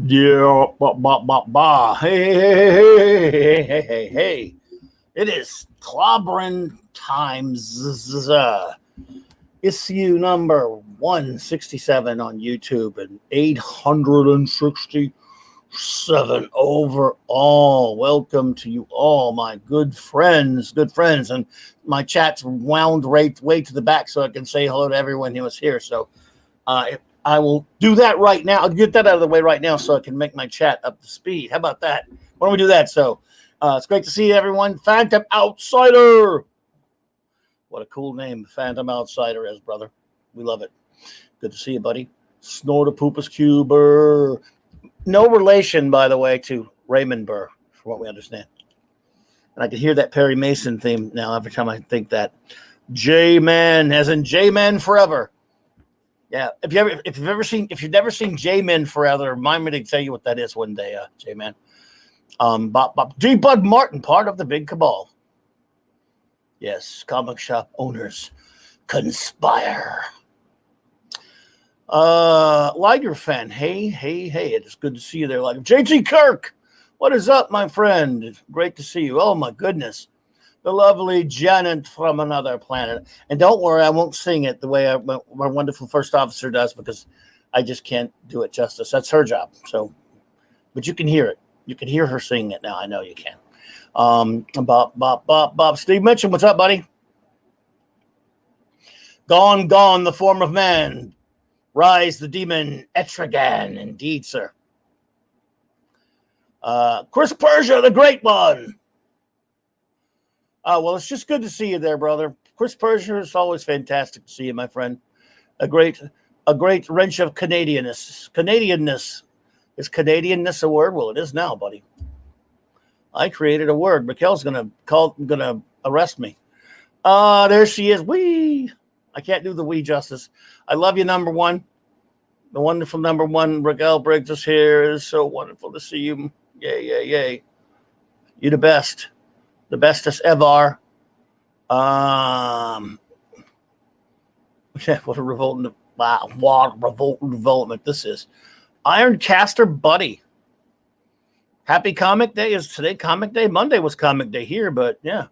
Yeah, ba. Hey. It is Clobberin times issue number 167 on YouTube and 867 overall. Welcome to you all, my good friends. And my chat's wound right way to the back so I can say hello to everyone who was here. So I will do that right now. I'll get that out of the way right now so I can make my chat up to speed. How about that? Why don't we do that? So it's great to see everyone. Phantom Outsider. What a cool name Phantom Outsider is, brother. We love it. Good to see you, buddy. Snortopoopas Cuber. No relation, by the way, to Raymond Burr, from what we understand. And I can hear that Perry Mason theme now every time I think that. J-Man, as in J-Man Forever. Yeah, if you've never seen J-Men Forever, remind me to tell you what that is one day, J-Man. G. Bud Martin, part of the big cabal. Yes, comic shop owners conspire. Liger fan, hey, it is good to see you there, Liger. JT Kirk, what is up, my friend? Great to see you. Oh my goodness. The lovely Janet from another planet. And don't worry, I won't sing it the way my wonderful first officer does because I just can't do it justice. That's her job. So, but you can hear it. You can hear her singing it now. I know you can. Bob. Steve Mitchell, what's up, buddy? Gone, the form of man. Rise the demon, Etrigan. Indeed, sir. Chris Persia, the great one. Well, it's just good to see you there, brother. Chris Persia, it's always fantastic to see you, my friend. A great wrench of Canadianness. Is Canadianness a word? Well, it is now, buddy. I created a word. Raquel's gonna arrest me. There she is. Wee. I can't do the wee justice. I love you, number one. The wonderful number one, Raquel Briggs is here. It is so wonderful to see you. Yay. You the best. The bestest ever. What a revolting development this is. Ironcaster Buddy. Happy Comic Day. Is today Comic Day? Monday was Comic Day here, but yeah.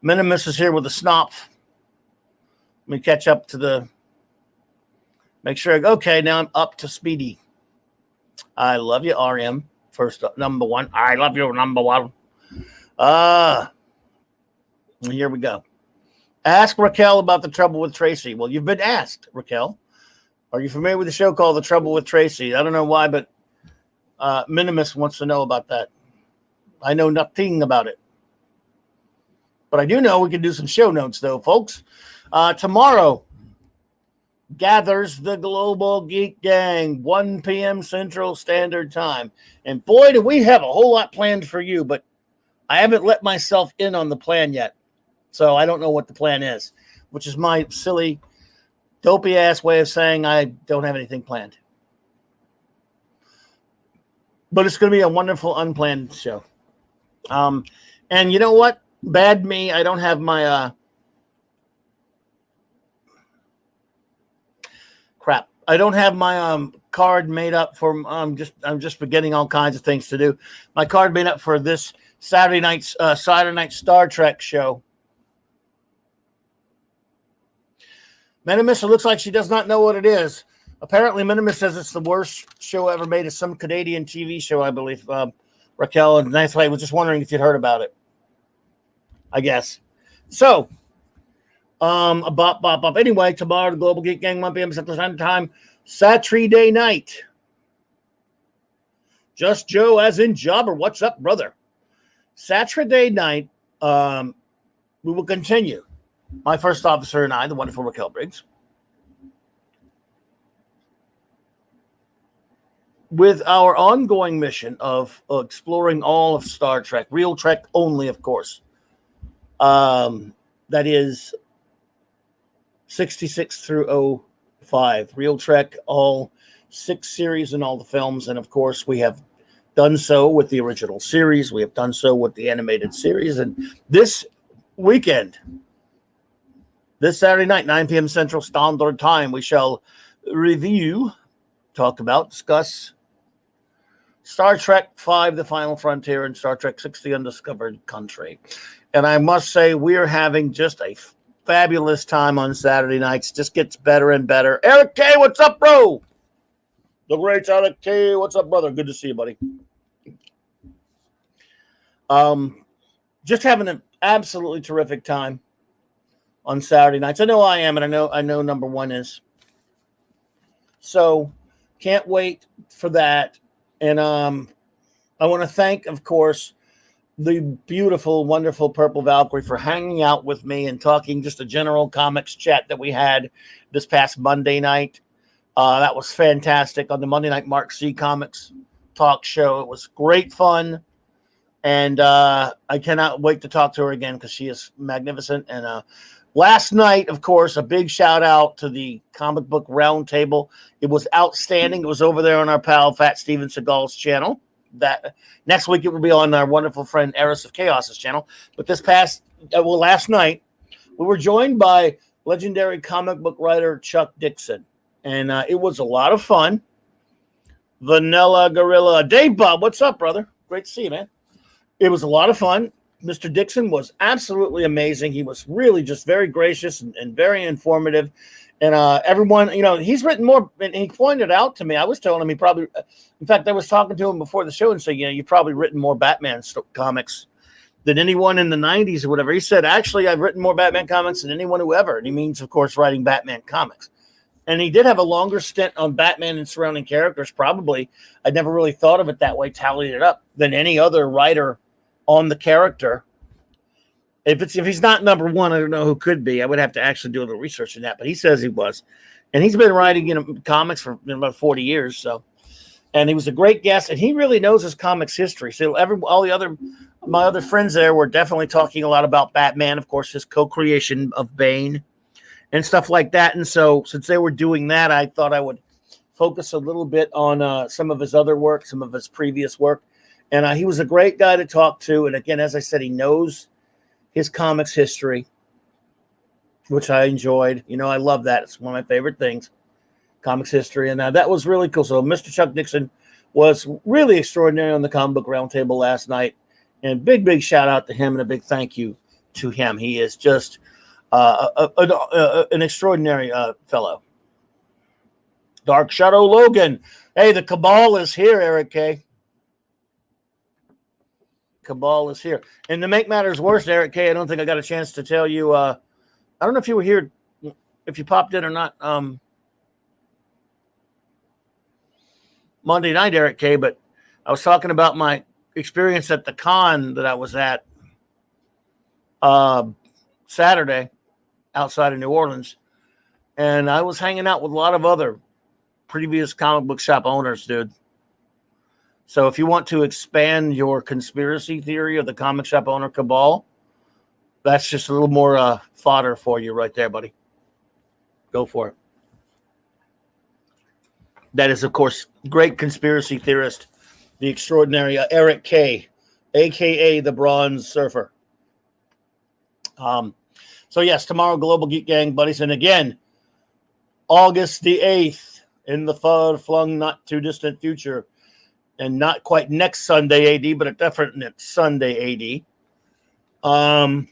Minimus is here with a snop. Let me catch up to make sure okay, now I'm up to speedy. I love you, RM. First up, number one. I love you, number one. Here we go. Ask Raquel about The Trouble with Tracy. Well, you've been asked, Raquel. Are you familiar with the show called The Trouble with Tracy? I don't know why, but Minimus wants to know about that. I know nothing about it. But I do know we can do some show notes, though, folks. Tomorrow gathers the Global Geek Gang, 1 p.m. Central Standard Time. And boy, do we have a whole lot planned for you, but I haven't let myself in on the plan yet. So I don't know what the plan is, which is my silly, dopey-ass way of saying I don't have anything planned. But it's going to be a wonderful, unplanned show. And you know what? Bad me, I don't have my... Crap. I don't have my card made up for I'm just forgetting all kinds of things to do. My card made up for this Saturday night Star Trek show. Minimus, it looks like she does not know what it is. Apparently, Minimus says it's the worst show ever made. It's some Canadian TV show, I believe. Raquel, and that's why I was just wondering if you'd heard about it. I guess. So, Anyway, tomorrow, the Global Geek Gang, 1 p.m. Central Standard Time, Saturday night. Just Joe, as in Jobber. What's up, brother? Saturday night, we will continue. My first officer and I, the wonderful Raquel Briggs, with our ongoing mission of exploring all of Star Trek, real Trek only, of course. That is 66 through 05. Real Trek, all 6 series and all the films. And, of course, we have done so with the original series. We have done so with the animated series. And this weekend, this Saturday night, 9 p.m. Central Standard Time, we shall review discuss Star Trek V, The Final Frontier, and Star Trek VI, The Undiscovered Country. And I must say, we are having just a fabulous time on Saturday nights. Just gets better and better. Eric K., what's up, bro? The great Eric K., what's up, brother? Good to see you, buddy. Just having an absolutely terrific time on Saturday nights. I know I am, and I know number one is. So can't wait for that. And I want to thank, of course, the beautiful, wonderful Purple Valkyrie for hanging out with me and talking just a general comics chat that we had this past Monday night. That was fantastic on the Monday Night Mark C Comics talk show. It was great fun. And I cannot wait to talk to her again because she is magnificent. And last night, of course, a big shout out to the Comic Book Roundtable. It was outstanding. It was over there on our pal Fat Steven Seagal's channel. That next week it will be on our wonderful friend Eris of Chaos's channel. But last night we were joined by legendary comic book writer Chuck Dixon, and it was a lot of fun. Vanilla Gorilla, Dave Bob, what's up, brother? Great to see you, man. It was a lot of fun. Mr. Dixon was absolutely amazing. He was really just very gracious and very informative. And everyone, he's written more. And he pointed out to me, I was telling him in fact, I was talking to him before the show and saying, you've probably written more Batman comics than anyone in the 90s or whatever. He said, actually, I've written more Batman comics than anyone who ever. And he means, of course, writing Batman comics. And he did have a longer stint on Batman and surrounding characters, probably. I never really thought of it that way, tallied it up, than any other writer on the character. If he's not number one, I don't know who could be. I would have to actually do a little research on that, but he says he was. And he's been writing comics for about 40 years. So, and he was a great guest, and he really knows his comics history. So my other friends there were definitely talking a lot about Batman, of course, his co-creation of Bane and stuff like that. And so since they were doing that, I thought I would focus a little bit on some of his other work, some of his previous work. And he was a great guy to talk to. And again, as I said, he knows his comics history, which I enjoyed. I love that. It's one of my favorite things, comics history. And that was really cool. So Mr. Chuck Dixon was really extraordinary on the Comic Book Roundtable last night. And big shout out to him and a big thank you to him. He is just an extraordinary fellow. Dark Shadow Logan. Hey, the Cabal is here, Eric K. Cabal is here. And to make matters worse, Eric K., I don't think I got a chance to tell you. I don't know if you were here, if you popped in or not Monday night, Eric K., but I was talking about my experience at the con that I was at Saturday outside of New Orleans. And I was hanging out with a lot of other previous comic book shop owners, dude. So if you want to expand your conspiracy theory of the comic shop owner cabal, that's just a little more fodder for you right there, buddy. Go for it. That is, of course, great conspiracy theorist, the extraordinary Eric K., a.k.a. the Bronze Surfer. So, yes, tomorrow, Global Geek Gang, buddies. And again, August the 8th, in the far-flung, not-too-distant future, and not quite next Sunday AD, but a different next Sunday AD.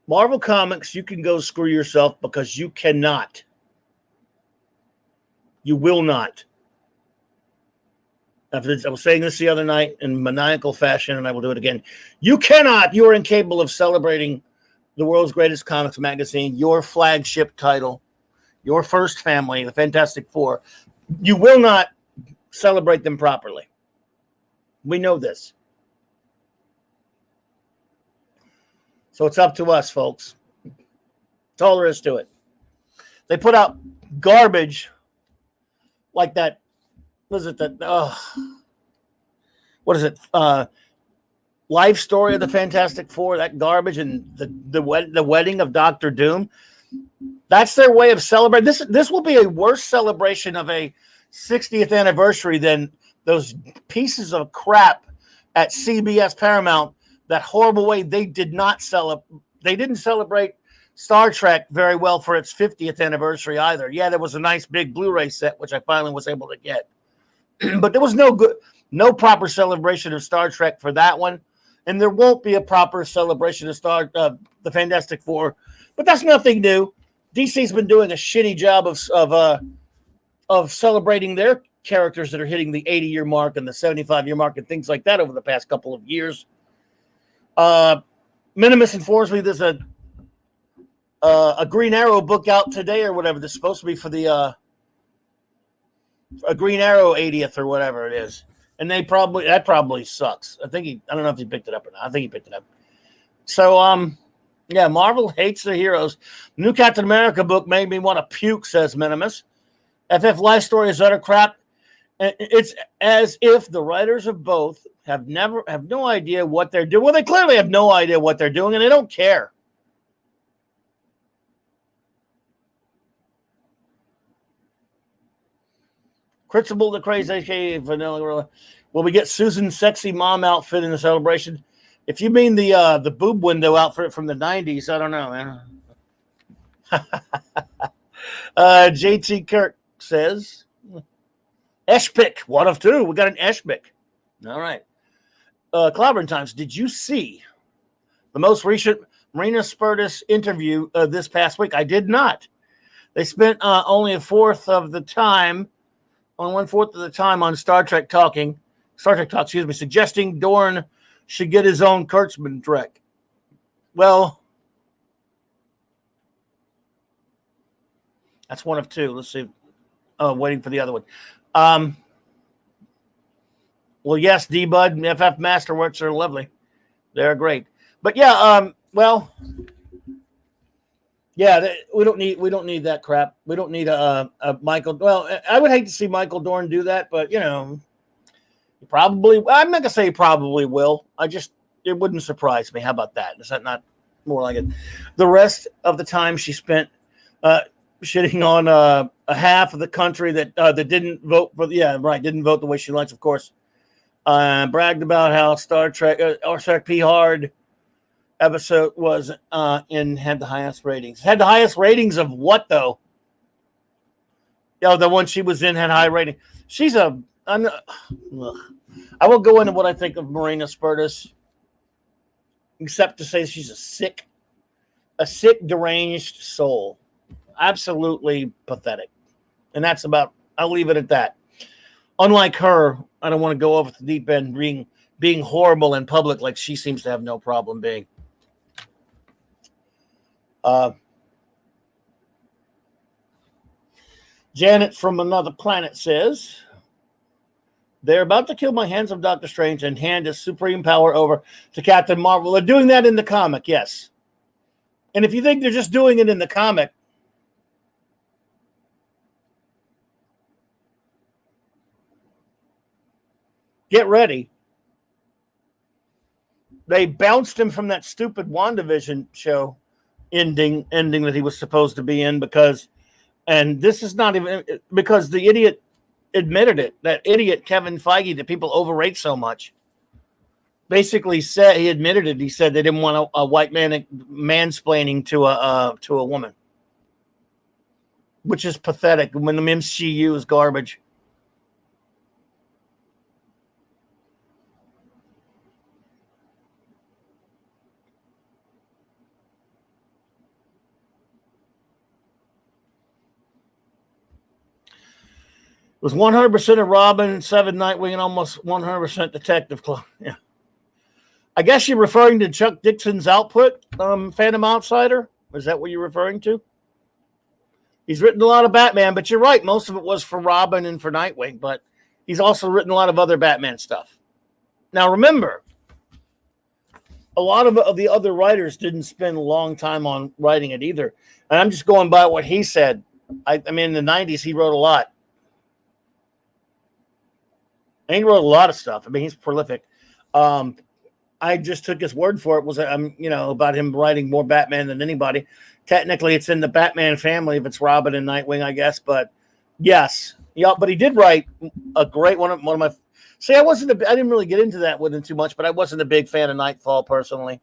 Marvel Comics, you can go screw yourself because you cannot. You will not. I was saying this the other night in maniacal fashion, and I will do it again. You cannot. You are incapable of celebrating the world's greatest comics magazine, your flagship title, your first family, the Fantastic Four. You will not celebrate them properly. We know this. So it's up to us, folks. That's all there is to it. They put out garbage like that. What is it? What is it? Life story of the Fantastic Four, that garbage, and the wedding of Doctor Doom. That's their way of celebrating. This will be a worse celebration of a 60th anniversary than those pieces of crap at CBS Paramount. That horrible way they did not celebrate. They didn't celebrate Star Trek very well for its 50th anniversary either. Yeah, there was a nice big Blu-ray set, which I finally was able to get. But there was no proper celebration of Star Trek for that one. And there won't be a proper celebration of the Fantastic Four. But that's nothing new. DC's been doing a shitty job of celebrating their characters that are hitting the 80-year mark and the 75-year mark and things like that over the past couple of years. Minimus informs me there's a Green Arrow book out today or whatever. That's supposed to be for the a Green Arrow 80th or whatever it is. And that probably sucks. I don't know if he picked it up or not. I think he picked it up. So, yeah, Marvel hates the heroes. The new Captain America book made me want to puke, says Minimus. FF Life Story is utter crap. It's as if the writers of both have no idea what they're doing. Well, they clearly have no idea what they're doing, and they don't care. Crucible the Crazy, aka Vanilla Gorilla. Will we get Susan's sexy mom outfit in the celebration? If you mean the boob window outfit from the 90s, I don't know, man. JT Kirk says, Eshpick, one of two. We got an Eshpick. All right. Clobberin Times, did you see the most recent Marina Sirtis interview this past week? I did not. They spent only one-fourth of the time on Star Trek Talk, suggesting Dorn should get his own Kurtzman Trek. Well, that's one of two. Let's see. Oh, waiting for the other one. Well, yes, D-Bud and FF Masterworks are lovely. They're great. But yeah, well, yeah, we don't need that crap. We don't need a Michael. Well, I would hate to see Michael Dorn do that, but I'm not gonna say he probably will. It wouldn't surprise me. How about that? Is that not more like it? The rest of the time she spent shitting on a half of the country that didn't vote for didn't vote the way she likes, of course. Bragged about how Star Trek P Hard episode had the highest ratings. Had the highest ratings of what though? The one she was in had high rating. I won't go into what I think of Marina Sirtis, except to say she's a sick, deranged soul. Absolutely pathetic. And I'll leave it at that. Unlike her, I don't want to go over the deep end being horrible in public like she seems to have no problem being. Janet from Another Planet says, they're about to kill my handsome Doctor Strange and hand his supreme power over to Captain Marvel. They're doing that in the comic, yes. And if you think they're just doing it in the comic, get ready. They bounced him from that stupid WandaVision show ending that he was supposed to be in because this is not even because the idiot admitted it. That idiot Kevin Feige that people overrate so much basically said, he admitted it. He said they didn't want a white man mansplaining to a woman, which is pathetic when the MCU is garbage. It was 100% of Robin, 7 Nightwing, and almost 100% Detective Club. Yeah. I guess you're referring to Chuck Dixon's output, Phantom Outsider? Is that what you're referring to? He's written a lot of Batman, but you're right. Most of it was for Robin and for Nightwing, but he's also written a lot of other Batman stuff. Now, remember, a lot of the other writers didn't spend a long time on writing it either. And I'm just going by what he said. I mean, in the 90s, he wrote a lot. And he wrote a lot of stuff. I mean, he's prolific. I just took his word for it. About him writing more Batman than anybody. Technically, it's in the Batman family if it's Robin and Nightwing, I guess. But yes, yeah. But he did write a great one of my. See, I didn't really get into that with him too much, but I wasn't a big fan of Nightfall personally.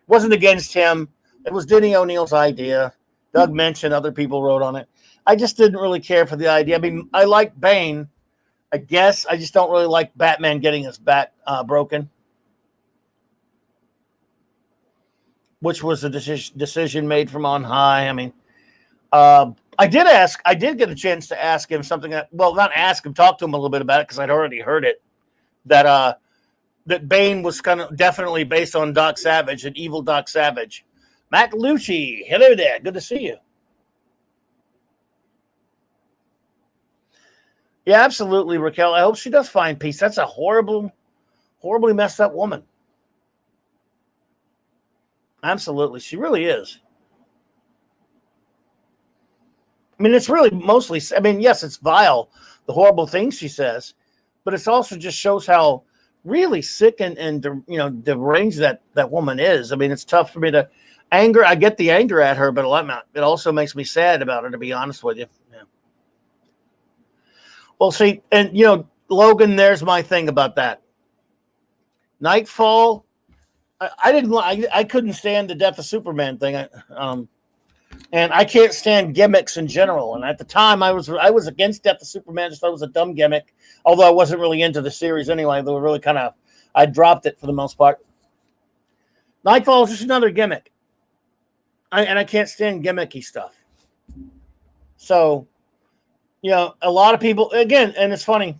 Wasn't against him, It was Denny O'Neil's idea. Doug mentioned other people wrote on it. I just didn't really care for the idea. I mean, I like Bane, I guess. I just don't really like Batman getting his bat broken, which was a decision made from on high. I mean, I did get a chance to ask him something not ask him, talk to him a little bit about it because I'd already heard it, that Bane was kind of definitely based on Doc Savage, an evil Doc Savage. Matt Lucci, hello there. Good to see you. Yeah, absolutely, Raquel. I hope she does find peace. That's a horribly messed up woman. Absolutely. She really is. I mean, it's really mostly, I mean, yes, it's vile, the horrible things she says, but it also just shows how really sick and deranged that woman is. I mean, it's tough for me to I get the anger at her, but it also makes me sad about her, to be honest with you. Yeah. Well, see, and Logan, there's my thing about that. Nightfall, I couldn't stand the Death of Superman thing. And I can't stand gimmicks in general. And at the time, I was against Death of Superman. Just thought it was a dumb gimmick. Although I wasn't really into the series anyway. They were really I dropped it for the most part. Nightfall is just another gimmick. I can't stand gimmicky stuff. So, a lot of people, again, and it's funny,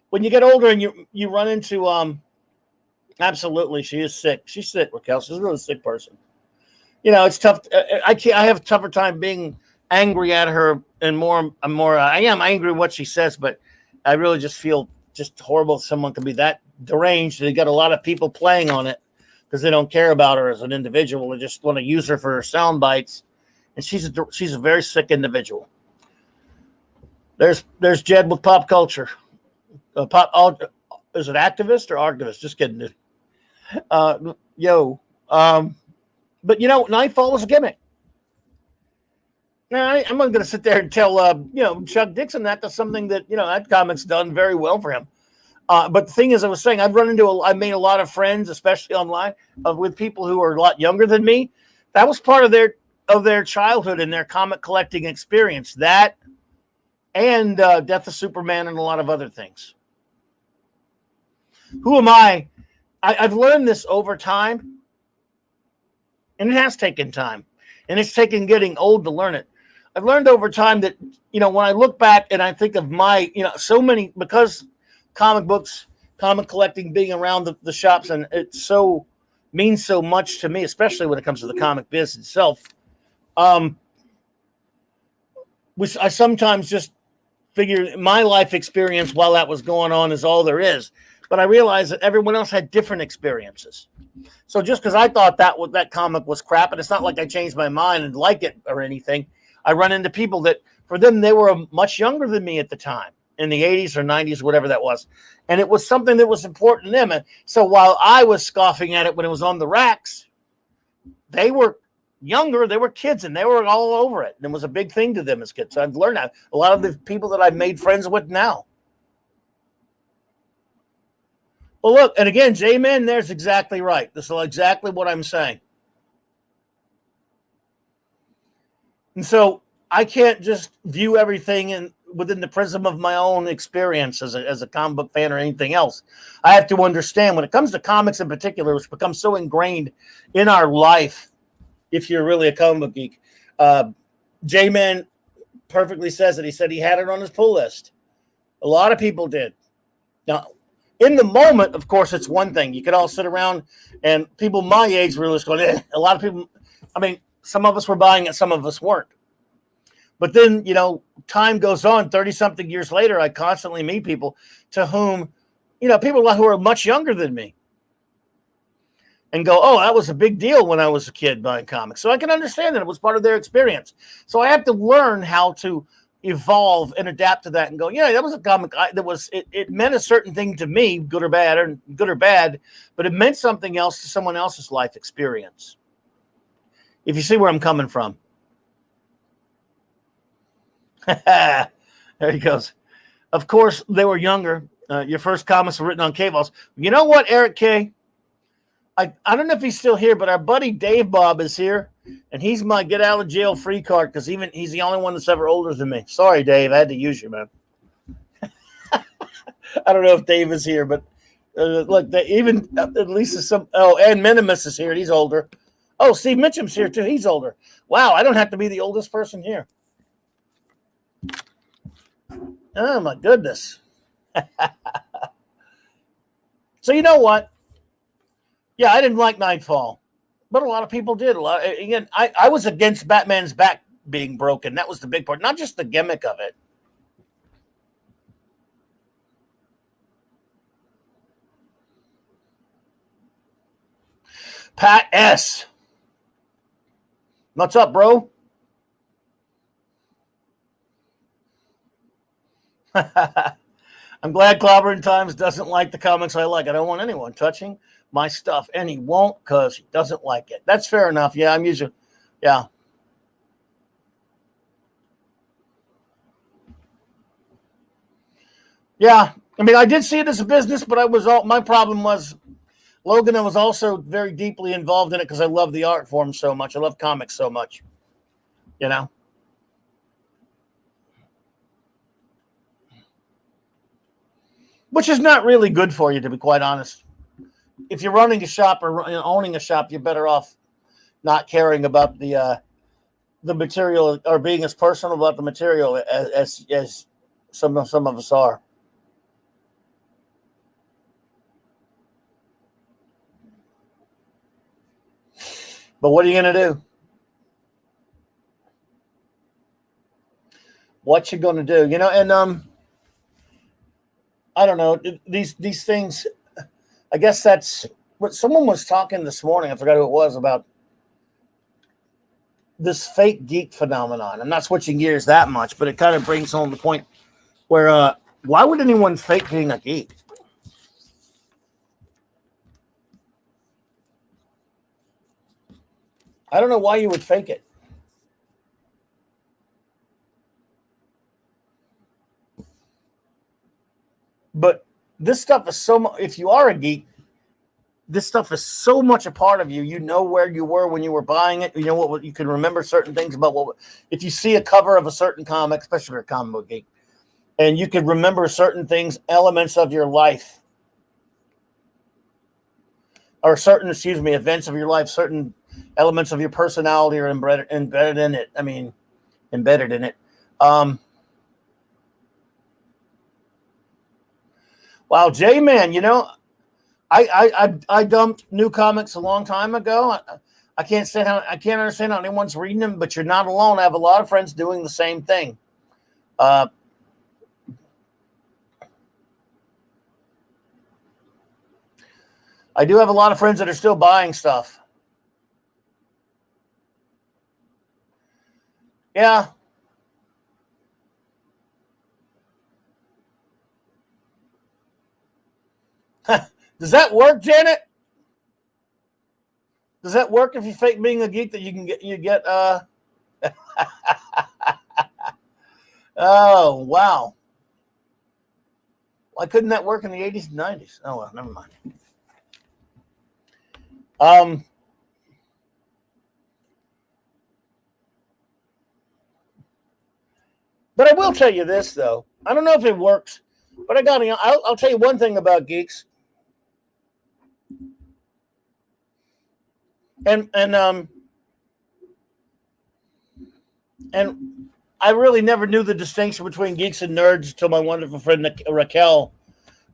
when you get older and you run into, absolutely, she is sick. She's sick, Raquel. She's a really sick person. It's tough. I have a tougher time being angry at her and I am angry at what she says, but I really just feel just horrible that someone can be that deranged. They got a lot of people playing on it because they don't care about her as an individual. They just want to use her for her sound bites. And she's a very sick individual. There's Jed with pop culture. Is it activist or archivist? Just kidding. But Nightfall was a gimmick. Now, I'm not going to sit there and tell Chuck Dixon that's something that that comic's done very well for him. But the thing is, I was saying, I've made a lot of friends, especially online, with people who are a lot younger than me. That was part of their childhood and their comic collecting experience. That and Death of Superman and a lot of other things. Who am I? I've learned this over time, and it has taken time, and it's taken getting old to learn it. I've learned over time that when I look back and I think of my so many, because comic books, comic collecting, being around the shops, and it so means so much to me, especially when it comes to the comic biz itself. I sometimes just figure my life experience while that was going on is all there is, but I realized that everyone else had different experiences. So just because I thought that comic was crap, and it's not like I changed my mind and like it or anything, I run into people that for them they were much younger than me at the time, in the 80s or 90s, whatever that was. And it was something that was important to them. And so while I was scoffing at it when it was on the racks, they were younger, they were kids, and they were all over it. And it was a big thing to them as kids. So I've learned that. A lot of the people that I've made friends with now. Well, look, and again, J-Man, there's exactly right. This is exactly what I'm saying. And so I can't just view everything within the prism of my own experience as a comic book fan or anything else. I have to understand when it comes to comics in particular, which becomes so ingrained in our life, if you're really a comic book geek. J-Man perfectly says it. He said he had it on his pull list. A lot of people did. Now, in the moment, of course, it's one thing. You could all sit around, and people my age were just going, A lot of people, I mean, some of us were buying it, some of us weren't. But then, time goes on. 30-something years later, I constantly meet people to whom, people who are much younger than me, and go, oh, that was a big deal when I was a kid buying comics. So I can understand that it was part of their experience. So I have to learn how to evolve and adapt to that and go, yeah, that was a comic it meant a certain thing to me, good or bad, but it meant something else to someone else's life experience. If you see where I'm coming from. There he goes. Of course, they were younger. Your first comics were written on cave walls. You know what, Eric K? I don't know if he's still here, but our buddy Dave Bob is here. And he's my get out of jail free card because even he's the only one that's ever older than me. Sorry, Dave. I had to use you, man. I don't know if Dave is here, but look, even at least some. Oh, and Minimus is here. He's older. Oh, Steve Mitchum's here too. He's older. Wow, I don't have to be the oldest person here. Oh my goodness. So you know what? Yeah, I didn't like Nightfall, but a lot of people did. Again, I was against Batman's back being broken. That was the big part, not just the gimmick of it. Pat S. What's up, bro? I'm glad Clobberin Times doesn't like the comics I like. I don't want anyone touching my stuff, and he won't because he doesn't like it. That's fair enough. Yeah, I'm usually, yeah. Yeah, I mean, I did see it as a business, but my problem was Logan. I was also very deeply involved in it because I love the art form so much. I love comics so much, you know. Which is not really good for you, to be quite honest. If you're running a shop or owning a shop, you're better off not caring about the material or being as personal about the material as some of us are. But what are you going to do? What you going to do? You know, and I don't know, these things. I guess that's what someone was talking this morning. I forgot who it was about this fake geek phenomenon. I'm not switching gears that much, but it kind of brings home the point where why would anyone fake being a geek? I don't know why you would fake it. But this stuff is so much, if you are a geek, this stuff is so much a part of you. You know where you were when you were buying it. You know what you can remember certain things about what. If you see a cover of a certain comic, especially if you're a comic book geek, and you can remember certain things, elements of your life, or certain, events of your life, certain elements of your personality are embedded in it. I mean, embedded in it. Wow, J-Man, you know, I dumped new comics a long time ago. I can't understand how anyone's reading them, but you're not alone. I have a lot of friends doing the same thing. I do have a lot of friends that are still buying stuff. Yeah. Does that work, Janet? Does that work if you fake being a geek that you get Oh, wow. Why couldn't that work in the 80s and 90s? Oh, well, never mind. But I will tell you this, though. I don't know if it works, but I'll tell you one thing about geeks. And I really never knew the distinction between geeks and nerds until my wonderful friend Raquel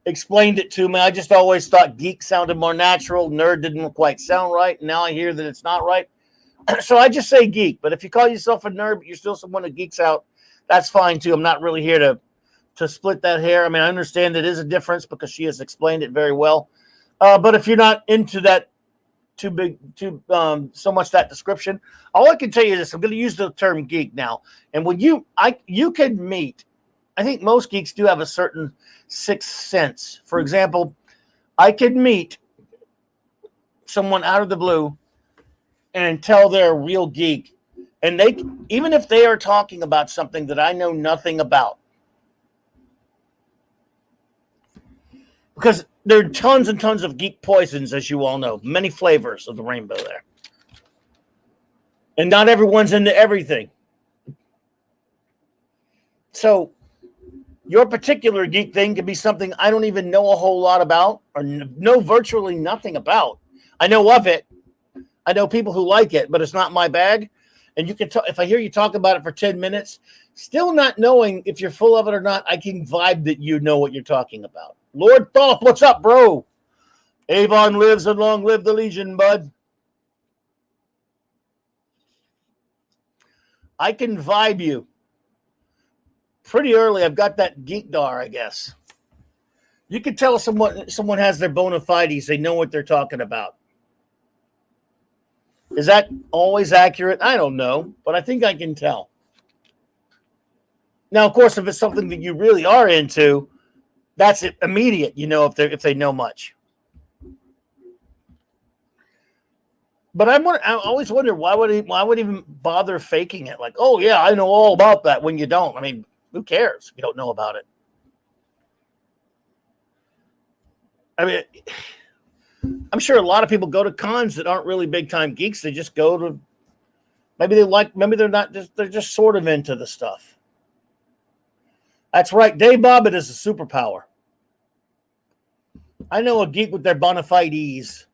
explained it to me. I just always thought geek sounded more natural. Nerd didn't quite sound right. Now I hear that it's not right. So I just say geek. But if you call yourself a nerd, but you're still someone that geeks out, that's fine too. I'm not really here to split that hair. I mean, I understand it is a difference because she has explained it very well. But if you're not into that so much that description, all I can tell you is this: I'm going to use the term geek now. And when you could meet, I think most geeks do have a certain sixth sense. For example, I could meet someone out of the blue and tell they're a real geek, and even if they are talking about something that I know nothing about, because there are tons and tons of geek poisons, as you all know, many flavors of the rainbow there. And not everyone's into everything. So your particular geek thing could be something I don't even know a whole lot about or know virtually nothing about. I know of it. I know people who like it, but it's not my bag. And you can talk, if I hear you talk about it for 10 minutes, still not knowing if you're full of it or not, I can vibe that you know what you're talking about. Lord Thoth, what's up, bro? Avon lives and long live the Legion, bud. I can vibe you. Pretty early, I've got that geekdar, I guess. You can tell someone has their bona fides. They know what they're talking about. Is that always accurate? I don't know, but I think I can tell. Now, of course, if it's something that you really are into, that's it, immediate. You know if they know much. But I always wonder why would even bother faking it? Like, oh yeah, I know all about that when you don't. I mean, who cares if you don't know about it? I mean, I'm sure a lot of people go to cons that aren't really big time geeks. They just go to maybe they're not just they're just sort of into the stuff. That's right, Dave Bobbitt is a superpower. I know a geek with their bona fides.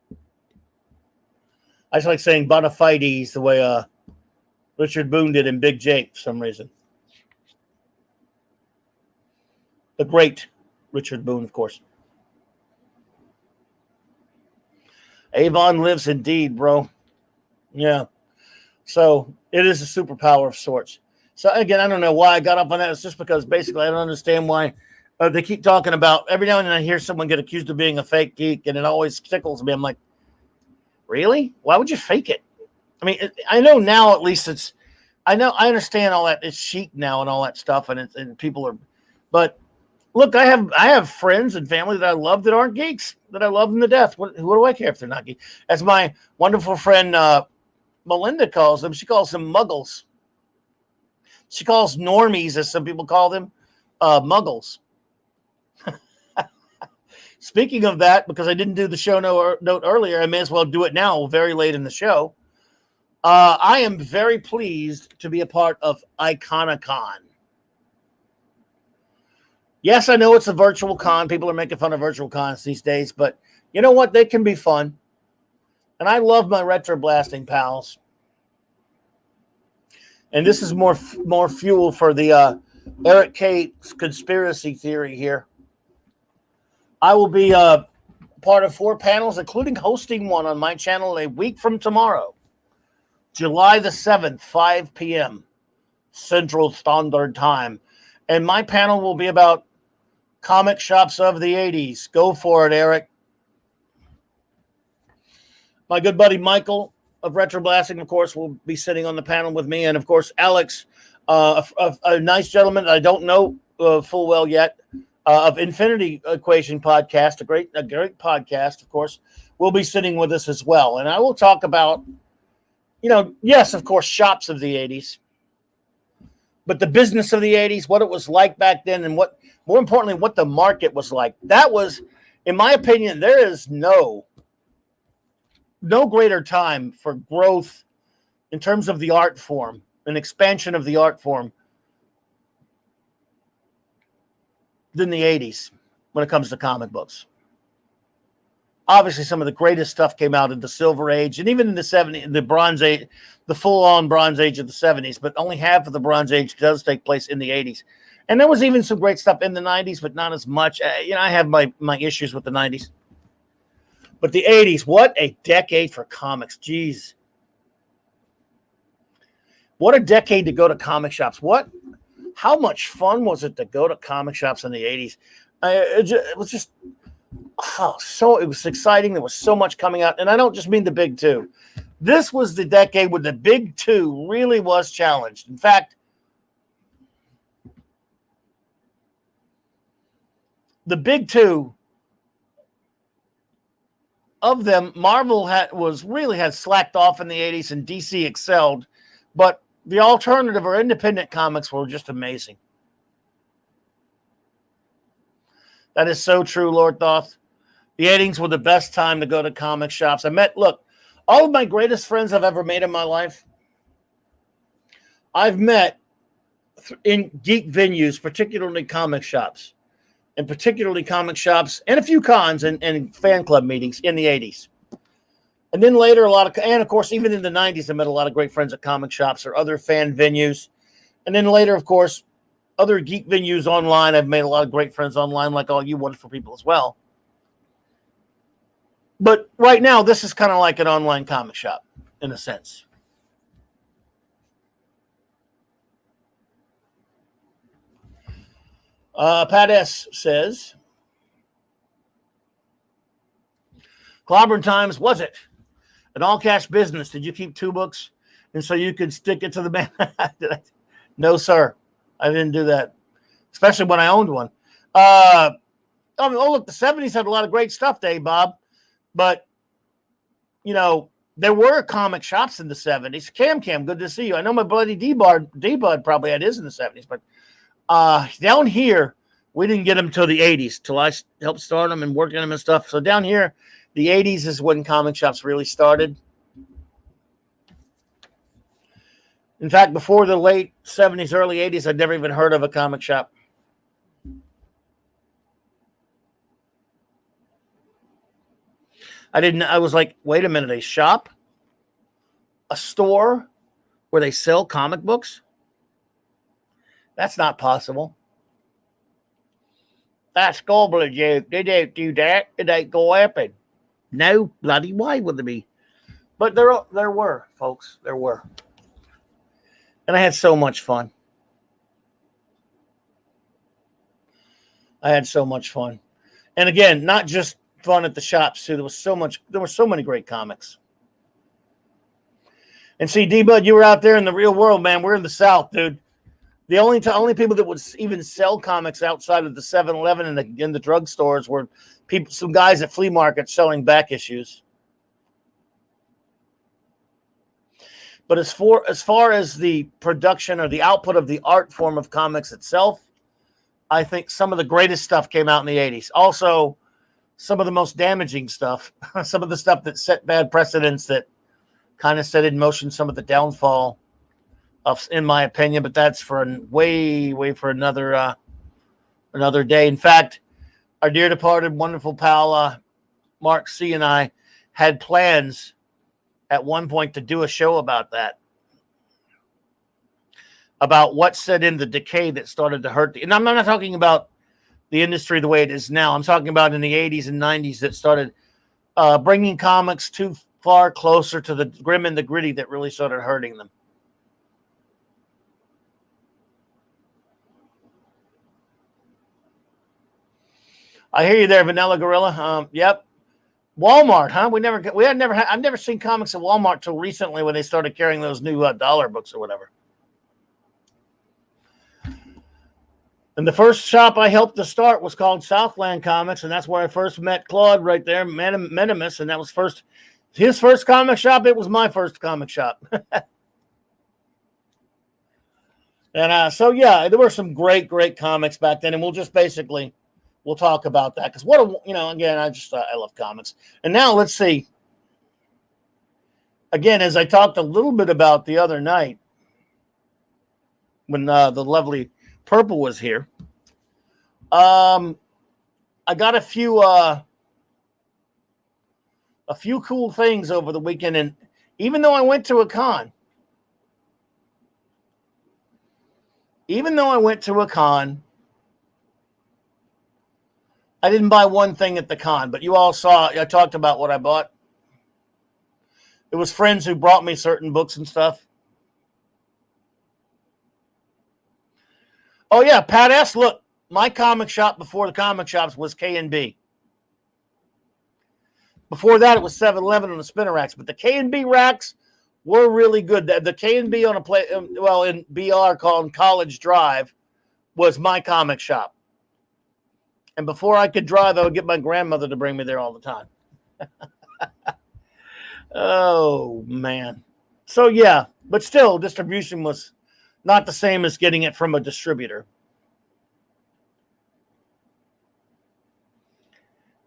I just like saying bona fides the way Richard Boone did in Big Jake for some reason. The great Richard Boone, of course. Avon lives indeed, bro. Yeah. So it is a superpower of sorts. So again, I don't know why I got up on that. It's just because basically I don't understand why they keep talking about. Every now and then I hear someone get accused of being a fake geek, and it always tickles me. I'm like, really? Why would you fake it? I mean, I know now at least it's. I understand all that. It's chic now and all that stuff, and people are. But look, I have friends and family that I love that aren't geeks. That I love them to death. What do I care if they're not geeks? As my wonderful friend Melinda calls them, she calls them muggles. She calls normies, as some people call them, muggles. Speaking of that, because I didn't do the show note earlier, I may as well do it now, very late in the show. I am very pleased to be a part of Iconicon. Yes, I know it's a virtual con. People are making fun of virtual cons these days, but you know what? They can be fun. And I love my retro blasting pals. And this is more fuel for the Eric K. conspiracy theory here. I will be part of 4 panels, including hosting one on my channel a week from tomorrow, July the 7th, 5 p.m. Central Standard Time. And my panel will be about comic shops of the 80s. Go for it, Eric. My good buddy Michael of Retro Blasting, of course, will be sitting on the panel with me. And, of course, Alex, a nice gentleman I don't know full well yet, of Infinity Equation Podcast, a great podcast, of course, will be sitting with us as well. And I will talk about, yes, of course, shops of the 80s, but the business of the 80s, what it was like back then, and what, more importantly, what the market was like. That was, in my opinion, there is no greater time for growth in terms of the art form, an expansion of the art form, than the 80s when it comes to comic books. Obviously, some of the greatest stuff came out in the Silver Age, and even in the 70s, the Bronze Age, the full-on Bronze Age of the 70s, but only half of the Bronze Age does take place in the 80s. And there was even some great stuff in the 90s, but not as much. I have my issues with the 90s. But the 80s, what a decade for comics. Jeez. What a decade to go to comic shops. How much fun was it to go to comic shops in the 80s? It was just, it was exciting. There was so much coming out. And I don't just mean the big two. This was the decade when the big two really was challenged. In fact, the big two of them, Marvel had slacked off in the 80s and DC excelled, but the alternative or independent comics were just amazing. That is so true, Lord Thoth. The 80s were the best time to go to comic shops. All of my greatest friends I've ever made in my life, I've met in geek venues, particularly comic shops, and a few cons and fan club meetings in the 80s. And then later, and of course, even in the 90s, I met a lot of great friends at comic shops or other fan venues. And then later, of course, other geek venues online. I've made a lot of great friends online, like all you wonderful people as well. But right now, this is kind of like an online comic shop in a sense. Pat S. says, Clobberin Times, was it an all-cash business? Did you keep 2 books and so you could stick it to the man? No, sir. I didn't do that, especially when I owned one. Look, the 70s had a lot of great stuff, Dave Bob. But, there were comic shops in the 70s. Cam, good to see you. I know my buddy D-Bud probably had his in the 70s, but down here, we didn't get them till the 80s, till I helped start them and work on them and stuff. So down here, the 80s is when comic shops really started. In fact, before the late 70s, early 80s, I'd never even heard of a comic shop. I was like, wait a minute, a shop? A store where they sell comic books? That's not possible. That's garbage. They don't do that. It ain't gonna happen. No bloody way would there be. But there were, folks. There were. And I had so much fun. And again, not just fun at the shops too. There were so many great comics. And see, D-Bud, you were out there in the real world, man. We're in the South, dude. The only people that would even sell comics outside of the 7-Eleven and in the drugstores were some guys at flea markets selling back issues. But as far as the production or the output of the art form of comics itself, I think some of the greatest stuff came out in the 80s. Also, some of the most damaging stuff, some of the stuff that set bad precedents that kind of set in motion some of the downfall of, in my opinion, but that's for way for another day. In fact, our dear departed wonderful pal Mark C and I had plans at one point to do a show about that, about what set in the decay that started to hurt. And I'm not talking about the industry the way it is now. I'm talking about in the 80s and 90s that started bringing comics too far closer to the grim and the gritty that really started hurting them. I hear you there, Vanilla Gorilla. Yep. Walmart, huh? I've never seen comics at Walmart till recently when they started carrying those new dollar books or whatever. And the first shop I helped to start was called Southland Comics, and that's where I first met Claude right there, Minimus, and that was his first comic shop. It was my first comic shop. And so, yeah, there were some great comics back then, and we'll talk about that because again, I love comics. And now let's see. Again, as I talked a little bit about the other night when the lovely Purple was here, I got a few cool things over the weekend, and even though I went to a con, I didn't buy one thing at the con, but you all saw, I talked about what I bought. It was friends who brought me certain books and stuff. Oh, yeah, Pat S., look, my comic shop before the comic shops was K&B. Before that, it was 7-Eleven on the spinner racks, but the K&B racks were really good. The K&B on in BR called College Drive was my comic shop. And before I could drive, I would get my grandmother to bring me there all the time. Oh, man. So, yeah, but still, distribution was not the same as getting it from a distributor.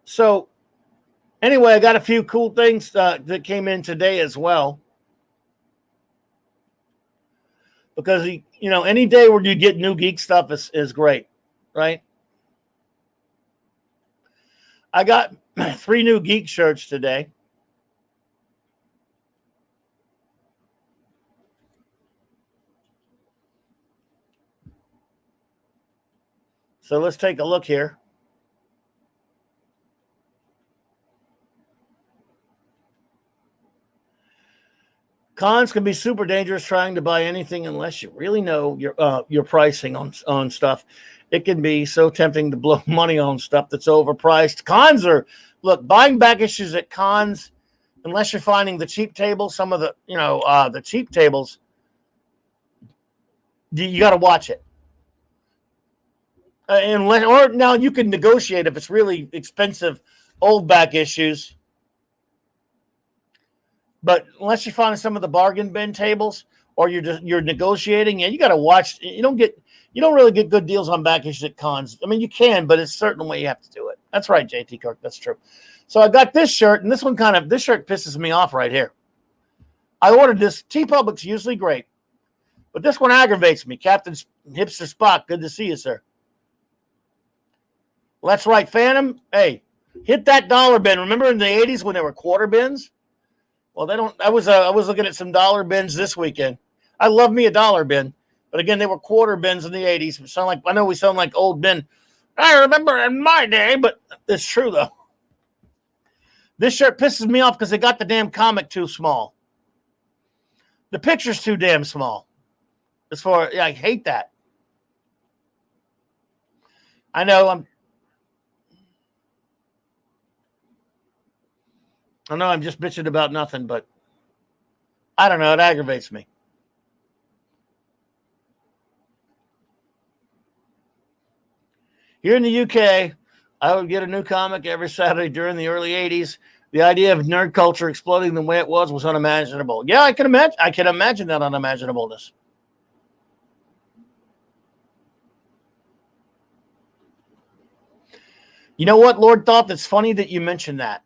So, anyway, I got a few cool things that came in today as well. because any day where you get new Geek stuff is great, right? I got 3 new Geek shirts today. So let's take a look here. Cons can be super dangerous trying to buy anything unless you really know your pricing on stuff. It can be so tempting to blow money on stuff that's overpriced. Cons are, look, buying back issues at cons, unless you're finding the cheap tables, some of the, the cheap tables, you got to watch it. Or now you can negotiate if it's really expensive old back issues. But unless you find some of the bargain bin tables or you're negotiating, and you got to watch. You don't really get good deals on back issues at cons. I mean, you can, but it's a certain way you have to do it. That's right, JT Kirk. That's true. So I got this shirt, and this shirt pisses me off right here. I ordered this. TeePublic's usually great, but this one aggravates me. Captain Hipster Spock, good to see you, sir. Well, that's right, Phantom. Hey, hit that dollar bin. Remember in the 80s when there were quarter bins? Well, they don't. I was looking at some dollar bins this weekend. I love me a dollar bin, but again, they were quarter bins in the 80s. I know we sound like old bin. I remember in my day, but it's true though. This shirt pisses me off because they got the damn comic too small. The picture's too damn small. I hate that. I know I'm just bitching about nothing, but I don't know. It aggravates me. Here in the UK, I would get a new comic every Saturday during the early 80s. The idea of nerd culture exploding the way it was unimaginable. Yeah, I can imagine that unimaginableness. You know what, Lord Thought? That's funny that you mentioned that.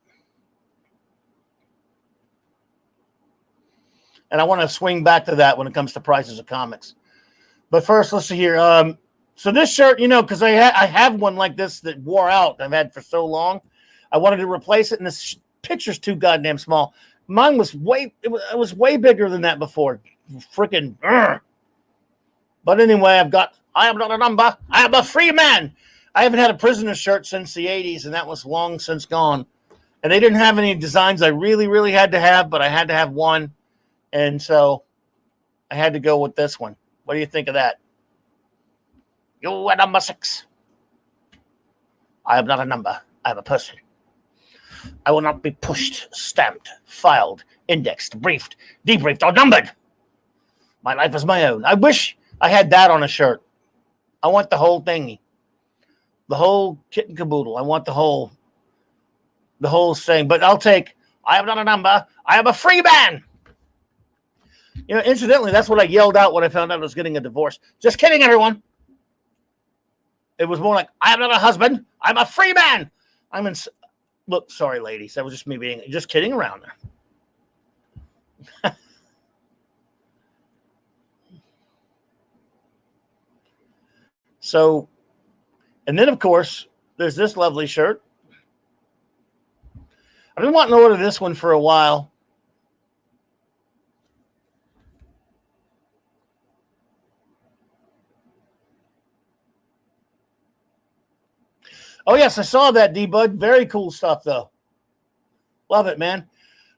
And I want to swing back to that when it comes to prices of comics. But first, let's see here. So this shirt, because I have one like this that wore out. I've had for so long. I wanted to replace it, and this picture's too goddamn small. Mine was way bigger than that before. Freaking. But anyway, I am not a number. I am a free man. I haven't had a prisoner shirt since the 80s, and that was long since gone. And they didn't have any designs I really, really had to have, but I had to have one. And so I had to go with this one. What do you think of that? You are number 6. I am not a number. I am a person. I will not be pushed, stamped, filed, indexed, briefed, debriefed, or numbered. My life is my own. I wish I had that on a shirt. I want the whole thingy. The whole kit and caboodle. I want the whole thing. But I'll take, I am not a number. I am a free man. Incidentally, that's what I yelled out when I found out I was getting a divorce. Just kidding, everyone. It was more like, I am not a husband. I'm a free man. Look, sorry, ladies. That was just me just kidding around there. So, and then, of course, there's this lovely shirt. I've been wanting to order this one for a while. Oh, yes, I saw that, D-Bud. Very cool stuff, though. Love it, man.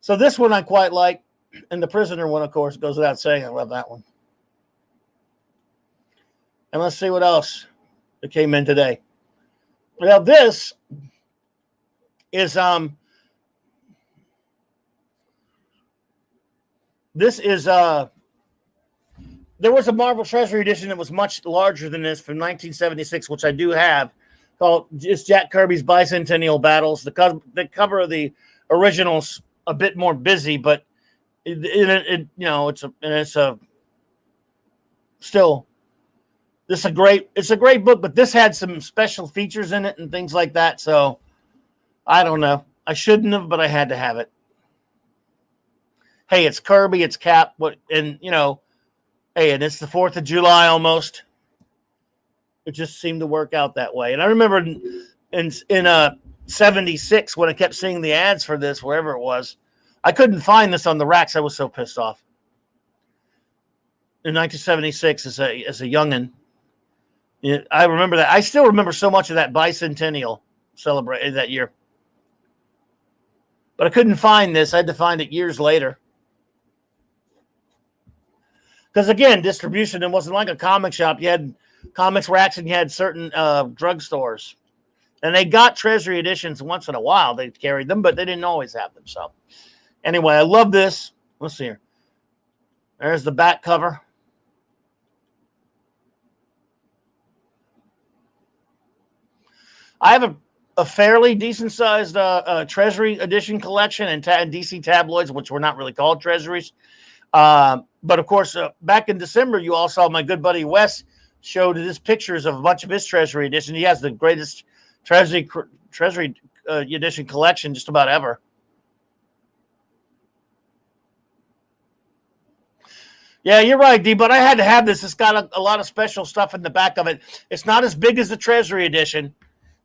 So this one I quite like. And the prisoner one, of course, goes without saying. I love that one. And let's see what else that came in today. Now, this is there was a Marvel Treasury edition that was much larger than this from 1976, which I do have, called just Jack Kirby's Bicentennial Battles. The cover of the original's a bit more busy, but it's a great book, but this had some special features in it and things like that. So I don't know. I shouldn't have, but I had to have it. Hey, it's Kirby, it's Cap, Hey, and it's the 4th of July almost. It just seemed to work out that way. And I remember in 76 when I kept seeing the ads for this, wherever it was, I couldn't find this on the racks. I was so pissed off. In 1976 as a youngin'. I remember that. I still remember so much of that bicentennial celebrate that year. But I couldn't find this. I had to find it years later. Because, again, distribution, it wasn't like a comic shop. You had comics racks and you had certain drugstores. And they got Treasury editions once in a while. They carried them, but they didn't always have them. So, anyway, I love this. Let's see here. There's the back cover. I have a fairly decent-sized Treasury edition collection and DC tabloids, which were not really called Treasuries. But, of course, back in December, you all saw my good buddy Wes showed his pictures of a bunch of his Treasury edition. He has the greatest Treasury edition collection just about ever. Yeah, you're right, D, but I had to have this. It's got a lot of special stuff in the back of it. It's not as big as the Treasury edition.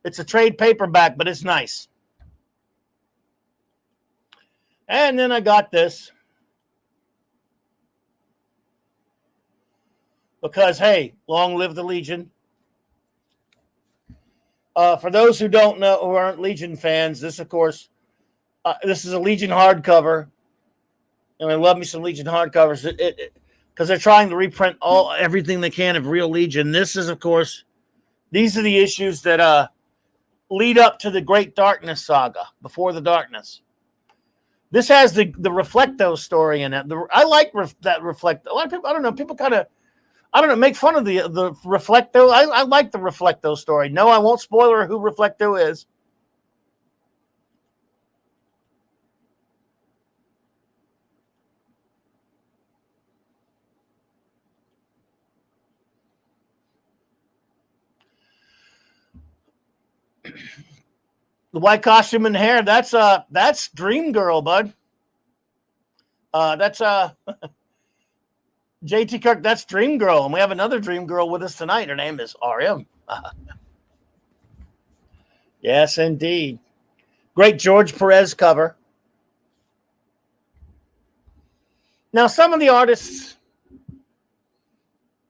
It's a trade paperback, but it's nice. And then I got this. Because, hey, long live the Legion. For those who don't know, who aren't Legion fans, this, of course, this is a Legion hardcover. And I love me some Legion hardcovers. Because they're trying to reprint everything they can of real Legion. This is, of course, these are the issues that lead up to the Great Darkness saga, Before the Darkness. This has the Reflecto story in it. I like that Reflecto. A lot of people, I don't know, people kind of, I don't know, make fun of the Reflecto. I like the Reflecto story. No, I won't spoiler who Reflecto is. The white costume and hair, that's Dream Girl, bud. That's JT Kirk, that's Dream Girl. And we have another Dream Girl with us tonight. Her name is RM. Yes, indeed. Great George Perez cover. Now, some of the artists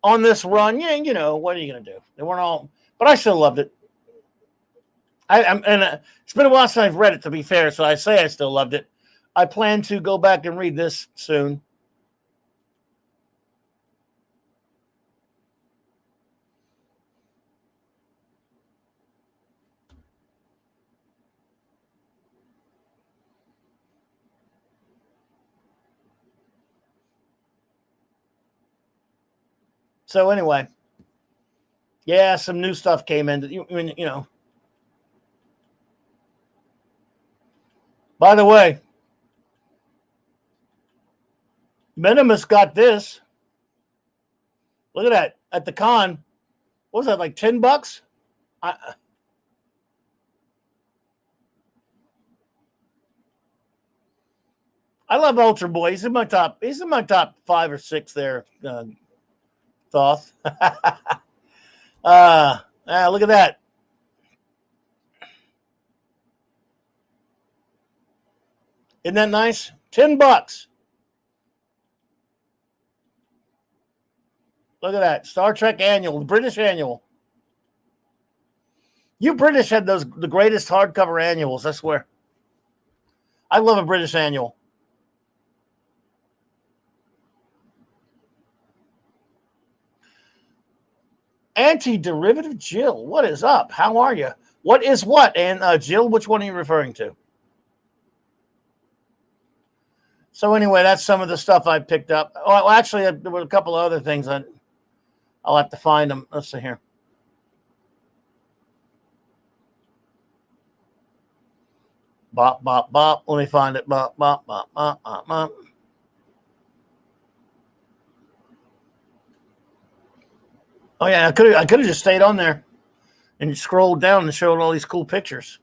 on this run, yeah, you know, what are you going to do? They weren't all, but I still loved it. It's been a while since I've read it, to be fair, so I say I still loved it. I plan to go back and read this soon. So anyway, yeah, some new stuff came in. You know. By the way, Minimus got this. Look at that at the con. What was that, like $10? I love Ultra Boy. He's in my top. He's in my top 5 or 6 there. Thoth. Look at that. Isn't that nice? $10. Look at that. Star Trek Annual, the British Annual. You British had the greatest hardcover annuals, I swear. I love a British Annual. Anti-derivative Jill, what is up? How are you? What is what? And Jill, which one are you referring to? So anyway, that's some of the stuff I picked up. Well, actually, there were a couple of other things. I'll have to find them. Let's see here. Bop, bop, bop. Let me find it. Bop, bop, bop, bop, bop, bop. Oh, yeah, I could have just stayed on there and scrolled down and showed all these cool pictures.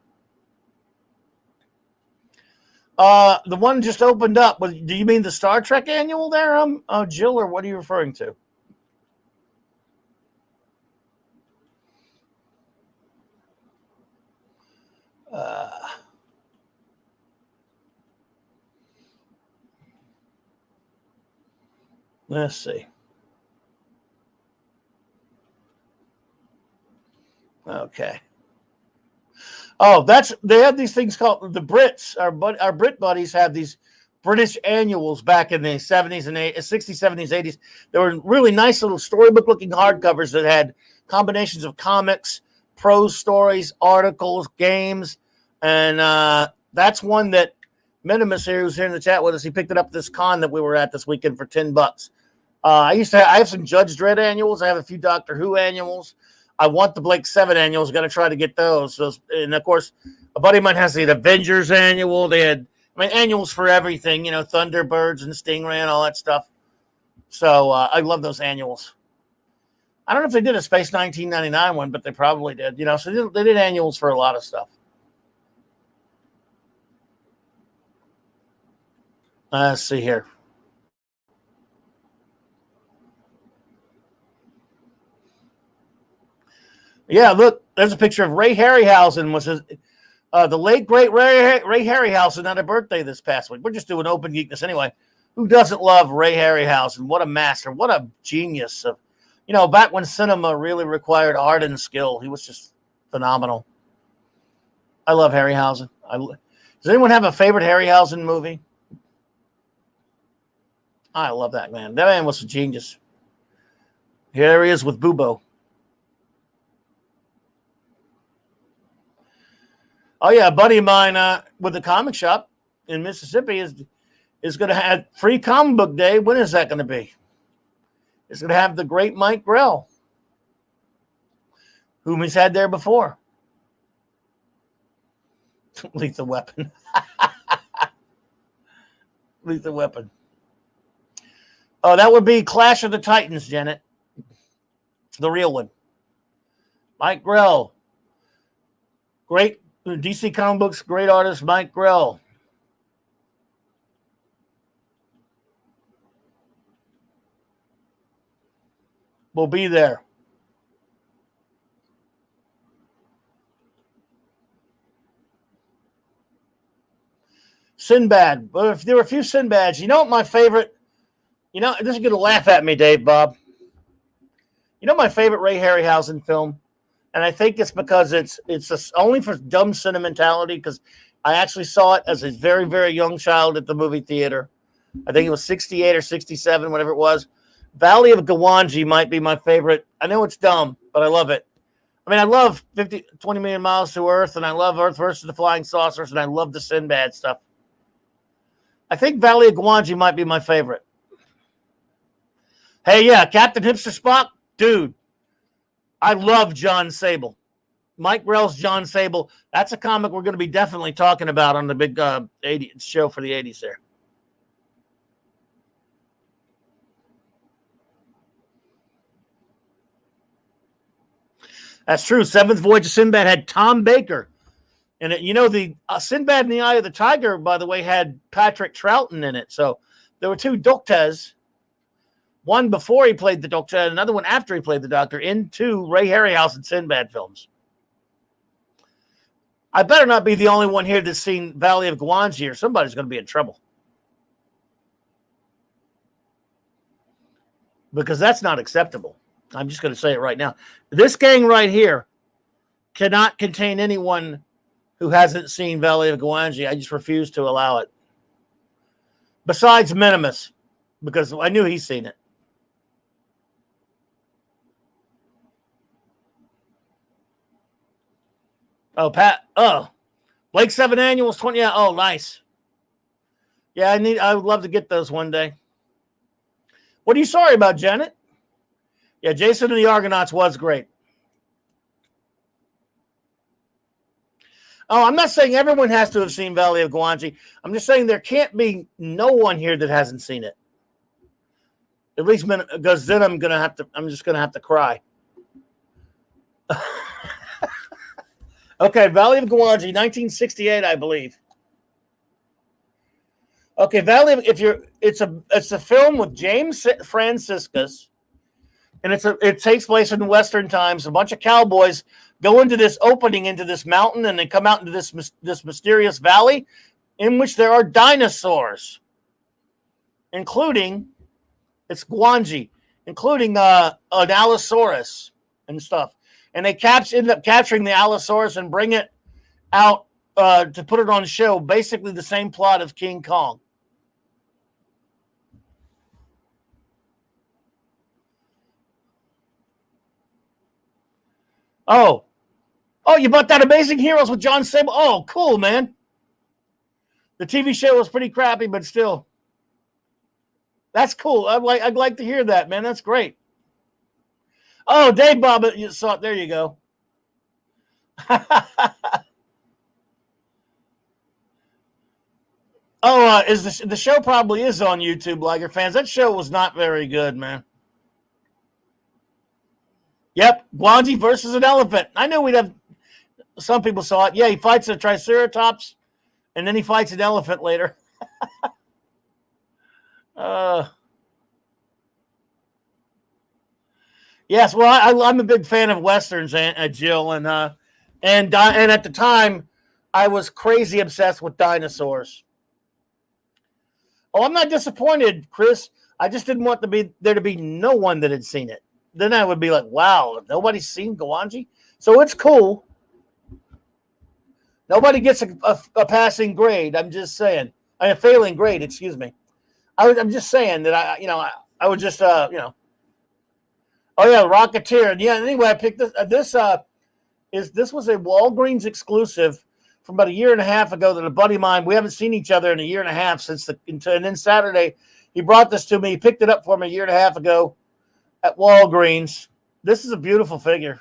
The one just opened up. Do you mean the Star Trek Annual there, Jill, or what are you referring to? Let's see. Okay. Oh, they have these things called the Brits. Our Brit buddies have these British annuals back in the 70s and 80s, 60s, 70s, 80s. They were really nice little storybook looking hardcovers that had combinations of comics, prose stories, articles, games. And that's one that Minimus here, who's here in the chat with us, he picked it up at this con that we were at this weekend for $10. I have some Judge Dredd annuals. I have a few Doctor Who annuals. I want the Blake 7 annuals. Got to try to get those. And of course, a buddy of mine has the Avengers annual. They had, annuals for everything, Thunderbirds and Stingray and all that stuff. So I love those annuals. I don't know if they did a Space 1999 one, but they probably did. So they did annuals for a lot of stuff. Let's see here. Yeah, look, there's a picture of Ray Harryhausen. The late, great Ray Harryhausen had a birthday this past week. We're just doing open geekness anyway. Who doesn't love Ray Harryhausen? What a master. What a genius. Back when cinema really required art and skill, he was just phenomenal. I love Harryhausen. Does anyone have a favorite Harryhausen movie? I love that man. That man was a genius. Here he is with Bubo. Oh, yeah, a buddy of mine with the comic shop in Mississippi is going to have free comic book day. When is that going to be? It's going to have the great Mike Grell, whom he's had there before. Lethal Weapon. Lethal Weapon. Oh, that would be Clash of the Titans, Janet. The real one. Mike Grell. Great DC Comic Books, great artist, Mike Grell. Will be there. Sinbad. Well, if there were a few Sinbads, what my favorite, this is going to laugh at me, Dave Bob. My favorite Ray Harryhausen film, and I think it's because it's only for dumb sentimentality, because I actually saw it as a very, very young child at the movie theater. I think it was 68 or 67, whatever it was. Valley of Gawanji might be my favorite. I know it's dumb, but I love it. I love 20 Million Miles to Earth, and I love Earth versus the Flying Saucers, and I love the Sinbad stuff. I think Valley of Gawanji might be my favorite. Hey, yeah, Captain Hipster Spock, dude. I love John Sable. Mike Grell's John Sable. That's a comic we're going to be definitely talking about on the big 80 show for the 80s there. That's true. Seventh Voyage of Sinbad had Tom Baker. And, the Sinbad in the Eye of the Tiger, by the way, had Patrick Troughton in it. So there were two Doctors. One before he played the Doctor, and another one after he played the Doctor, in two Ray Harryhausen Sinbad films. I better not be the only one here that's seen Valley of Gawanji, or somebody's going to be in trouble. Because that's not acceptable. I'm just going to say it right now. This gang right here cannot contain anyone who hasn't seen Valley of Gawanji. I just refuse to allow it. Besides Minimus, because I knew he's seen it. Oh, Pat. Oh, Blake 7 annuals, 20. Yeah. Oh, nice. Yeah, I would love to get those one day. What are you sorry about, Janet? Yeah, Jason and the Argonauts was great. Oh, I'm not saying everyone has to have seen Valley of Gawanji. I'm just saying there can't be no one here that hasn't seen it. At least because then I'm just gonna have to cry. Okay, Valley of Gawanji, 1968, I believe. Okay, it's a film with James Franciscus, and it takes place in Western times. A bunch of cowboys go into this opening into this mountain, and they come out into this mysterious valley in which there are dinosaurs, including It's guanji, including an Allosaurus and stuff. And they ended up capturing the Allosaurus and bring it out to put it on a show. Basically, the same plot of King Kong. Oh, you bought that Amazing Heroes with John Sable? Oh, cool, man. The TV show was pretty crappy, but still, that's cool. I'd like to hear that, man. That's great. Oh, Dave Bob, you saw it. There you go. Oh, is the show probably is on YouTube, Liger fans? That show was not very good, man. Yep, Guanji versus an elephant. I knew we'd have some people saw it. Yeah, he fights a triceratops, and then he fights an elephant later. Yes, well, I'm a big fan of westerns, Jill, and at the time, I was crazy obsessed with dinosaurs. Oh, I'm not disappointed, Chris. I just didn't want there to be no one that had seen it. Then I would be like, wow, nobody's seen Guanji? So it's cool. Nobody gets a passing grade. I'm just saying. A failing grade, excuse me. I'm just saying that I would just Oh yeah, Rocketeer. And yeah, anyway, I picked this. This was a Walgreens exclusive from about a year and a half ago that a buddy of mine, we haven't seen each other in a year and a half and then Saturday, he brought this to me. He picked it up for me a year and a half ago at Walgreens. This is a beautiful figure.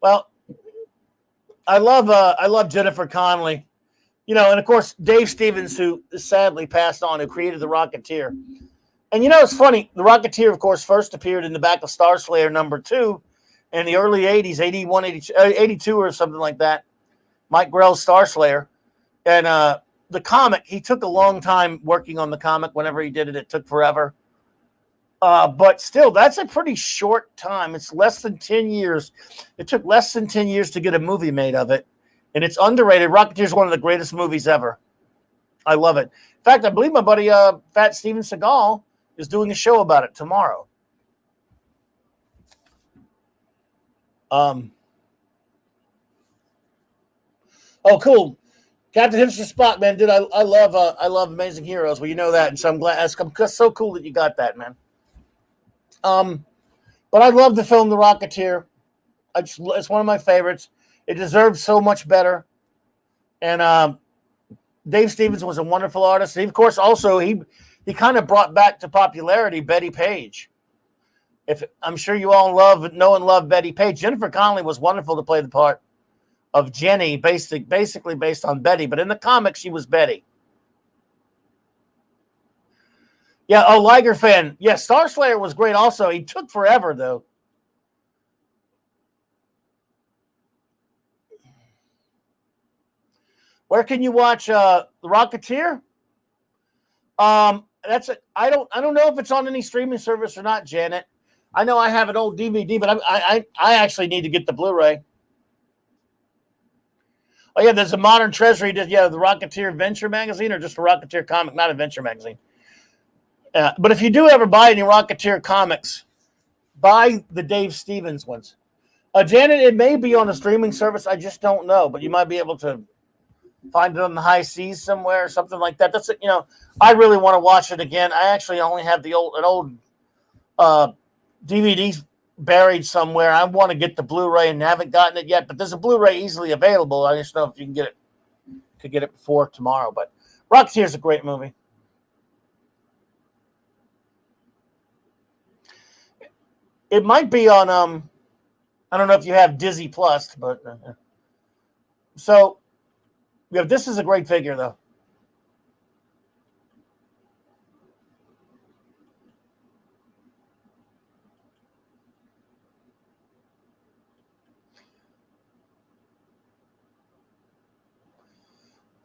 Well, I love Jennifer Connelly. And of course, Dave Stevens, who sadly passed on, who created the Rocketeer. And it's funny, the Rocketeer, of course, first appeared in the back of Star Slayer #2 in the early 80s, 81, 82 or something like that. Mike Grell's Star Slayer. And the comic, he took a long time working on the comic. Whenever he did it, it took forever. But still, that's a pretty short time. It's less than 10 years. It took less than 10 years to get a movie made of it. And it's underrated. Rocketeer is one of the greatest movies ever. I love it. In fact, I believe my buddy Fat Steven Seagal is doing a show about it tomorrow. Oh, cool. Captain Hipster Spock, man, dude, I love Amazing Heroes. Well, you know that, and so I'm glad. It's so cool that you got that, man. But I love the film The Rocketeer. It's one of my favorites. It deserves so much better. And Dave Stevens was a wonderful artist. And of course, also he kind of brought back to popularity Betty Page. I'm sure you all know and love Betty Page. Jennifer Connelly was wonderful to play the part of Jenny, basically based on Betty. But in the comics, she was Betty. Yeah, Liger fan. Yeah, Star Slayer was great also. He took forever, though. Where can you watch The Rocketeer? I don't know if it's on any streaming service or not, Janet. I know I have an old DVD, but I actually need to get the Blu-ray. Oh yeah, there's a Modern Treasury. Yeah, the Rocketeer Adventure magazine, or just a Rocketeer comic, not Adventure magazine. But if you do ever buy any Rocketeer comics, buy the Dave Stevens ones. Janet, it may be on a streaming service. I just don't know, but you might be able to find it on the high seas somewhere or something like that. That's I really want to watch it again. I actually only have an old DVD buried somewhere. I want to get the Blu-ray and haven't gotten it yet, but there's a Blu-ray easily available. I just know if you can get it. Could get it before tomorrow, but Rocketeer is a great movie. It might be on I don't know if you have Disney Plus, but so yeah, this is a great figure though.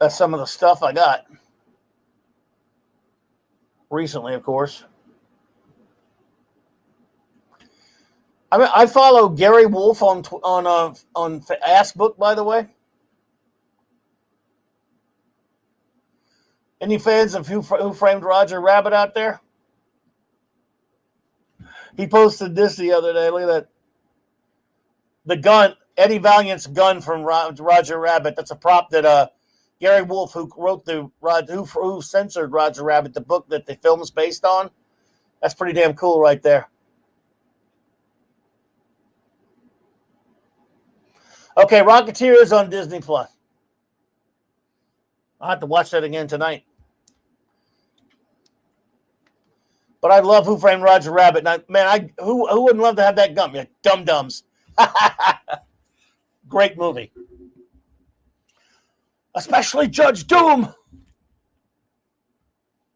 That's some of the stuff I got recently, of course. I follow Gary Wolf on Askbook, by the way. Any fans of Who Framed Roger Rabbit out there? He posted this the other day. Look at that. The gun, Eddie Valiant's gun from Roger Rabbit. That's a prop that Gary Wolf, who wrote who censored Roger Rabbit, the book that the film is based on. That's pretty damn cool right there. Okay, Rocketeer is on Disney Plus. I'll have to watch that again tonight. But I love Who Framed Roger Rabbit. Now, man, who wouldn't love to have that gun? Yeah, dum-dums. Great movie. Especially Judge Doom.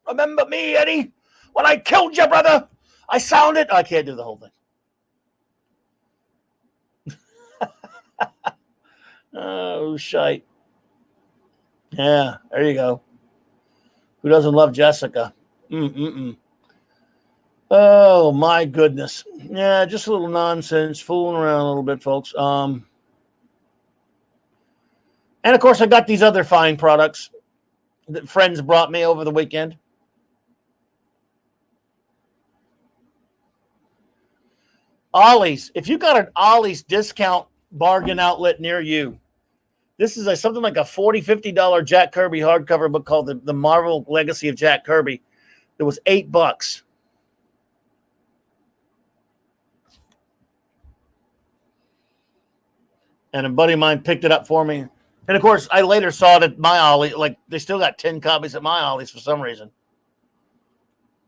Remember me, Eddie? When I killed your brother, I sounded. I can't do the whole thing. Oh, shite. Yeah, there you go. Who doesn't love Jessica? Oh, my goodness. Yeah, just a little nonsense, fooling around a little bit, folks. And, of course, I got these other fine products that friends brought me over the weekend. Ollie's. If you got an Ollie's discount bargain outlet near you, this is something like a $40, $50 Jack Kirby hardcover book called the Marvel Legacy of Jack Kirby. It was $8. And a buddy of mine picked it up for me. And, of course, I later saw it at my Ollie. Like, they still got 10 copies at my Ollie's for some reason.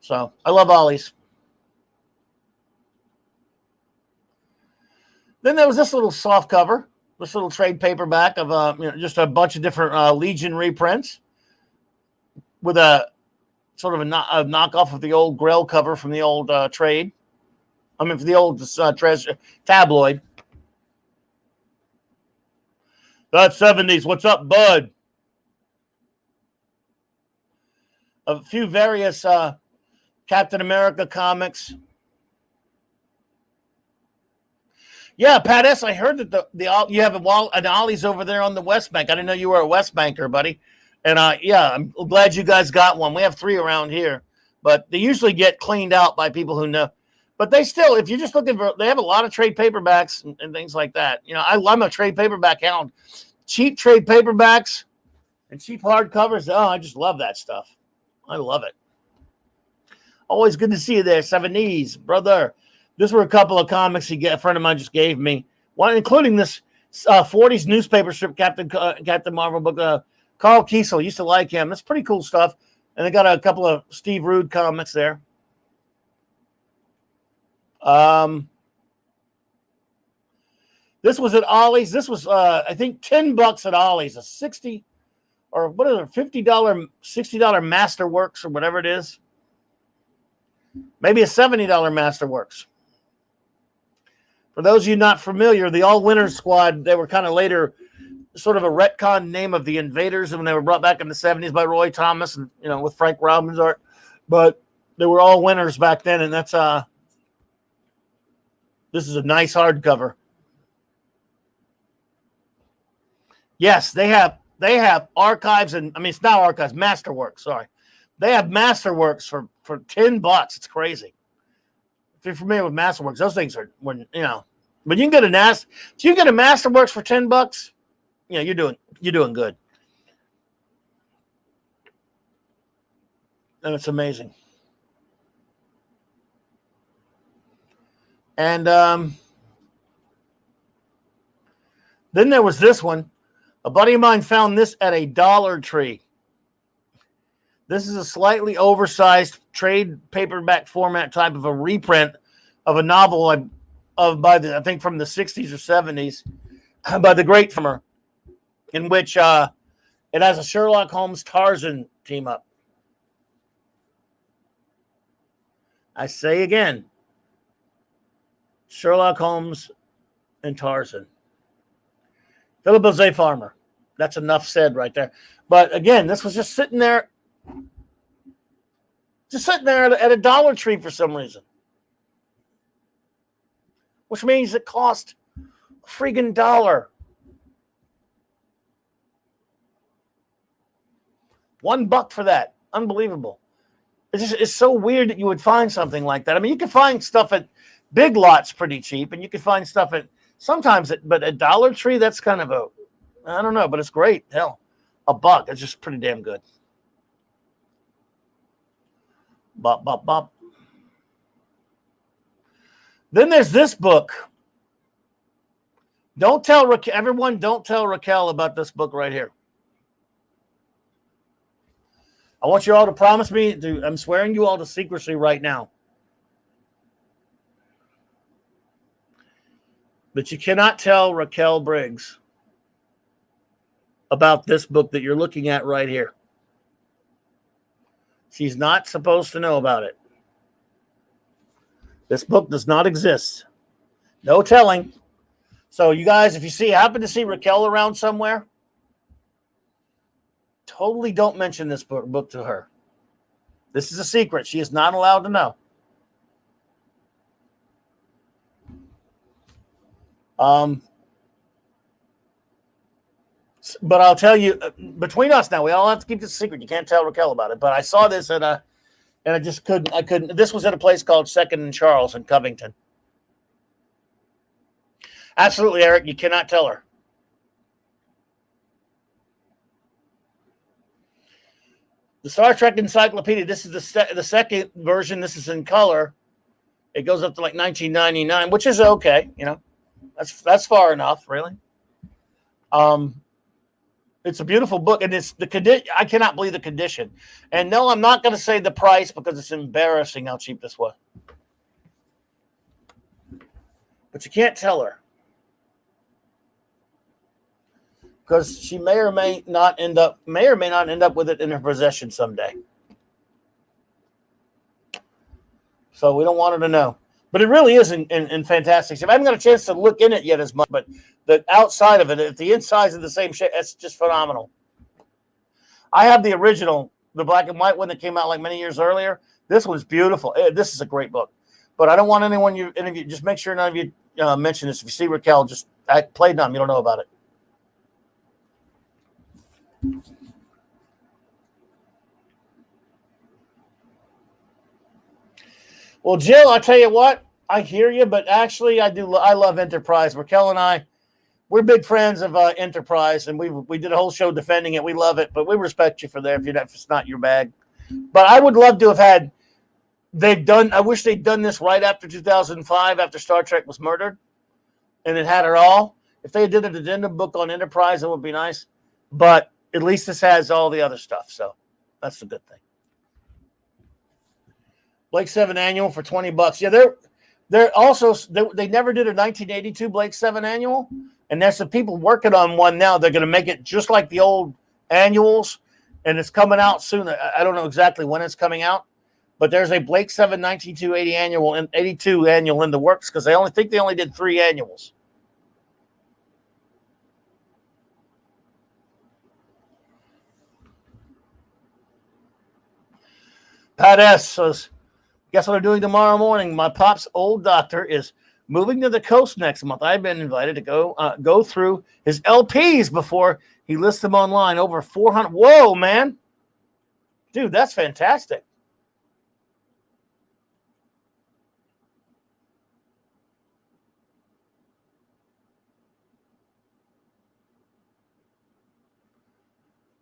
So, I love Ollie's. Then there was this little soft cover, this little trade paperback of just a bunch of different Legion reprints with a sort of a knockoff of the old Grail cover from the old trade. I mean, for the old treasure tabloid. That's 70s. What's up, bud? A few various Captain America comics. Yeah, Pat S., I heard that you have an Ollie's over there on the West Bank. I didn't know you were a West Banker, buddy. And, yeah, I'm glad you guys got one. We have 3 around here. But they usually get cleaned out by people who know. But they still, if you're just looking for, they have a lot of trade paperbacks and things like that. You know, I'm a trade paperback hound. Cheap trade paperbacks and cheap hardcovers. Oh, I just love that stuff. I love it. Always good to see you there, 70s, brother. This were a couple of comics a friend of mine just gave me. One, including this 40s newspaper strip, Captain Marvel book. Carl Kiesel, used to like him. That's pretty cool stuff. And they got a couple of Steve Rude comics there. This was at Ollie's. This was, I think, $10 at Ollie's. A $60 or what is it, $50, $60 Masterworks or whatever it is. Maybe a $70 Masterworks. For those of you not familiar, the All Winners Squad, they were kind of later sort of a retcon name of the Invaders when they were brought back in the 70s by Roy Thomas and, with Frank Robbins art. But they were all winners back then, and that's this is a nice hardcover. Yes, they have archives, and I mean it's not archives, Masterworks. Sorry, they have Masterworks for $10. It's crazy. If you're familiar with Masterworks, those things are but you can get if you get a Masterworks for $10, you're doing good, and it's amazing. And then there was this one. A buddy of mine found this at a Dollar Tree. This is a slightly oversized trade paperback format type of a reprint of a novel I think from the 60s or 70s by the great farmer, in which it has a Sherlock Holmes Tarzan team up. I say again, Sherlock Holmes and Tarzan. Philip Jose Farmer. That's enough said right there. But again, this was just sitting there at a Dollar Tree for some reason. Which means it cost a freaking $1. $1 for that. Unbelievable. It's so weird that you would find something like that. I mean, you can find stuff at Big Lots pretty cheap, and you can find stuff but at Dollar Tree, that's kind of I don't know, but it's great. Hell, $1. It's just pretty damn good. Bop, bop, bop. Then there's this book. Don't tell Raquel about this book right here. I want you all to promise me, I'm swearing you all to secrecy right now. But you cannot tell Raquel Briggs about this book that you're looking at right here. She's not supposed to know about it. This book does not exist. No telling. So you guys, if you happen to see Raquel around somewhere, totally don't mention this book to her. This is a secret. She is not allowed to know. But I'll tell you, between us now, we all have to keep this a secret. You can't tell Raquel about it. But I saw this and I just couldn't. I couldn't. This was at a place called Second and Charles in Covington. Absolutely, Eric. You cannot tell her. The Star Trek Encyclopedia. This is the second version. This is in color. It goes up to like 1999, which is okay. You know, that's far enough, really. It's a beautiful book, and it's the condition. I cannot believe the condition. And no, I'm not going to say the price because it's embarrassing how cheap this was. But you can't tell her because she may or may not end up with it in her possession someday. So we don't want her to know. But it really is in fantastic shape. I haven't got a chance to look in it yet as much, but the outside of it, if the inside's in the same shape, that's just phenomenal. I have the original, the black and white one that came out like many years earlier. This one's beautiful. This is a great book. But I don't want anyone you interview, just make sure none of you mention this. If you see Raquel, just play dumb. You don't know about it. Well, Jill, I tell you what, I hear you, but actually I love Enterprise. Raquel and we're big friends of Enterprise, and we did a whole show defending it. We love it, but we respect you for that if it's not your bag. But I would love to have had I wish they'd done this right after 2005, after Star Trek was murdered, and it had it all. If they did an addendum book on Enterprise, it would be nice. But at least this has all the other stuff, so that's a good thing. Blake 7 annual for $20. Yeah, they're also they never did a 1982 Blake 7 annual, and there's some people working on one now. They're going to make it just like the old annuals, and it's coming out soon. I don't know exactly when it's coming out, but there's a Blake 7 1982 annual and 82 annual in the works because they only did 3 annuals. Pat S says, guess what I'm doing tomorrow morning? My pop's old doctor is moving to the coast next month. I've been invited to go through his LPs before he lists them online. Over 400. Whoa, man. Dude, that's fantastic.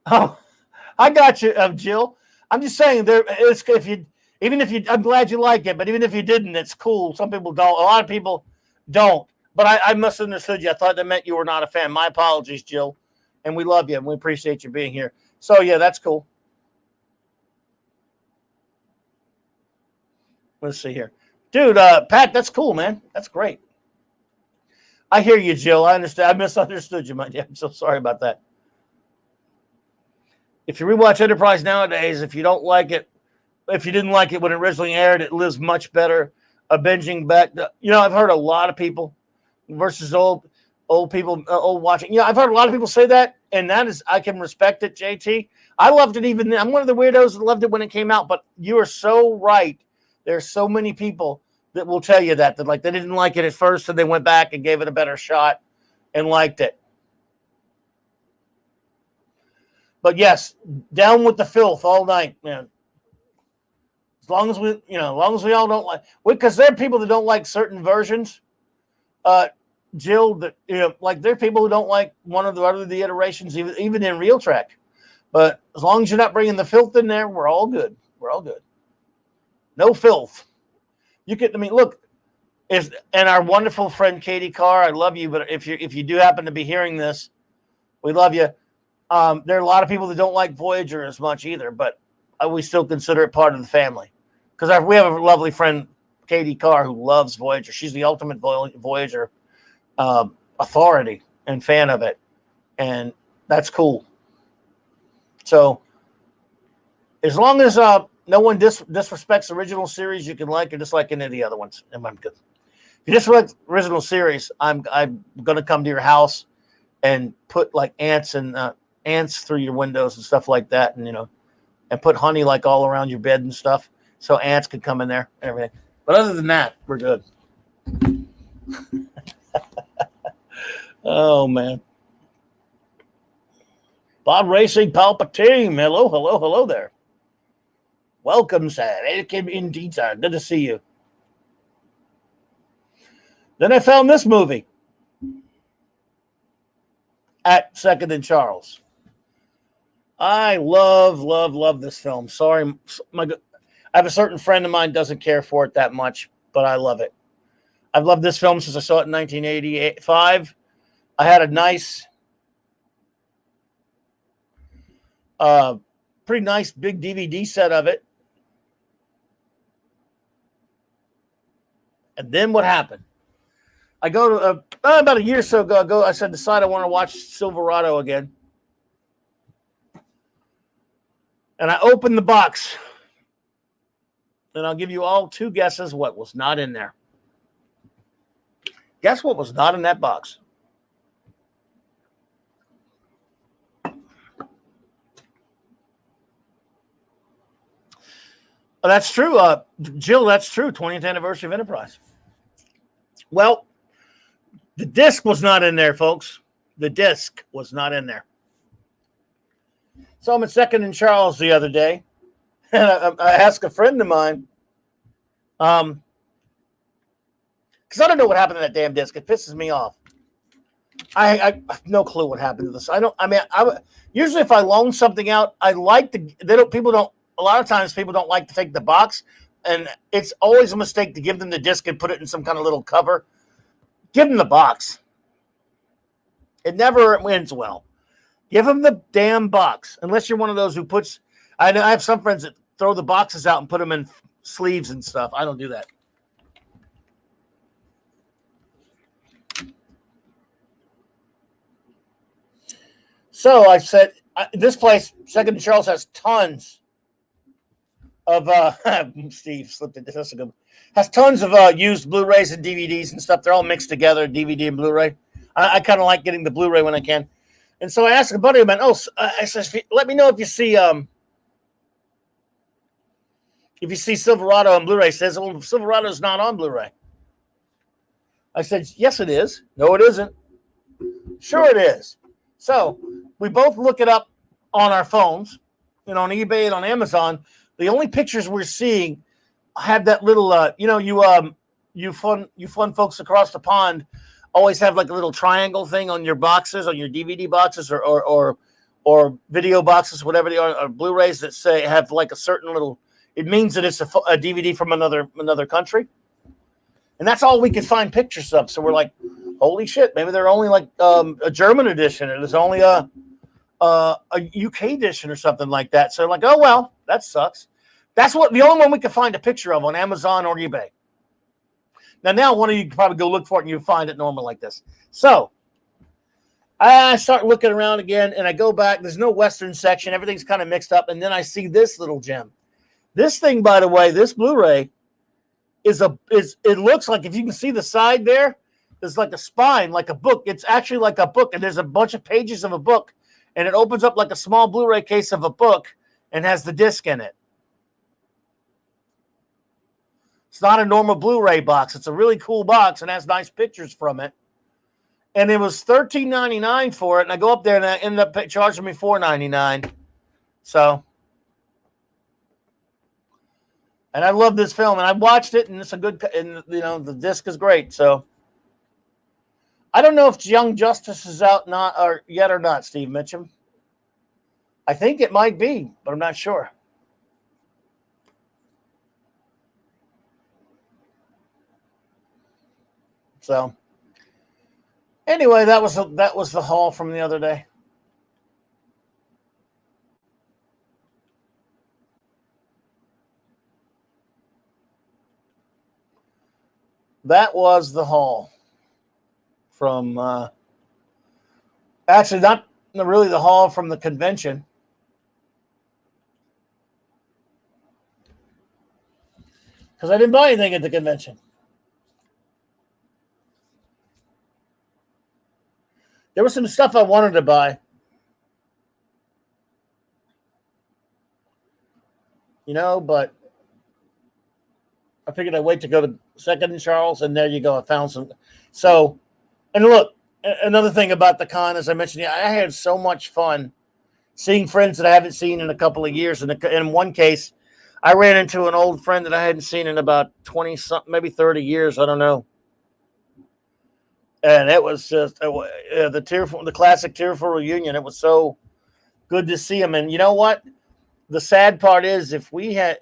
Oh, I got you, Jill. I'm just saying I'm glad you like it, but even if you didn't, it's cool. Some people don't. A lot of people don't. But I misunderstood you. I thought that meant you were not a fan. My apologies, Jill. And we love you, and we appreciate you being here. So, yeah, that's cool. Let's see here. Dude, Pat, that's cool, man. That's great. I hear you, Jill. I understand. I misunderstood you, my dear. I'm so sorry about that. If you rewatch Enterprise nowadays, if you don't like it, if you didn't like it when it originally aired, it lives much better. Binging back, I've heard a lot of people versus old people, old watching. I've heard a lot of people say that, and that is, I can respect it, JT. I loved it even then. I'm one of the weirdos that loved it when it came out, but you are so right. There's so many people that will tell you that like they didn't like it at first, and they went back and gave it a better shot and liked it. But yes, down with the filth all night, man. As long as we all don't like, because there are people that don't like certain versions. Jill, that like there are people who don't like one of the other the iterations, even in Real Trek. But as long as you're not bringing the filth in there, we're all good. We're all good. No filth. You get. I mean, look. And our wonderful friend Katie Carr, I love you, but if you do happen to be hearing this, we love you. There are a lot of people that don't like Voyager as much either, but we still consider it part of the family because we have a lovely friend Katie Carr who loves Voyager. She's the ultimate Voyager authority and fan of it, and that's cool. So as long as no one disrespects the original series, you can like or dislike any of the other ones. And I'm good. If you dislike the original series, I'm gonna come to your house and put like ants through your windows and stuff like that, and and put honey like all around your bed and stuff, so ants could come in there and everything. But other than that, we're good. Oh man. Bob Racing Palpatine. Hello there. Welcome, sir. Welcome indeed, sir. Good to see you. Then I found this movie at Second and Charles. I love this film. Sorry, I have a certain friend of mine doesn't care for it that much, but I love it. I've loved this film since I saw it in 1985. I had a pretty nice big DVD set of it. And then what happened? I go to about a year or so ago. I decide I want to watch Silverado again, and I open the box, and I'll give you all two guesses what was not in there. Guess what was not in that box? Oh, that's true, Jill. That's true. 20th anniversary of Enterprise. Well, the disc was not in there, folks. The disc was not in there. So I'm at Second and Charles the other day, and I asked a friend of mine, because I don't know what happened to that damn disc. It pisses me off. I have no clue what happened to this. Usually if I loan something out, I like to. A lot of times people don't like to take the box, and it's always a mistake to give them the disc and put it in some kind of little cover. Give them the box. It never ends well. Give them the damn box, unless you're one of those who puts. I have some friends that throw the boxes out and put them in sleeves and stuff. I don't do that. So I said, this place, Second and Charles, has tons of Steve slipped into this. Has tons of used Blu-rays and DVDs and stuff. They're all mixed together, DVD and Blu-ray. I kind of like getting the Blu-ray when I can. And so I asked a buddy of mine, I said, let me know if you see Silverado on Blu-ray. He says, well, Silverado's not on Blu-ray. I said, yes, it is. No, it isn't. Sure it is. So we both look it up on our phones and on eBay and on Amazon. The only pictures we're seeing have that little, you fun folks across the pond always have like a little triangle thing on your boxes, on your DVD boxes or video boxes, whatever they are, or Blu-rays that say have like a certain little. It means that it's a DVD from another country, and that's all we could find pictures of. So we're like, holy shit, maybe they're only like a German edition, and there's only a UK edition or something like that. So I'm like, oh well, that sucks. That's the only one we could find a picture of on Amazon or eBay. Now one of you could probably go look for it and you find it normal like this. So I start looking around again and I go back. There's no Western section. Everything's kind of mixed up. And then I see this little gem. This thing, by the way, this Blu-ray it looks like, if you can see the side there, there's like a spine, like a book. It's actually like a book, and there's a bunch of pages of a book, and it opens up like a small Blu-ray case of a book and has the disc in it. It's not a normal Blu-ray box. It's a really cool box and has nice pictures from it. And it was $13.99 for it, and I go up there and I end up charging me $4.99. So, and I love this film, and I watched it, and it's a good, and the disc is great. So, I don't know if Young Justice is out yet or not, Steve Mitchum. I think it might be, but I'm not sure. So, anyway, that was the haul from the other day. That was the haul from actually not really the haul from the convention. Because I didn't buy anything at the convention. There was some stuff I wanted to buy. But I figured I'd wait to go to Second and Charles, and there you go. I found some. So, and look, another thing about the con, as I mentioned, I had so much fun seeing friends that I haven't seen in a couple of years. And in one case, I ran into an old friend that I hadn't seen in about 20-something, maybe 30 years. I don't know. And it was just the classic tearful reunion. It was so good to see him. And you know what? The sad part is, if he had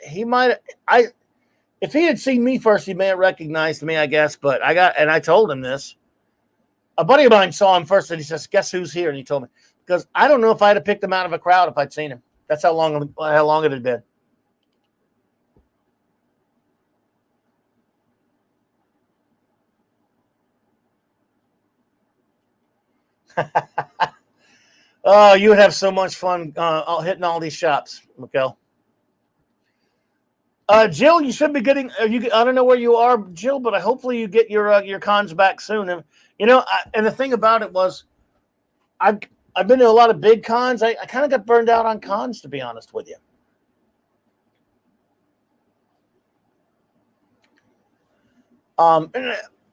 seen me first, he may have recognized me, I guess. But I told him this. A buddy of mine saw him first, and he says, "Guess who's here?" And he told me, because I don't know if I'd have picked him out of a crowd if I'd seen him. That's how long it had been. Oh, you would have so much fun hitting all these shops, Mikkel. Jill, you should be getting. I don't know where you are, Jill, but hopefully you get your cons back soon. And and the thing about it was, I've been to a lot of big cons. I kind of got burned out on cons, to be honest with you.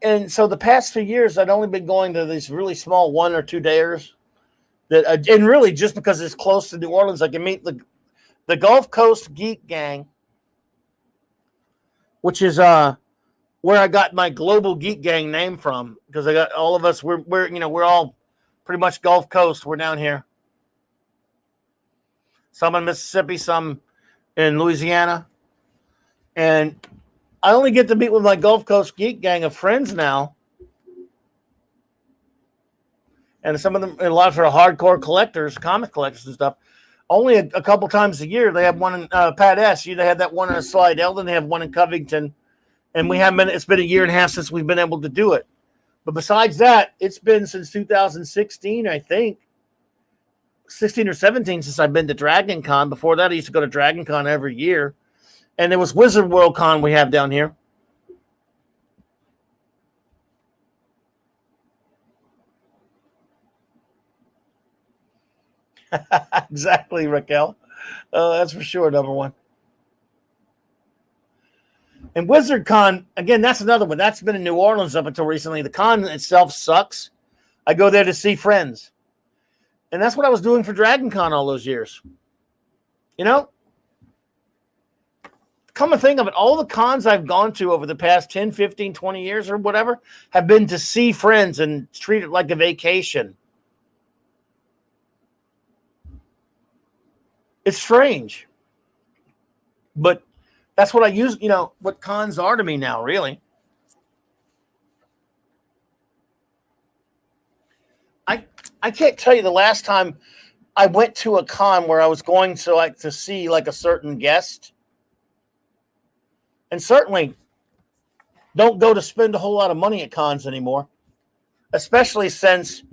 And so the past few years, I'd only been going to these really small 1 or 2 days. And really just because it's close to New Orleans, I can meet the Gulf Coast Geek Gang, which is where I got my Global Geek Gang name from, because I got all of us. We're all pretty much Gulf Coast. We're down here. Some in Mississippi, some in Louisiana, and I only get to meet with my Gulf Coast Geek Gang of friends now. And some of them, a lot of hardcore collectors, comic collectors and stuff, only a couple times a year. They have one in Pat S. They had that one in Slidell, then they have one in Covington. And it's been a year and a half since we've been able to do it. But besides that, it's been since 2016, I think. 16 or 17 since I've been to Dragon Con. Before that, I used to go to Dragon Con every year. And there was Wizard World Con we have down here. Exactly, Raquel. That's for sure, number one. And Wizard Con, again, that's another one. That's been in New Orleans up until recently. The con itself sucks. I go there to see friends. And that's what I was doing for Dragon Con all those years. Come to think of it, all the cons I've gone to over the past 10, 15, 20 years or whatever have been to see friends and treat it like a vacation. It's strange. But that's what I use, what cons are to me now, really. I can't tell you the last time I went to a con where I was going to see a certain guest. And certainly don't go to spend a whole lot of money at cons anymore, especially since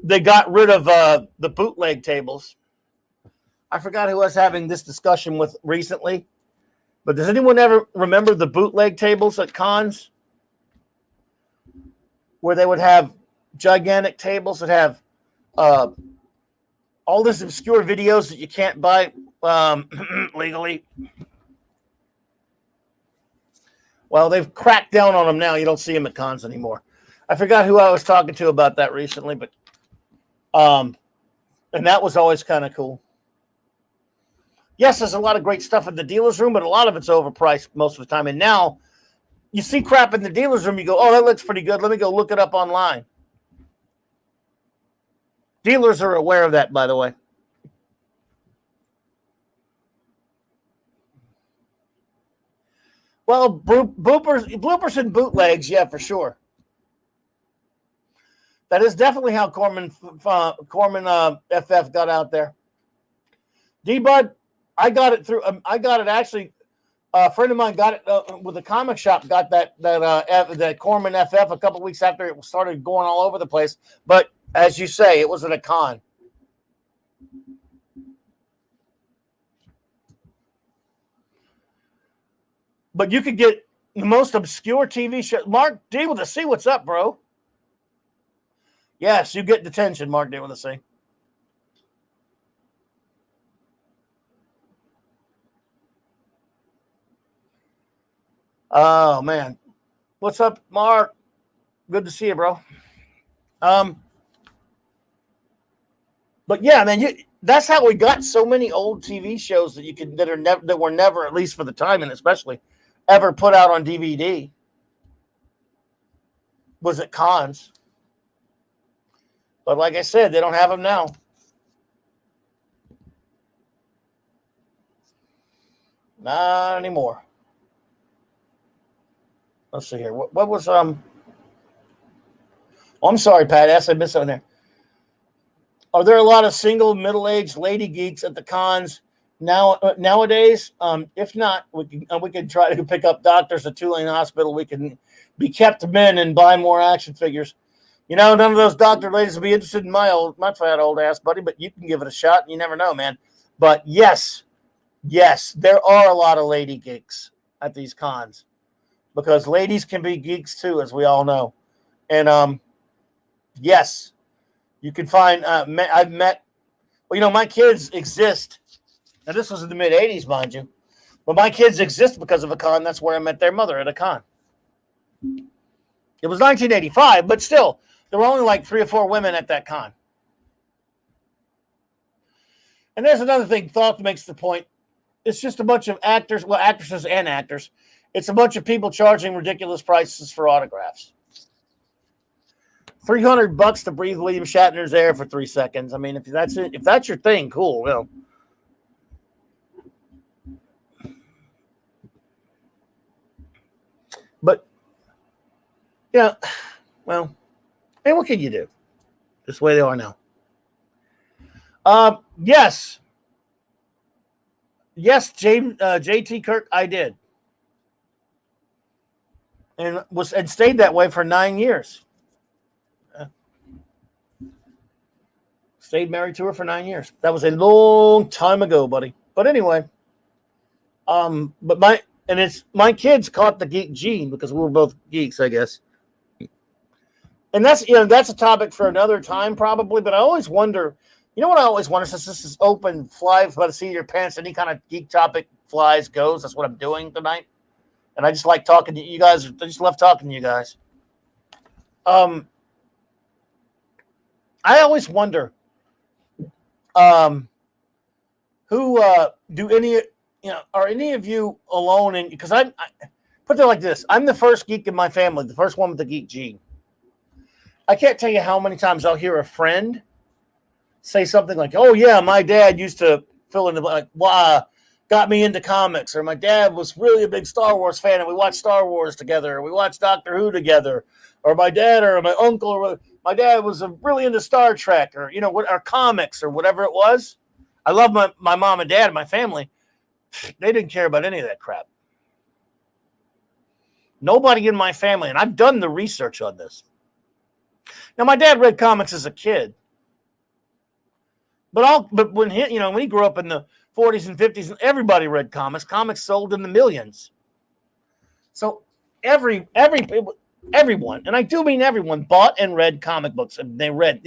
they got rid of the bootleg tables. I forgot who I was having this discussion with recently, but does anyone ever remember the bootleg tables at cons? Where they would have gigantic tables that have all this obscure videos that you can't buy legally. Well, they've cracked down on them now. You don't see them at cons anymore. I forgot who I was talking to about that recently, but and that was always kind of cool. Yes, there's a lot of great stuff in the dealer's room, but a lot of it's overpriced most of the time. And now you see crap in the dealer's room, you go, oh, that looks pretty good. Let me go look it up online. Dealers are aware of that, by the way. Well, bloopers and bootlegs, yeah, for sure. That is definitely how Corman FF got out there. D-Bud, I got it through. I got it actually. A friend of mine got it with a comic shop. Got that Corman FF a couple weeks after it started going all over the place. But as you say, it was at a con. But you could get the most obscure TV show. Mark D with a C, what's up, bro? Yes, you get detention, Mark D with a C. Oh man, what's up, Mark? Good to see you, bro. But yeah, man, that's how we got so many old TV shows that were never, at least for the time, and especially ever put out on DVD. Was at cons. But like I said, they don't have them now. Not anymore. Let's see here. What was Oh, I'm sorry, Pat. I missed something there. Are there a lot of single middle-aged lady geeks at the cons nowadays? If not, we can try to pick up doctors at Tulane Hospital. We can be kept men and buy more action figures. You know, none of those doctor ladies will be interested in my fat old ass, buddy, but you can give it a shot. You never know, man. But yes, there are a lot of lady geeks at these cons because ladies can be geeks too, as we all know. And yes, you can find. I've met. Well, you know, my kids exist. Now, this was in the mid '80s, mind you, but my kids exist because of a con. That's where I met their mother, at a con. It was 1985, but still. There were only like 3 or 4 women at that con. And there's another thing. Thought makes the point. It's just a bunch of actors, well, actresses and actors. It's a bunch of people charging ridiculous prices for autographs. $300 to breathe William Shatner's air for 3 seconds. I mean, if that's your thing, cool. You know. But yeah, well. Hey, what can you do? This way they are now. Yes, James J.T. Kirk, I did, and stayed that way for 9 years. Stayed married to her for 9 years. That was a long time ago, buddy. But anyway, but my kids caught the geek gene because we were both geeks, I guess. And that's a topic for another time probably, but I always wonder, what I always wonder, since this is open, fly by the seat of your pants, any kind of geek topic flies, goes. That's what I'm doing tonight. And I just like talking to you guys. I just love talking to you guys. I always wonder, who are any of you alone? Because I put it like this. I'm the first geek in my family, the first one with the geek gene. I can't tell you how many times I'll hear a friend say something like, oh, yeah, my dad used to fill in the like, got me into comics, or my dad was really a big Star Wars fan and we watched Star Wars together, or we watched Doctor Who together, or my dad or my uncle, or my dad was really into Star Trek, or, or comics or whatever it was. I love my mom and dad and my family. They didn't care about any of that crap. Nobody in my family, and I've done the research on this. Now, my dad read comics as a kid, but when he grew up in the 40s and 50s, everybody read comics. Comics sold in the millions. So everyone, and I do mean everyone, bought and read comic books, and they read,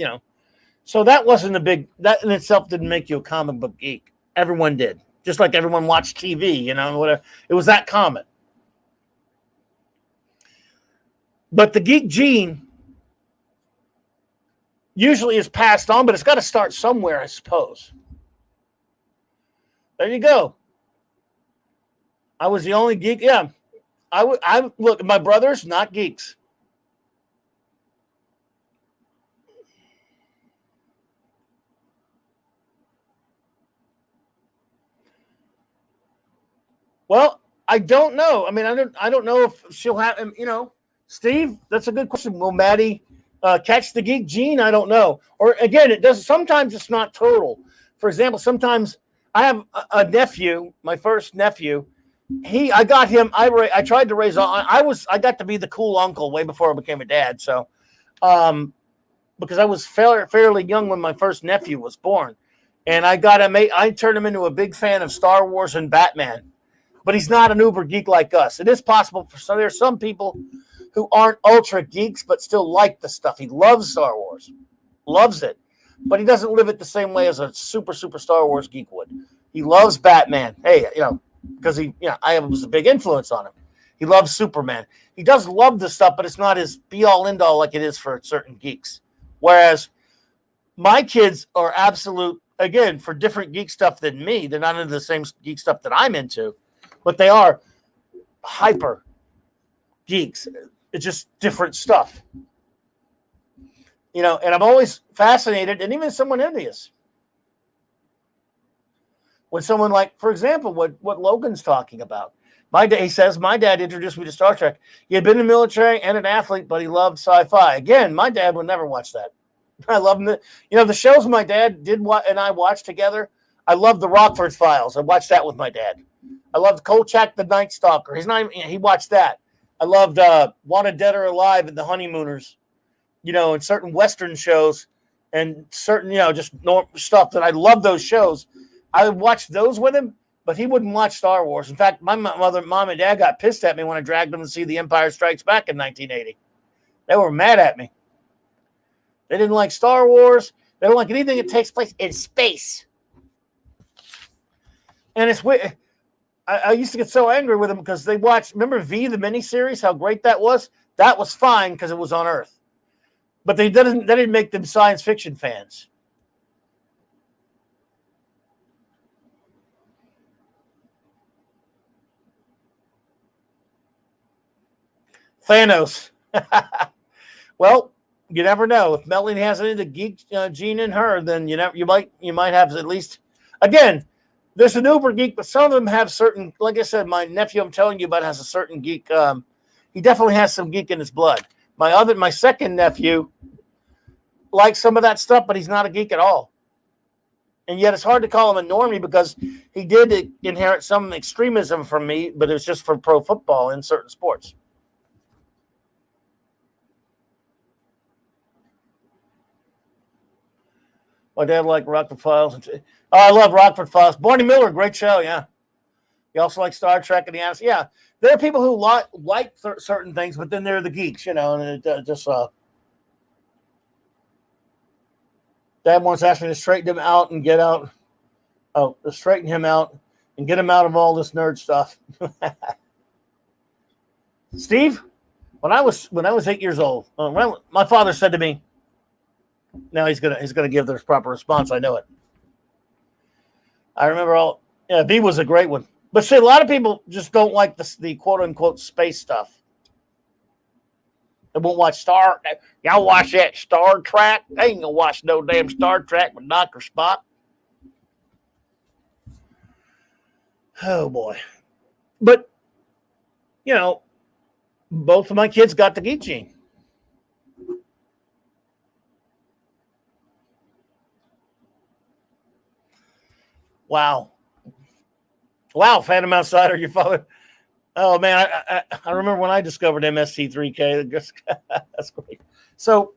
So that wasn't that in itself didn't make you a comic book geek. Everyone did, just like everyone watched TV, whatever. It was that common. But the geek gene usually is passed on, but it's got to start somewhere, I suppose. There you go. I was the only geek. Yeah. I look, my brothers, not geeks. Well, I don't know. I mean, I don't know if she'll have, Steve, that's a good question. Will Maddie catch the geek gene? I don't know. Or again, it does. Sometimes it's not total. For example, sometimes I have a nephew, my first nephew. I got him. I tried to raise. I got to be the cool uncle way before I became a dad. So, because I was fairly young when my first nephew was born, and I turned him into a big fan of Star Wars and Batman. But he's not an uber geek like us. It is possible so there's some people who aren't ultra geeks but still like the stuff. He loves Star Wars, loves it, but he doesn't live it the same way as a super Star Wars geek would. He loves Batman. Hey, because I was a big influence on him. He loves Superman. He does love the stuff, but it's not his be all end all like it is for certain geeks. Whereas my kids are absolute, again, for different geek stuff than me. They're not into the same geek stuff that I'm into. But they are hyper geeks. It's just different stuff. And I'm always fascinated, and even somewhat envious. When someone like, for example, what Logan's talking about. He says, my dad introduced me to Star Trek. He had been in the military and an athlete, but he loved sci-fi. Again, my dad would never watch that. I love him. The shows my dad did and I watched together. I love the Rockford Files. I watched that with my dad. I loved Kolchak the Night Stalker. He watched that. I loved Wanted Dead or Alive and The Honeymooners, and certain Western shows and certain, just stuff that I love those shows. I would watch those with him, but he wouldn't watch Star Wars. In fact, my mom and dad got pissed at me when I dragged them to see The Empire Strikes Back in 1980. They were mad at me. They didn't like Star Wars. They don't like anything that takes place in space. And it's weird. I used to get so angry with them because they watched, remember V, the miniseries, how great that was? That was fine because it was on Earth. But that didn't make them science fiction fans. Thanos. Well, you never know. If Melanie has any of the geek gene in her, then you might have at least, again, there's an uber geek, but some of them have certain, like I said, my nephew I'm telling you about has a certain geek. He definitely has some geek in his blood. My second nephew likes some of that stuff, but he's not a geek at all. And yet it's hard to call him a normie because he did inherit some extremism from me, but it was just for pro football in certain sports. My dad liked Rockford Files. I love Rockford Files. Barney Miller, great show, yeah. He also likes Star Trek and the Animals. Yeah, there are people who like certain things, but then they're the geeks, and it just. Dad once asked me to straighten him out and get out. Straighten him out and get him out of all this nerd stuff. Steve, when I was 8 years old, my father said to me, now he's gonna give the proper response. I know it. I remember V was a great one. But see, a lot of people just don't like the quote unquote space stuff. They won't watch y'all watch that Star Trek? They ain't gonna watch no damn Star Trek with Dr. Spock. Oh boy. But both of my kids got the geek gene. Wow, Phantom Outsider, your father. Oh man, I remember when I discovered MST3K. That's great. So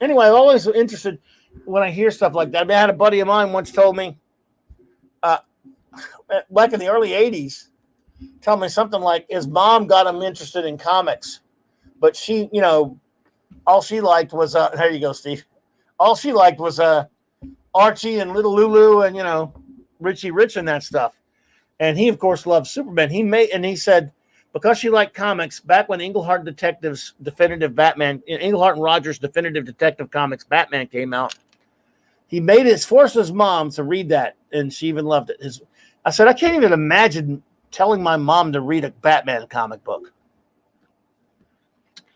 anyway, I'm always interested when I hear stuff like that. I mean, I had a buddy of mine once told me, back in the early '80s, tell me something like his mom got him interested in comics, but she, all she liked was there you go, Steve. All she liked was Archie and Little Lulu and Richie Rich and that stuff. And he, of course, loved Superman. He said, because she liked comics, back when Englehart and Rogers' definitive Detective Comics Batman came out, he forced his mom to read that, and she even loved it. I said, I can't even imagine telling my mom to read a Batman comic book.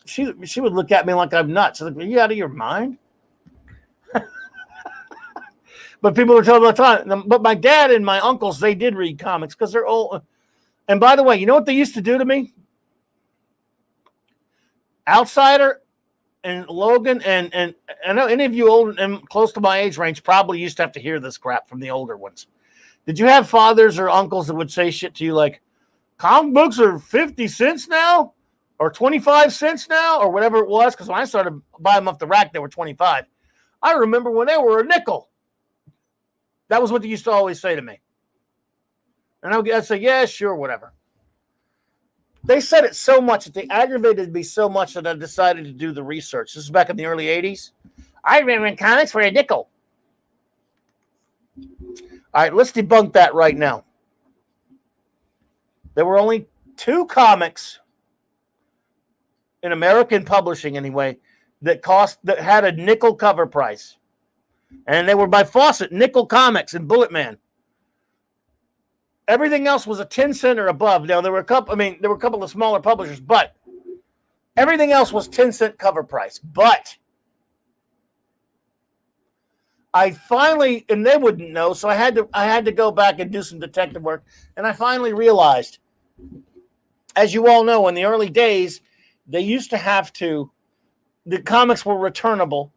She would look at me like I'm nuts. Like, are you out of your mind? But people were telling me all the time. But my dad and my uncles, they did read comics because they're old. And by the way, you know what they used to do to me? Outsider and Logan, and I know any of you old and close to my age range probably used to have to hear this crap from the older ones. Did you have fathers or uncles that would say shit to you like, comic books are 50 cents now? Or 25 cents now? Or whatever it was? Because when I started buying them off the rack, they were 25. I remember when they were a nickel. That was what they used to always say to me. And I'd say, yeah, sure, whatever. They said it so much that they aggravated me so much that I decided to do the research. This is back in the early 80s. I remember in comics for a nickel. All right, let's debunk that right now. There were only 2 comics in American publishing anyway that had a nickel cover price. And they were by Fawcett, Nickel Comics and Bullet Man. Everything else was a 10 cent or above. Now there were a couple of smaller publishers, but everything else was 10 cent cover price. But I finally, and they wouldn't know, so I had to go back and do some detective work, and I finally realized, as you all know, in the early days, they used to have to, the comics were returnable.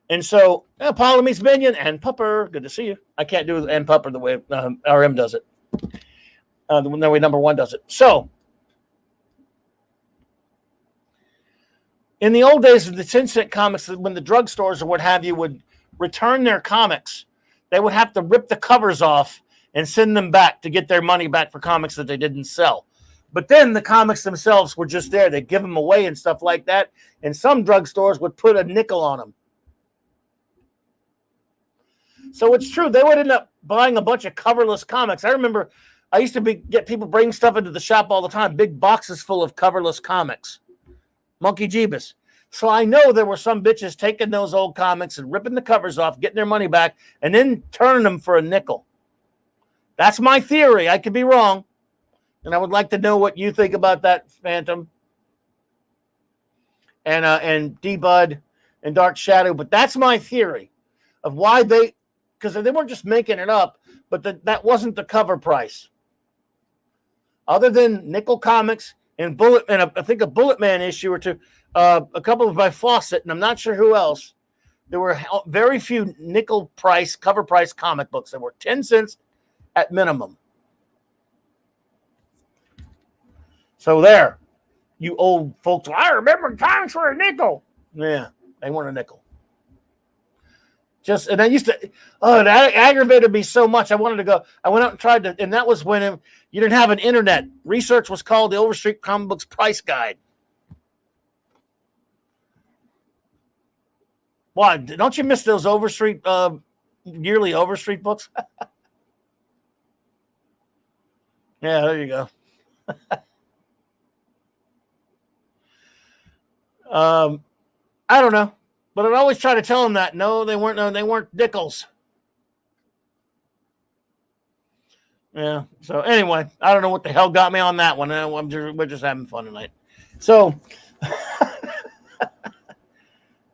And so, Paula meets Minion and Pupper. Good to see you. I can't do and Pupper the way RM does it. The way number 1 does it. So, in the old days of the 10-cent comics, when the drugstores or what have you would return their comics, they would have to rip the covers off and send them back to get their money back for comics that they didn't sell. But then the comics themselves were just there. They'd give them away and stuff like that. And some drugstores would put a nickel on them. So it's true. They would end up buying a bunch of coverless comics. I remember I used to get people bring stuff into the shop all the time, big boxes full of coverless comics. Monkey Jeebus. So I know there were some bitches taking those old comics and ripping the covers off, getting their money back, and then turning them for a nickel. That's my theory. I could be wrong. And I would like to know what you think about that, Phantom. And D-Bud and Dark Shadow. But that's my theory of why because they weren't just making it up, but that wasn't the cover price. Other than Nickel Comics and I think a Bullet Man issue or 2, a couple of by Fawcett, and I'm not sure who else. There were very few nickel price, cover price comic books that were 10 cents at minimum. So there, you old folks. I remember comics were a nickel. Yeah, they weren't a nickel. And I used to, it aggravated me so much. I went out and tried to, and that was when you didn't have an internet. Research was called the Overstreet Comic Books Price Guide. Why? Don't you miss those Overstreet, yearly Overstreet books? Yeah, there you go. I don't know. But I'd always try to tell them that. No, they weren't nickels. Yeah. So anyway, I don't know what the hell got me on that one. We're just having fun tonight. So,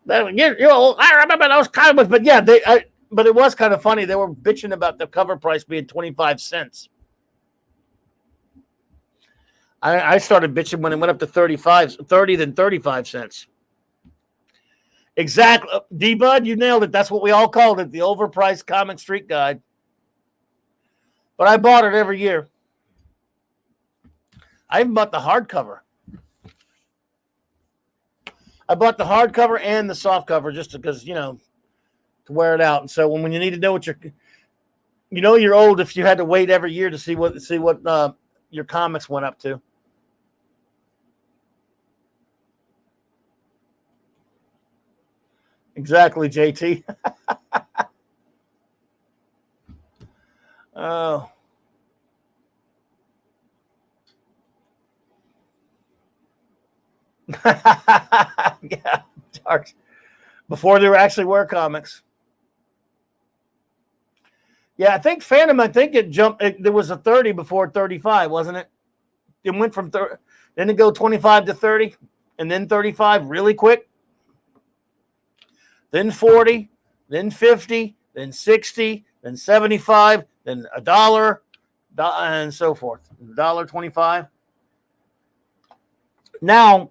I remember those comics, but yeah, but it was kind of funny. They were bitching about the cover price being 25 cents. I started bitching when it went up to 30, then 35 cents. Exactly. D-Bud, you nailed it. That's what we all called it, the overpriced comic street guide. But I bought it every year. I even bought the hardcover. I bought the hardcover and the soft cover just because, to wear it out. And so when you need to know what you're old if you had to wait every year to see what your comics went up to. Exactly, JT. Oh. Yeah, dark. Before there actually were comics. Yeah, I think Phantom, it jumped. There was a 30 before 35, wasn't it? It went from 30, then it go 25 to 30, and then 35 really quick. Then 40, then 50, then 60, then 75, then $1, and so forth. $1.25. Now,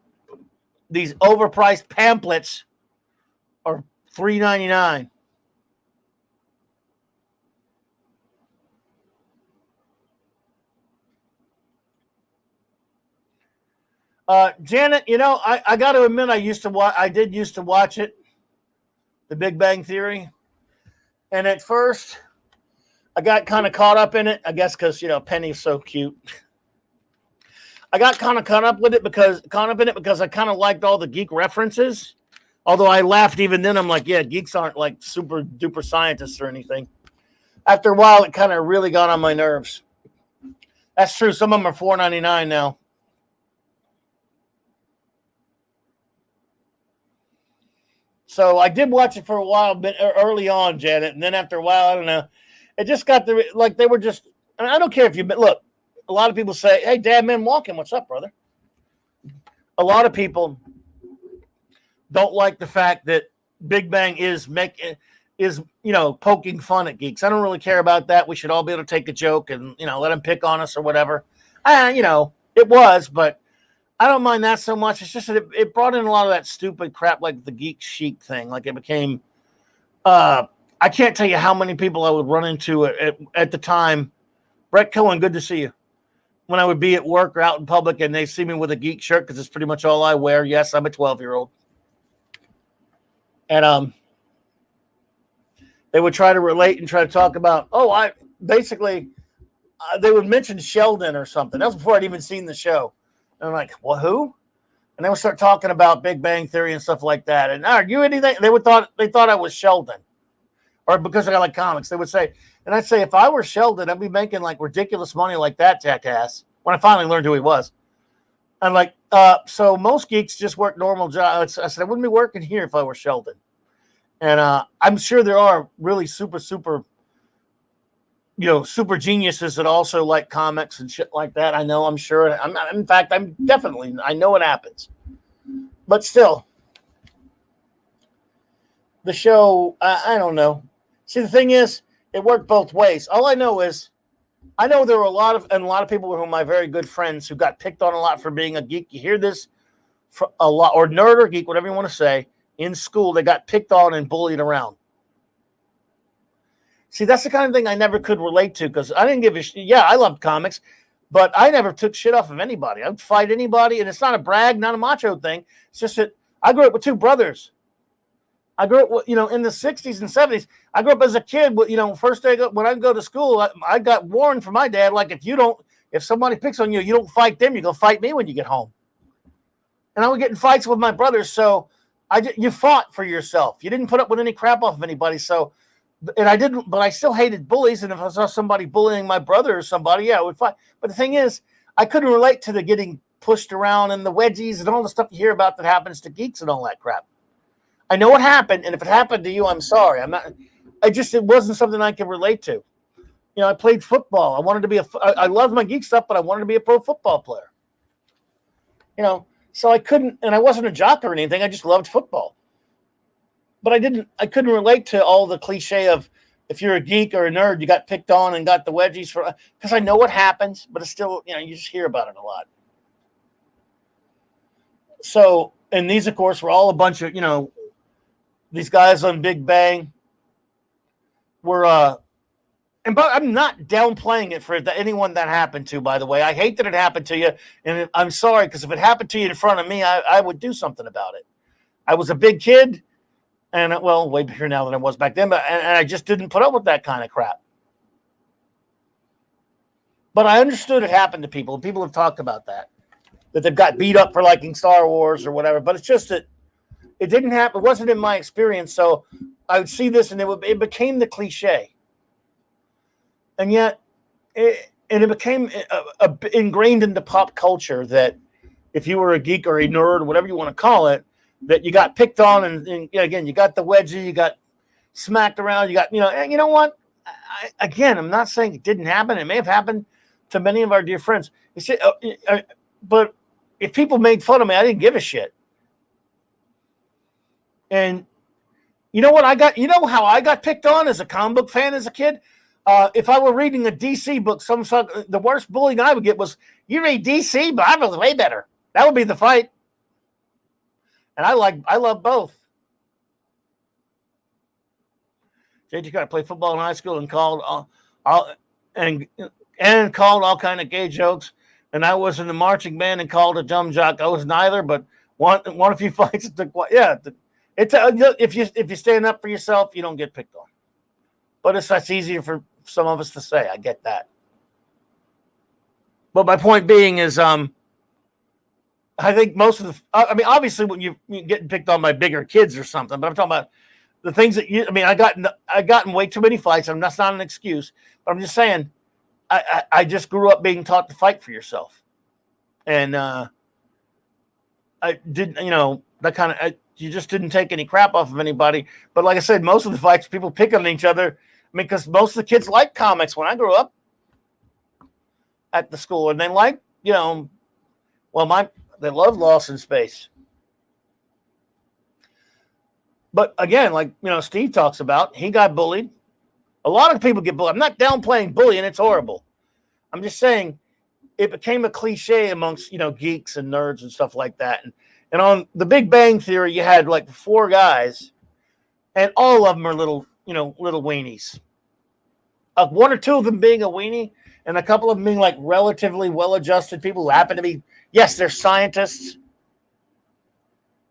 these overpriced pamphlets are $3.99. Janet, I got to admit, I did used to watch it, The Big Bang Theory, and at first, I got kind of caught up in it. I guess because Penny's so cute. I got kind of caught up in it because I kind of liked all the geek references. Although I laughed even then, I'm like, yeah, geeks aren't like super duper scientists or anything. After a while, it kind of really got on my nerves. That's true. Some of them are $4.99 now. So I did watch it for a while, but early on, Janet, and then after a while, I don't know. It just got they were just. I don't care if you look. A lot of people say, "Hey, Dad, man, walking. What's up, brother?" A lot of people don't like the fact that Big Bang is poking fun at geeks. I don't really care about that. We should all be able to take a joke and let them pick on us or whatever. It was, but I don't mind that so much. It's just that it brought in a lot of that stupid crap, like the geek chic thing. Like it became. I can't tell you how many people I would run into at the time. Brett Cohen, good to see you. When I would be at work or out in public and they see me with a geek shirt because it's pretty much all I wear. Yes, I'm a 12-year-old. And they would try to relate and try to talk about, they would mention Sheldon or something. That was before I'd even seen the show. And I'm like, well, who? And they would start talking about Big Bang Theory and stuff like that. And are you anything? They thought I was Sheldon. Or because I like comics, they would say, and I'd say, if I were Sheldon, I'd be making like ridiculous money like that jackass. When I finally learned who he was, I'm like, so most geeks just work normal jobs. I said, I wouldn't be working here if I were Sheldon. And I'm sure there are really super geniuses that also like comics and shit like that. I know, I'm sure. I know it happens. But still, the show, I don't know. See, the thing is, it worked both ways. All I know is, I know there were a lot of people who are my very good friends who got picked on a lot for being a geek. You hear this for a lot, or nerd or geek, whatever you want to say, in school. They got picked on and bullied around. See, that's the kind of thing I never could relate to because I didn't give a shit. Yeah, I loved comics, but I never took shit off of anybody. I'd fight anybody, and it's not a brag, not a macho thing. It's just that I grew up with two brothers. I grew up, in the 60s and 70s. I grew up as a kid. First day when I go to school, I got warned from my dad, like, if somebody picks on you, you don't fight them. You go fight me when you get home. And I would get in fights with my brothers. So you fought for yourself. You didn't put up with any crap off of anybody. So, and I didn't, but I still hated bullies. And if I saw somebody bullying my brother or somebody, yeah, I would fight. But the thing is, I couldn't relate to the getting pushed around and the wedgies and all the stuff you hear about that happens to geeks and all that crap. I know what happened, and if it happened to you, I'm sorry. It wasn't something I could relate to. I played football. I loved my geek stuff, but I wanted to be a pro football player. So I couldn't, and I wasn't a jock or anything. I just loved football. But I couldn't relate to all the cliche of if you're a geek or a nerd, you got picked on and got the wedgies because I know what happens, but it's still, you just hear about it a lot. So, and these, of course, were all a bunch of, these guys on Big Bang were, but I'm not downplaying it for anyone that happened to, by the way. I hate that it happened to you, and I'm sorry, because if it happened to you in front of me, I would do something about it. I was a big kid, and, way bigger now than I was back then, but and I just didn't put up with that kind of crap. But I understood it happened to people, and people have talked about that they've got beat up for liking Star Wars or whatever, but it's just that it didn't happen. It wasn't in my experience. So I would see this and it became the cliche. And yet it became ingrained into pop culture that if you were a geek or a nerd, whatever you want to call it, that you got picked on and again, you got the wedgie, you got smacked around, you got, and you know what? again, I'm not saying it didn't happen. It may have happened to many of our dear friends. You see, but if people made fun of me, I didn't give a shit. And you know what I got? You know how I got picked on as a comic book fan as a kid? If I were reading a DC book, the worst bullying I would get was, "You read DC, but Marvel's way better." That would be the fight. And I love both. JT got to play football in high school and called called all kind of gay jokes. And I was in the marching band and called a dumb jock. I was neither, but won a few fights. If you stand up for yourself, you don't get picked on. But that's easier for some of us to say. I get that. But my point being is, I think most of obviously when you're getting picked on by bigger kids or something, but I'm talking about the things that I got in way too many fights. That's not an excuse, but I'm just saying, I just grew up being taught to fight for yourself. And, I didn't, you just didn't take any crap off of anybody. But like I said, most of the fights, people pick on each other. Because most of the kids liked comics when I grew up at the school. And they liked, they loved Lost in Space. But again, like, Steve talks about, he got bullied. A lot of people get bullied. I'm not downplaying bullying. It's horrible. I'm just saying it became a cliche amongst, geeks and nerds and stuff like that. And on The Big Bang Theory, you had like 4 guys, and all of them are little weenies. 1 or 2 of them being a weenie, and a couple of them being like relatively well-adjusted people who happen to be, yes, they're scientists,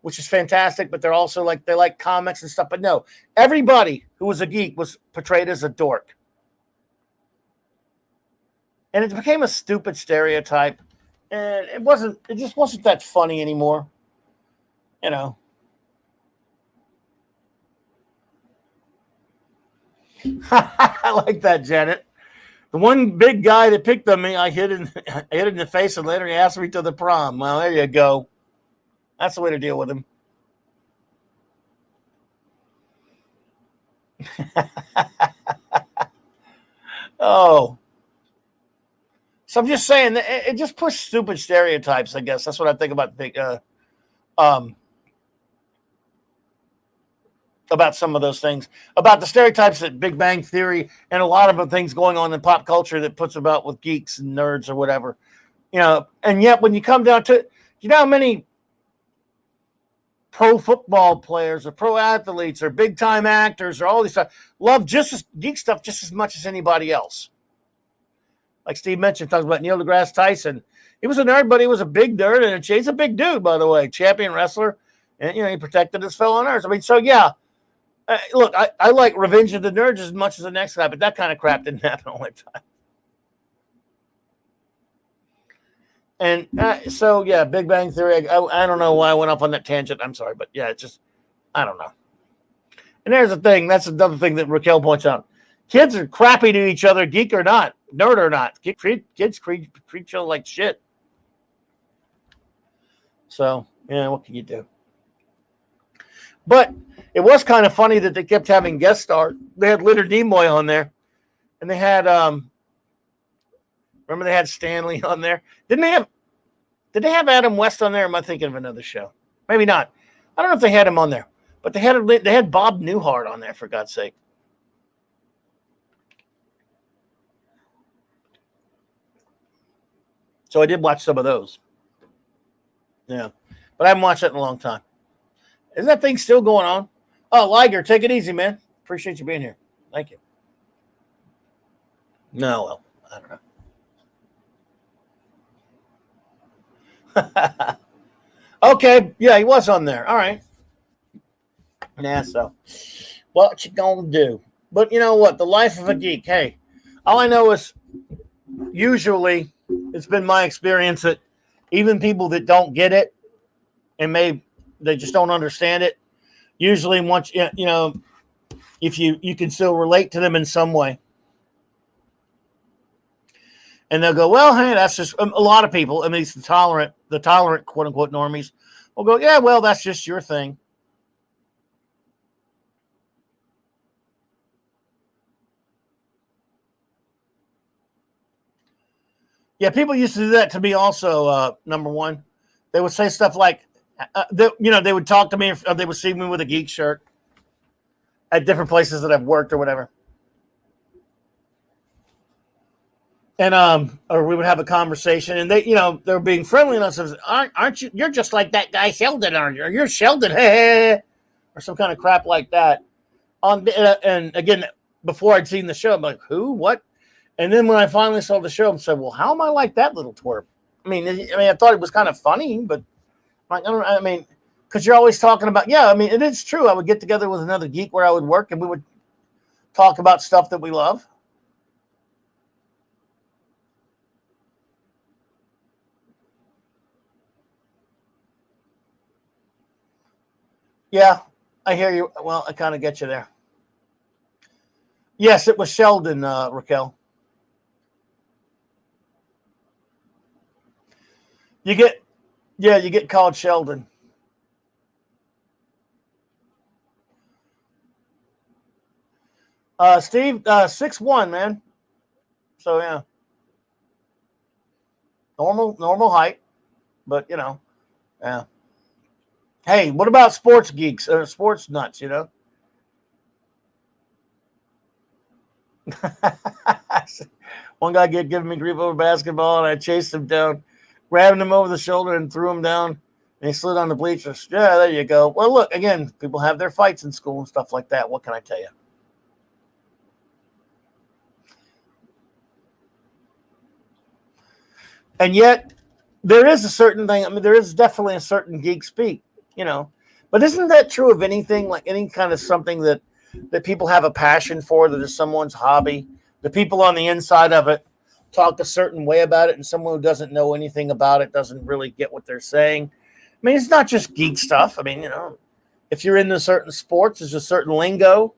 which is fantastic, but they're also they like comics and stuff. But no, everybody who was a geek was portrayed as a dork. And it became a stupid stereotype. And it just wasn't that funny anymore. I like that, Janet. The one big guy that picked on me, I hit in the face, and later he asked me to the prom. Well, there you go. That's the way to deal with him. Oh. So I'm just saying, it just pushed stupid stereotypes, I guess. That's what I think about some of those things, about the stereotypes that Big Bang Theory and a lot of the things going on in pop culture that puts about with geeks and nerds or whatever, and yet when you come down to, how many pro football players or pro athletes or big time actors or all these stuff love geek stuff just as much as anybody else. Like Steve mentioned, talks about Neil deGrasse Tyson. He was a nerd, but he was a big nerd, and he's a big dude, by the way, champion wrestler, and he protected his fellow nerds. So yeah. Look, I like Revenge of the Nerds as much as the next guy, but that kind of crap didn't happen all the time. And so, yeah, Big Bang Theory, I don't know why I went off on that tangent. I'm sorry, but yeah, it's just, I don't know. And there's the thing. That's another thing that Raquel points out. Kids are crappy to each other, geek or not, nerd or not. Kids treat each other like shit. So, yeah, what can you do? But it was kind of funny that they kept having guest stars. They had Leonard Nimoy on there, and they had remember they had Stanley on there. Did they have Adam West on there? Or am I thinking of another show? Maybe not. I don't know if they had him on there, but they had Bob Newhart on there, for God's sake. So I did watch some of those. Yeah, but I haven't watched that in a long time. Is that thing still going on? Oh, Liger, take it easy, man. Appreciate you being here. Thank you. No, well, I don't know. Okay, yeah, he was on there. All right. Yeah, so what you gonna do? But you know what? The life of a geek. Hey, all I know is usually it's been my experience that even people that don't get it and they just don't understand it, usually once if you can still relate to them in some way, and they'll go, well, hey, that's just a lot of people. I mean, it's the tolerant quote unquote normies will go, yeah, well, that's just your thing. Yeah, people used to do that to me also. Number one, they would say stuff like, they would talk to me, or they would see me with a Geek shirt at different places that I've worked or whatever. And or we would have a conversation, and they were being friendly, and I said, "Aren't you? You're just like that guy Sheldon, aren't you? Or you're Sheldon, or some kind of crap like that." And again, before I'd seen the show, I'm like, "Who? What?" And then when I finally saw the show, I said, "Well, how am I like that little twerp?" I thought it was kind of funny, but like, because you're always talking about, yeah. It is true. I would get together with another geek where I would work, and we would talk about stuff that we love. Yeah, I hear you. Well, I kind of get you there. Yes, it was Sheldon, Raquel. You get, yeah, you get called Sheldon. Steve, 6'1", man. So yeah, normal height, but yeah. Hey, what about sports geeks or sports nuts? One guy giving me grief over basketball, and I chased him down, grabbed him over the shoulder, and threw him down. And he slid on the bleachers. Yeah, there you go. Well, look, again, people have their fights in school and stuff like that. What can I tell you? And yet, there is a certain thing. There is definitely a certain geek speak, you know. But isn't that true of anything, like any kind of something that people have a passion for, that is someone's hobby? The people on the inside of it talk a certain way about it, and someone who doesn't know anything about it doesn't really get what they're saying. It's not just geek stuff. If you're into certain sports, there's a certain lingo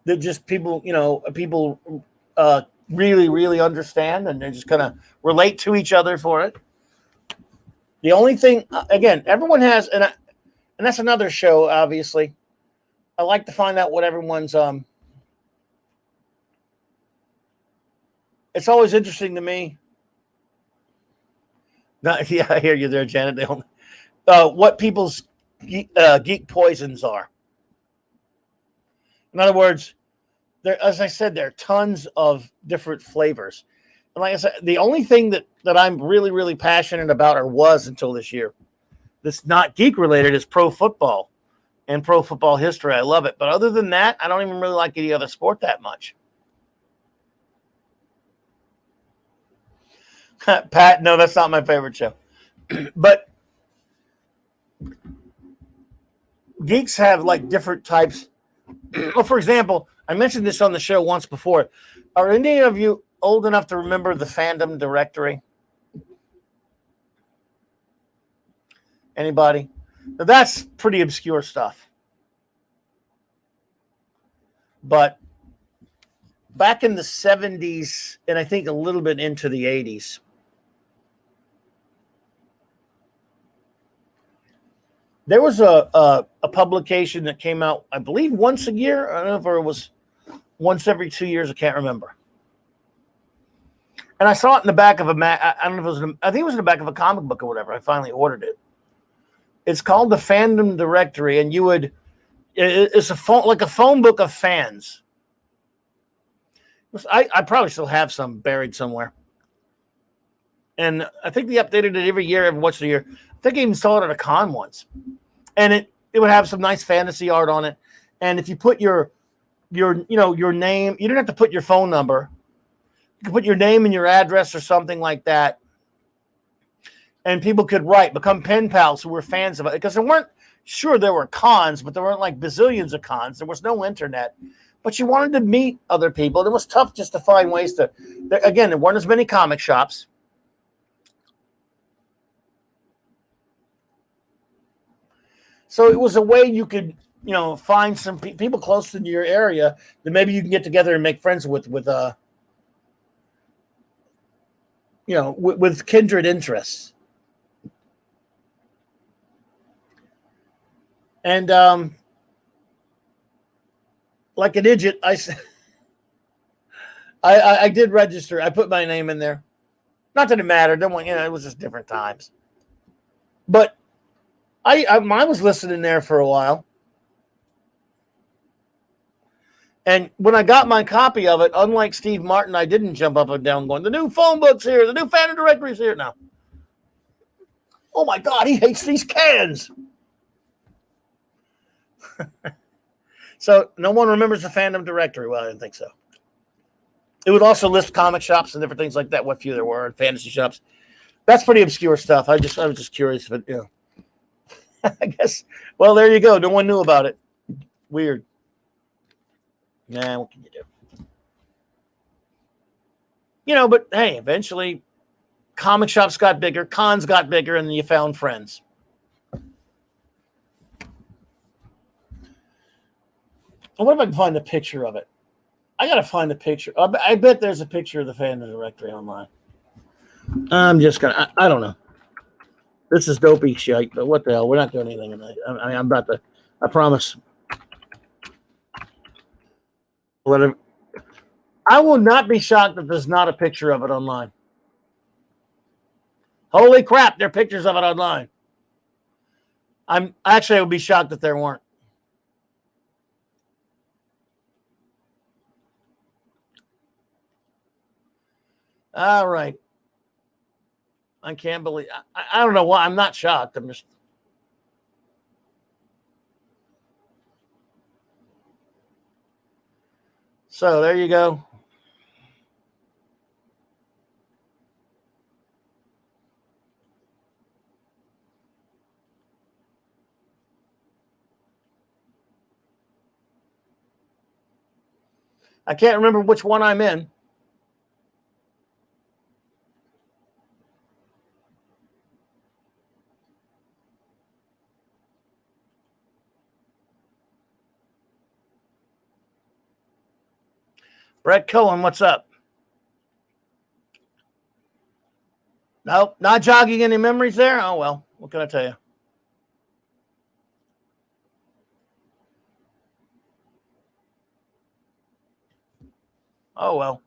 that just people really, really understand, and they just kind of relate to each other for it. The only thing, again, everyone has, and that's another show. Obviously, I like to find out what everyone's. It's always interesting to me. Yeah, I hear you there, Janet. What people's geek poisons are. In other words, as I said, there are tons of different flavors. And like I said, the only thing that I'm really, really passionate about, or was until this year, that's not geek related, is pro football and pro football history. I love it. But other than that, I don't even really like any other sport that much. Pat, no, that's not my favorite show. But geeks have like different types. Well, for example, I mentioned this on the show once before. Are any of you old enough to remember the fandom directory? Anybody? Now, that's pretty obscure stuff. But back in the 70s, and I think a little bit into the 80s, there was a publication that came out, I believe, once a year. I don't know if it was once every 2 years. I can't remember. And I saw it in the back of I don't know if it was. I think it was in the back of a comic book or whatever. I finally ordered it. It's called the Fandom Directory, and it's a phone, like a phone book of fans. I probably still have some buried somewhere. And I think they updated it every year, every once a year. I think I even saw it at a con once. And it would have some nice fantasy art on it. And if you put your name, you don't have to put your phone number. You can put your name and your address or something like that. And people could become pen pals who were fans of it. Because there were cons, but there weren't like bazillions of cons. There was no internet. But you wanted to meet other people. And it was tough just to find ways to, again, there weren't as many comic shops. So it was a way you could, find some people close to your area that maybe you can get together and make friends with with kindred interests. And like an idiot, I did register. I put my name in there. Not that it mattered. It was just different times. But I was listening there for a while. And when I got my copy of it, unlike Steve Martin, I didn't jump up and down going, the new phone book's here, the new fandom directory's here. No. Oh my God, he hates these cans. So no one remembers the fandom directory. Well, I didn't think so. It would also list comic shops and different things like that, what few there were, and fantasy shops. That's pretty obscure stuff. I was just curious if it, I guess, well, there you go. No one knew about it. Weird. Nah, what can you do? But hey, eventually comic shops got bigger, cons got bigger, and then you found friends. I wonder if I can find a picture of it. I got to find a picture. I bet there's a picture of the fandom directory online. I'm just going to, I don't know. This is dopey shite, but what the hell? We're not doing anything tonight. I'm about to, I promise. Whatever. I will not be shocked if there's not a picture of it online. Holy crap, there are pictures of it online. I would be shocked if there weren't. All right. I can't believe. I don't know why. I'm not shocked. I'm just. So there you go. I can't remember which one I'm in. Brett Cohen, what's up? Nope, not jogging any memories there? Oh, well, what can I tell you? Oh, well,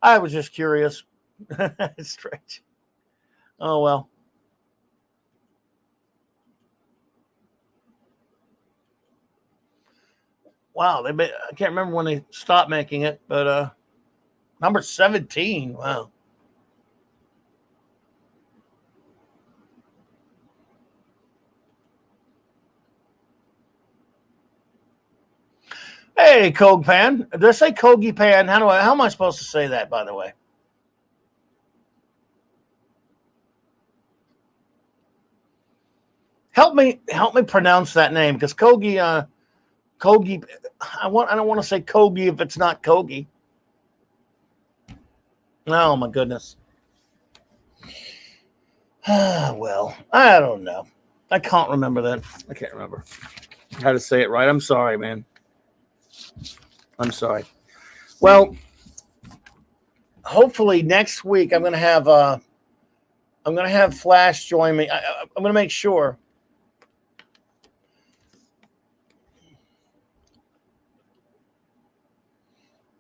I was just curious. It's strange. Oh, well. Wow, I can't remember when they stopped making it, but number 17, wow. Hey, Kogi Pan. Did I say Kogi Pan? How am I supposed to say that, by the way? Help me pronounce that name, because Kogi, I don't want to say Kogi if it's not Kogi. Oh my goodness. Well, I don't know. I can't remember that. I can't remember how to say it right. I'm sorry, man. I'm sorry. Well, hopefully next week I'm gonna have Flash join me. I'm gonna make sure.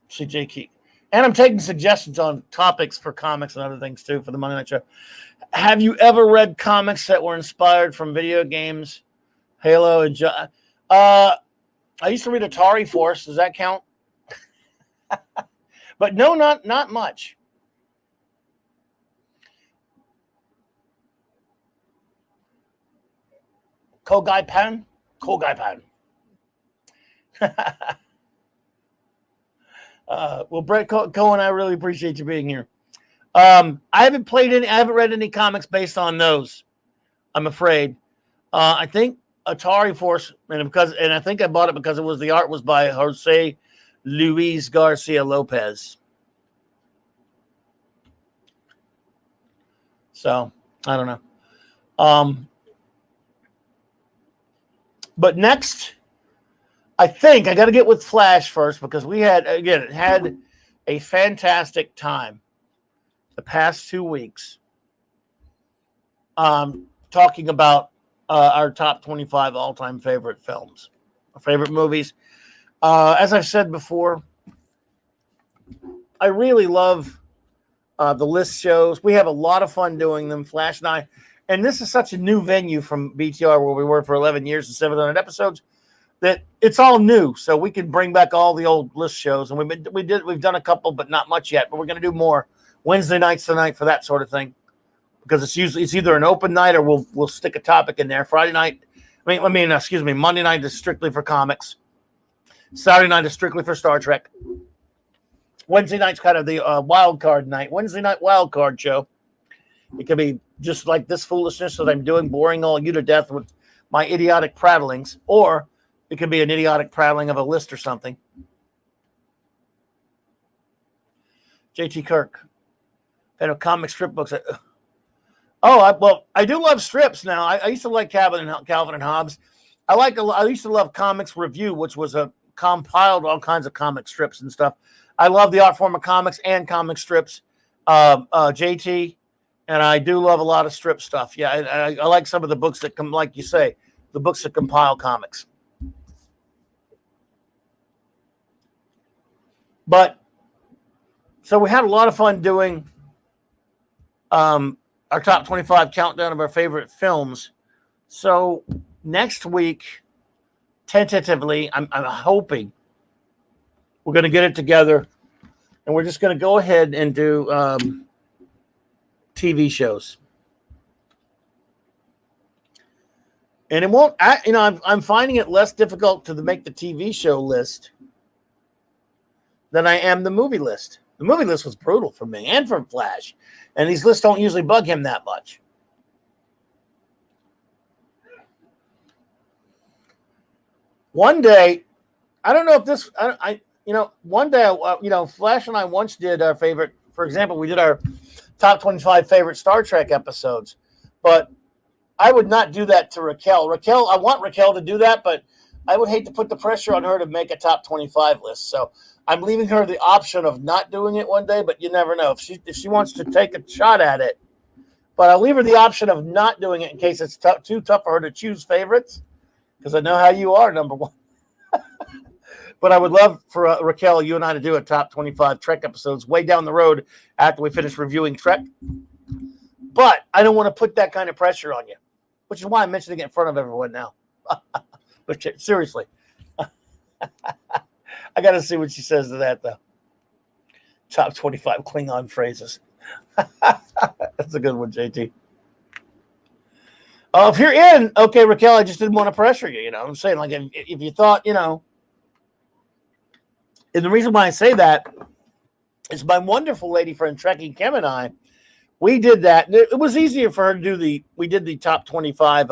CJ Geek. And I'm taking suggestions on topics for comics and other things too for the Monday Night Show. Have you ever read comics that were inspired from video games? Halo and I used to read Atari Force. Does that count? But no, not much. Kogai Pan. Well, Brett Cohen, I really appreciate you being here. I haven't read any comics based on those. I'm afraid. I think Atari Force, and I think I bought it because the art was by Jose Luis Garcia Lopez. So I don't know. But next, I think I got to get with Flash first, because we had a fantastic time the past 2 weeks talking about our top 25 all-time favorite films, favorite movies. As I've said before, I really love the list shows. We have a lot of fun doing them, Flash and I. And this is such a new venue from BTR where we were for 11 years and 700 episodes that it's all new. So we can bring back all the old list shows. And we've done a couple, but not much yet. But we're going to do more Wednesday nights tonight for that sort of thing. Because it's either an open night or we'll stick a topic in there. Friday night, Monday night is strictly for comics. Saturday night is strictly for Star Trek. Wednesday night's kind of the wild card night. Wednesday night wild card show. It could be just like this foolishness that I'm doing, boring all you to death with my idiotic prattlings, or it could be an idiotic prattling of a list or something. JT Kirk, fan of comic strip books. I do love strips now. I used to like Calvin and Hobbes. I used to love Comics Review, which was compiled all kinds of comic strips and stuff. I love the art form of comics and comic strips. JT, and I do love a lot of strip stuff. Yeah, I like some of the books that come, like you say, the books that compile comics. But so we had a lot of fun doing our top 25 countdown of our favorite films. So next week, tentatively, I'm hoping we're going to get it together, and we're just going to go ahead and do TV shows. And it won't, I'm finding it less difficult to make the TV show list than I am the movie list. The movie list was brutal for me and for Flash. And these lists don't usually bug him that much. One day, I don't know if this, one day, Flash and I once did our favorite, for example, we did our top 25 favorite Star Trek episodes. But I would not do that to Raquel. I want Raquel to do that, but I would hate to put the pressure on her to make a top 25 list. So I'm leaving her the option of not doing it one day, but you never know. If she wants to take a shot at it, but I'll leave her the option of not doing it in case it's too tough for her to choose favorites, because I know how you are, number one. But I would love for Raquel, you and I to do a top 25 Trek episodes way down the road after we finish reviewing Trek. But I don't want to put that kind of pressure on you, which is why I'm mentioning it in front of everyone now. But seriously, I got to see what she says to that, though. Top 25 Klingon phrases. That's a good one, JT. If you're in, okay, Raquel, I just didn't want to pressure you. You know what I'm saying? Like, if you thought, and the reason why I say that is my wonderful lady friend, Trekkie Kim, and I, we did that. It was easier for her to do we did the top 25.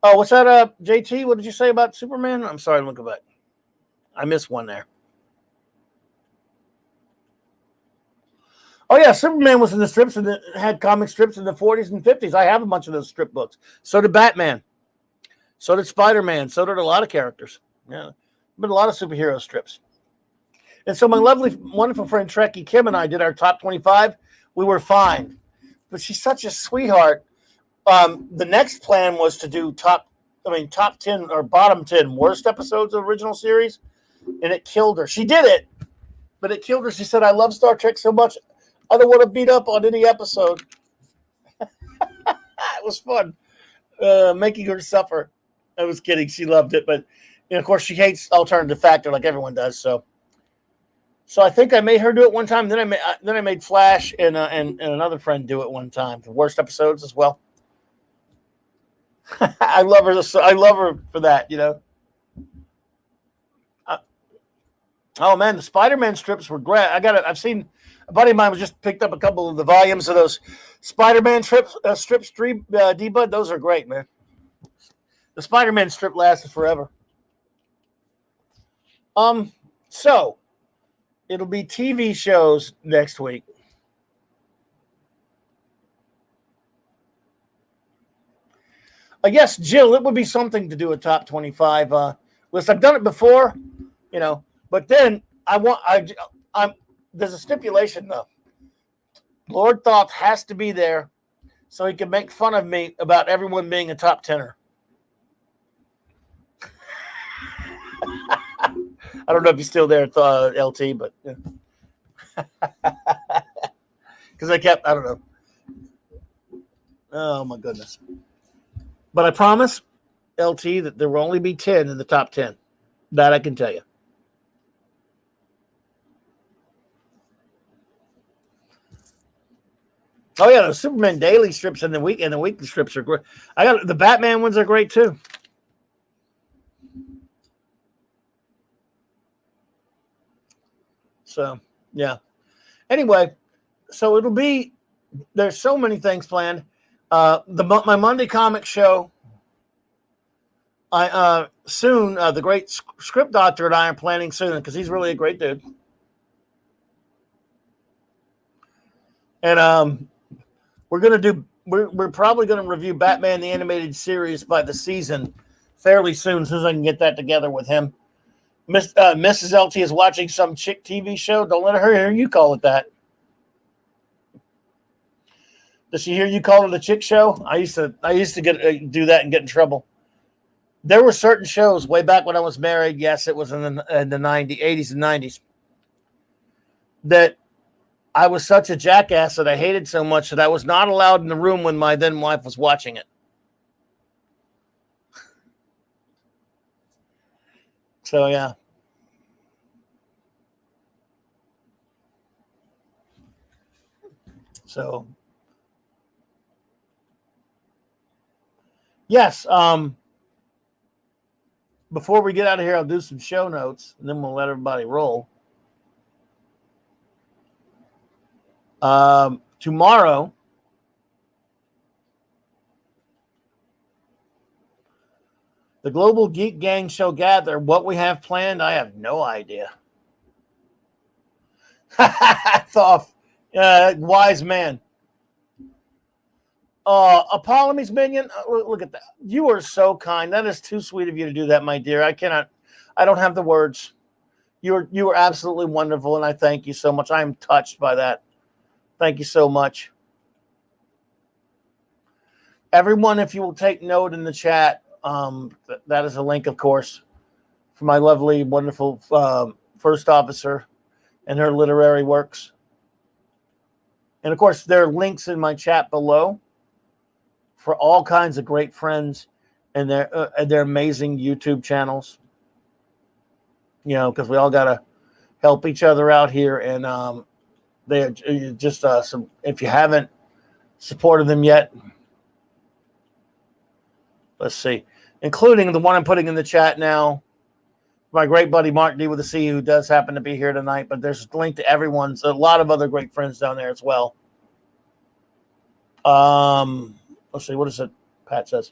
What's that, JT? What did you say about Superman? I'm sorry, look at that. I missed one there. Oh, yeah, Superman was in the strips and had comic strips in the 40s and 50s. I have a bunch of those strip books. So did Batman. So did Spider-Man. So did a lot of characters. Yeah, been a lot of superhero strips. And so my lovely, wonderful friend Trekkie Kim and I did our top 25. We were fine. But she's such a sweetheart. The next plan was to do top 10 or bottom 10 worst episodes of the original series. And it killed her. She did it, but it killed her. She said, I love Star Trek so much, I don't want to beat up on any episode. It was fun making her suffer. I was kidding. She loved it. But, of course, she hates Alternative Factor like everyone does. So I think I made her do it one time. Then I made Flash and another friend do it one time. The worst episodes as well. I love her. I love her for that, Oh man, the Spider-Man strips were great. I've seen a buddy of mine just picked up a couple of the volumes of those Spider-Man strips, D-Bud. Those are great, man. The Spider-Man strip lasted forever. So it'll be TV shows next week. I guess, Jill, it would be something to do a top 25 list. I've done it before, but then there's a stipulation though. Lord Thoth has to be there so he can make fun of me about everyone being a top 10er. I don't know if he's still there, LT, but because I don't know. Oh my goodness! But I promise, LT, that there will only be 10 in the top 10. That I can tell you. Oh yeah, the Superman daily strips and the weekly strips are great. I got the Batman ones are great too. So yeah. Anyway, so it'll be. There's so many things planned. My Monday comic show. I soon the great script doctor and I are planning soon because he's really a great dude. And we're probably gonna review Batman the animated series by the season fairly soon, as soon as I can get that together with him. Mrs. LT is watching some chick TV show. Don't let her hear you call it that. Does she hear you call it a chick show? I used to do that and get in trouble. There were certain shows way back when I was married. Yes, it was in the 80s and 90s. That I was such a jackass that I hated so much that I was not allowed in the room when my then wife was watching it. So, yeah. So, yes. Before we get out of here, I'll do some show notes, and then we'll let everybody roll. Tomorrow, the Global Geek Gang shall gather. What we have planned, I have no idea. Thoth, wise man. Apollome's minion. Look at that. You are so kind. That is too sweet of you to do that, my dear. I don't have the words. You are absolutely wonderful, and I thank you so much. I am touched by that. Thank you so much. Everyone, if you will take note in the chat, that is a link, of course, for my lovely, wonderful first officer and her literary works. And, of course, there are links in my chat below for all kinds of great friends and their amazing YouTube channels. You know, because we all got to help each other out here. And they're just some. If you haven't supported them yet, let's see, including the one I'm putting in the chat now, my great buddy Mark D with a C, who does happen to be here tonight. But there's a link to everyone's. A lot of other great friends down there as well. Let's see, what is it? Pat says,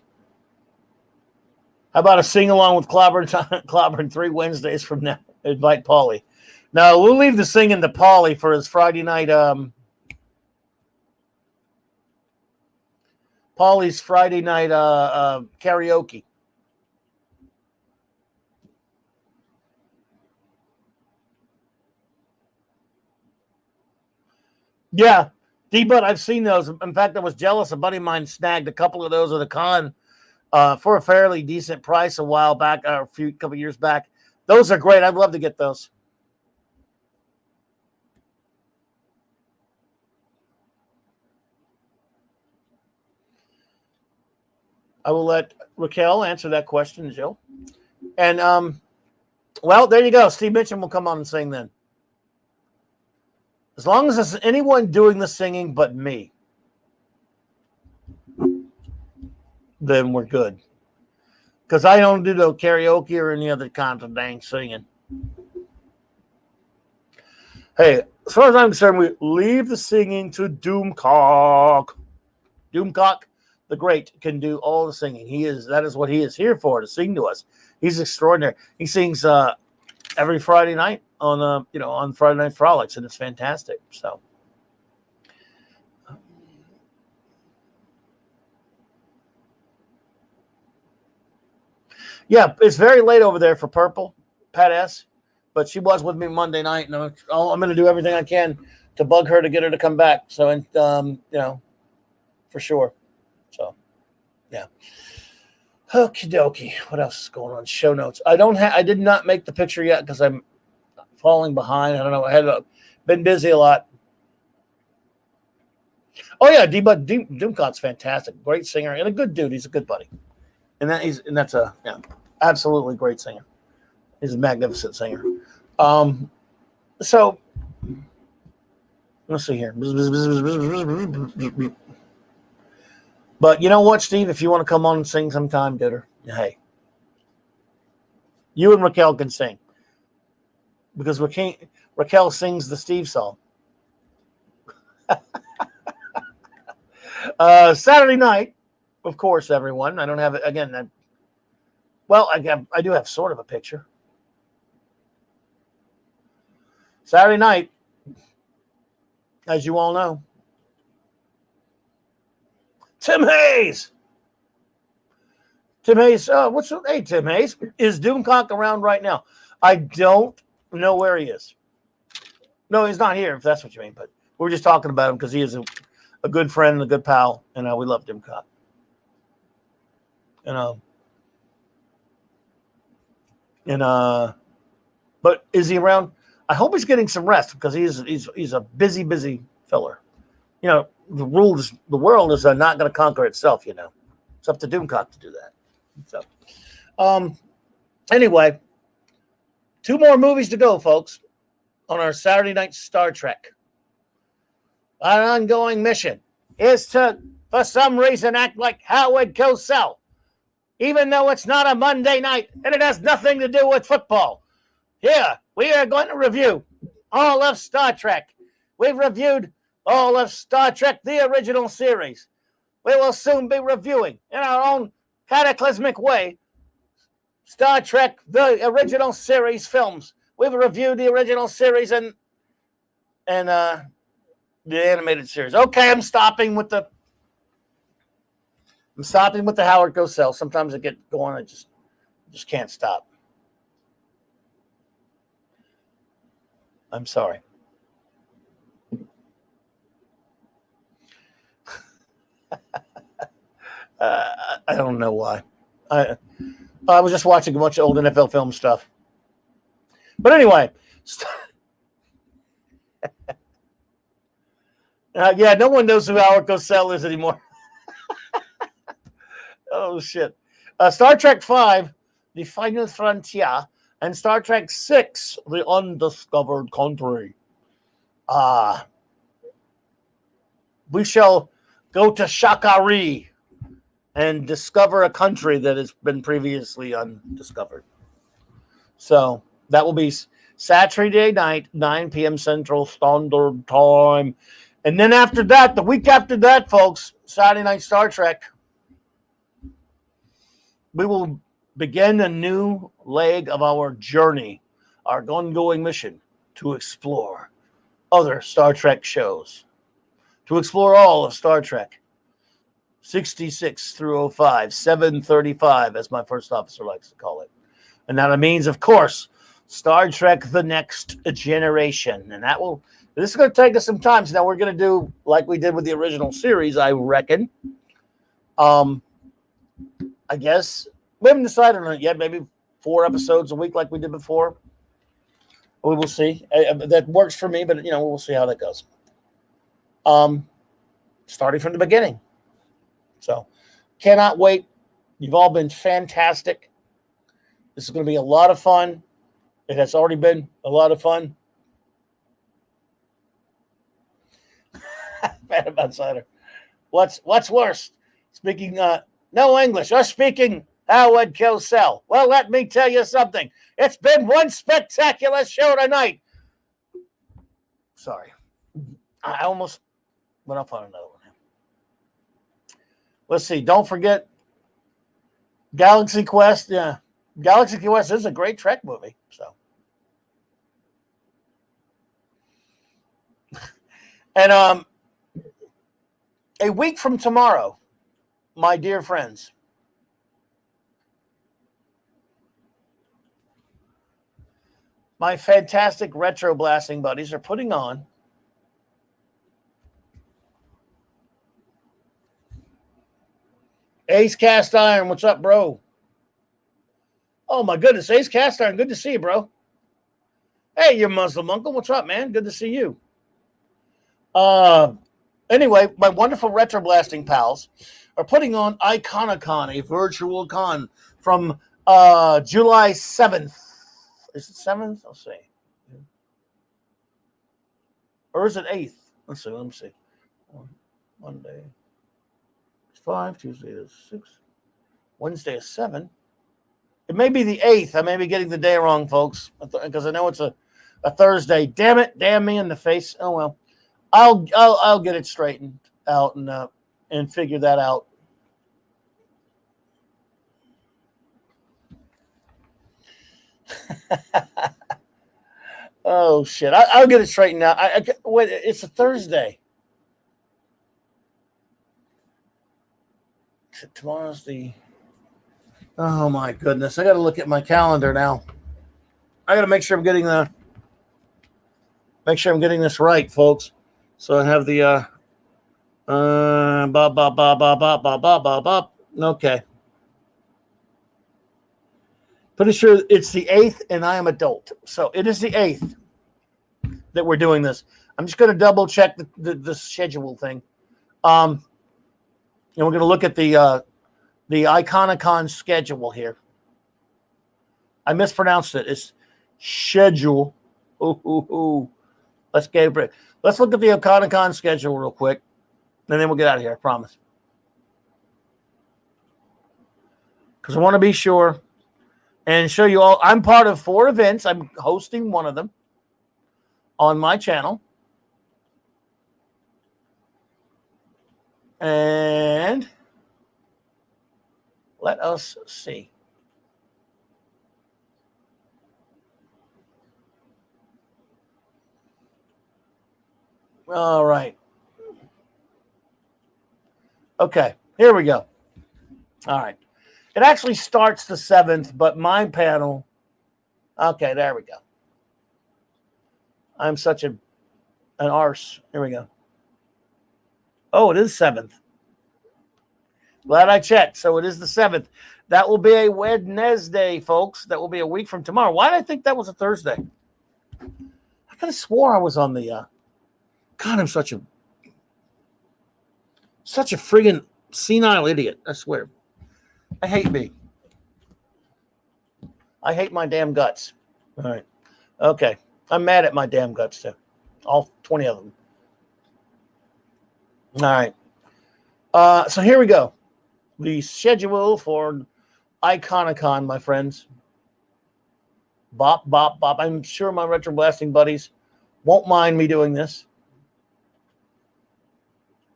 how about a sing-along with Clobberin 3 Wednesdays from now? Invite Paulie. No, we'll leave the singing to Paulie for his Friday night. Paulie's Friday night karaoke. Yeah. D-Bud, I've seen those. In fact, I was jealous. A buddy of mine snagged a couple of those at a con for a fairly decent price a while back, couple years back. Those are great. I'd love to get those. I will let Raquel answer that question, Jill. And, well, there you go. Steve Mitchum will come on and sing then. As long as there's anyone doing the singing but me, then we're good. Because I don't do no karaoke or any other kind of dang singing. Hey, as far as I'm concerned, we leave the singing to Doomcock. Doomcock, the great, can do all the singing. That is what he is here for, to sing to us. He's extraordinary. He sings every Friday night on Friday Night Frolics, and it's fantastic. So, yeah, it's very late over there for Purple, Pat S. But she was with me Monday night, and I'm going to do everything I can to bug her to get her to come back. So, for sure. So, yeah. Okie dokie. What else is going on? Show notes. I did not make the picture yet because I'm falling behind. I don't know. Been busy a lot. Oh yeah, Doomcott's fantastic. Great singer and a good dude. He's a good buddy. And that's a absolutely great singer. He's a magnificent singer. So let's see here. But you know what, Steve? If you want to come on and sing sometime, dude, hey, you and Raquel can sing because Raquel sings the Steve song. Saturday night, of course, everyone. I don't have it again. I do have sort of a picture. Saturday night, as you all know, Tim Hayes. Tim Hayes. Hey, Tim Hayes. Is Doomcock around right now? I don't know where he is. No, he's not here, if that's what you mean. But we're just talking about him because he is a good friend and a good pal, and we love Doomcock. But is he around? I hope he's getting some rest because he's a busy filler. You know, the world is not going to conquer itself. You know, it's up to Doomcock to do that. So, anyway, 2 more movies to go, folks, on our Saturday night Star Trek. Our ongoing mission is to, for some reason, act like Howard Cosell, even though it's not a Monday night and it has nothing to do with football. Here, we are going to review all of Star Trek. We've reviewed all of Star Trek, the original series. We will soon be reviewing, in our own cataclysmic way, Star Trek, the original series films. We've reviewed the original series and the animated series. Okay, I'm stopping with the Howard Cosell. Sometimes I get going, I just can't stop. I'm sorry. I don't know why. I was just watching a bunch of old NFL film stuff. But anyway, no one knows who Howard Cosell is anymore. Oh, shit. Star Trek V, The Final Frontier, and Star Trek VI, The Undiscovered Country. We shall go to Shakari and discover a country that has been previously undiscovered. So that will be Saturday night, 9 p.m. Central Standard Time. And then after that, the week after that, folks, Saturday Night Star Trek, we will begin a new leg of our journey, our ongoing mission to explore other Star Trek shows, to explore all of Star Trek. 66 through 05, 735, as my first officer likes to call it. And that means, of course, Star Trek The Next Generation. And this is going to take us some time. So now we're going to do like we did with the original series, I reckon. I guess we haven't decided on it yet. Maybe 4 episodes a week like we did before. We will see. That works for me, but, we'll see how that goes. Starting from the beginning. So, cannot wait. You've all been fantastic. This is going to be a lot of fun. It has already been a lot of fun. Phantom Outsider. What's worse? Speaking no English or speaking Howard Cosell. Well, let me tell you something. It's been one spectacular show tonight. Sorry. I almost went off on another one. Let's see. Don't forget Galaxy Quest. Yeah. Galaxy Quest is a great Trek movie. So, and a week from tomorrow, my dear friends, my fantastic retro blasting buddies are putting on Ace Cast Iron, what's up, bro? Oh my goodness, Ace Cast Iron, good to see you, bro. Hey, your Muslim uncle, what's up, man? Good to see you. Anyway, my wonderful retro blasting pals are putting on Iconicon, a virtual con from July 7th. Is it 7th? I'll see. Or is it 8th? Let's see. Let me see. Monday is 5, Tuesday is 6, Wednesday is 7. It may be the 8th. I may be getting the day wrong, folks, because I know it's a Thursday. Damn it. Damn me in the face. Oh, well. I'll get it straightened out and figure that out. Oh shit! I'll get it straightened out. Wait, it's a Thursday. Tomorrow's the. Oh my goodness! I got to look at my calendar now. I got to make sure I'm getting this right, folks. So I have the Okay. Pretty sure it's the 8th, and I am adult. So it is the 8th that we're doing this. I'm just going to double check the schedule thing. And we're going to look at the Iconicon schedule here. I mispronounced it. It's schedule. Ooh. Let's get a break. Let's look at the Iconicon schedule real quick, and then we'll get out of here. I promise. Because I want to be sure and show you all. I'm part of 4 events. I'm hosting one of them on my channel. And let us see. All right. Okay, here we go. All right. It actually starts the 7th, but my panel. Okay, there we go. I'm such an arse. Here we go. Oh, it is 7th. Glad I checked. So it is the 7th. That will be a Wednesday, folks. That will be a week from tomorrow. Why did I think that was a Thursday? I could have swore I was on the. God, I'm such a friggin' senile idiot. I swear. I hate me. I hate my damn guts. All right. Okay. I'm mad at my damn guts, too. All 20 of them. All right. So here we go. The schedule for Iconicon, my friends. Bop. I'm sure my retro blasting buddies won't mind me doing this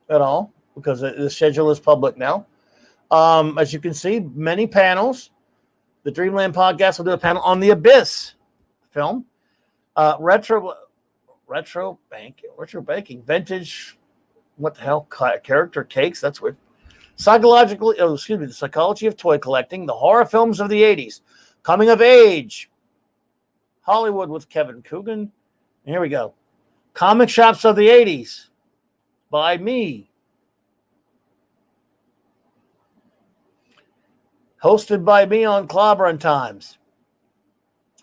at all because the schedule is public now. As you can see, many panels. The Dreamland podcast will do a panel on the Abyss film. Retro banking, vintage. What the hell? Character cakes. That's weird. The psychology of toy collecting. The horror films of the 80s. Coming of age. Hollywood with Kevin Coogan. Here we go. Comic shops of the 80s. By me. Hosted by me on Clobberin Times.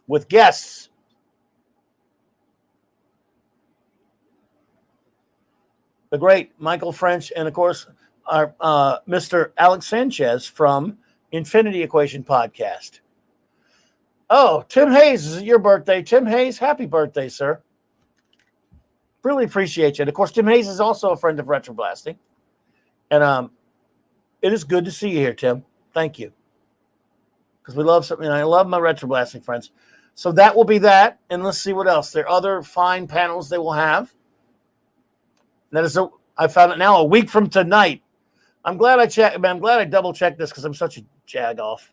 With guests. The great Michael French, and of course, our Mr. Alex Sanchez from Infinity Equation Podcast. Oh, Tim Hayes, is it your birthday? Tim Hayes, happy birthday, sir. Really appreciate you. And of course, Tim Hayes is also a friend of Retro Blasting. And it is good to see you here, Tim. Thank you. Because we love something. I love my Retro Blasting friends. So that will be that. And let's see what else. There are other fine panels they will have. That is, I found it now a week from tonight. I'm glad I checked. I'm glad I double checked this because I'm such a jag off.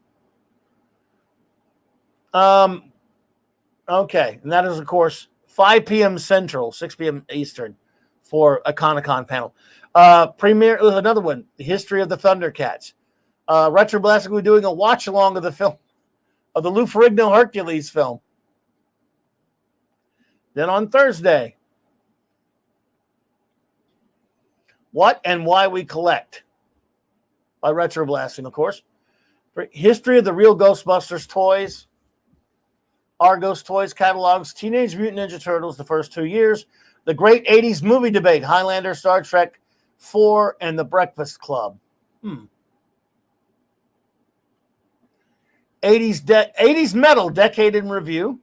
Okay, and that is of course 5 p.m. Central, 6 p.m. Eastern for a Iconicon panel. Premiere another one, the history of the Thundercats. Retro Blasting will be doing a watch along of the film of the Lou Ferrigno Hercules film. Then on Thursday. What and why we collect. by Retro Blasting, of course. History of the Real Ghostbusters toys, Argos Toys catalogs, Teenage Mutant Ninja Turtles, the first 2 years, the Great 80s Movie Debate, Highlander, Star Trek 4, and The Breakfast Club. 80s Metal Decade in Review,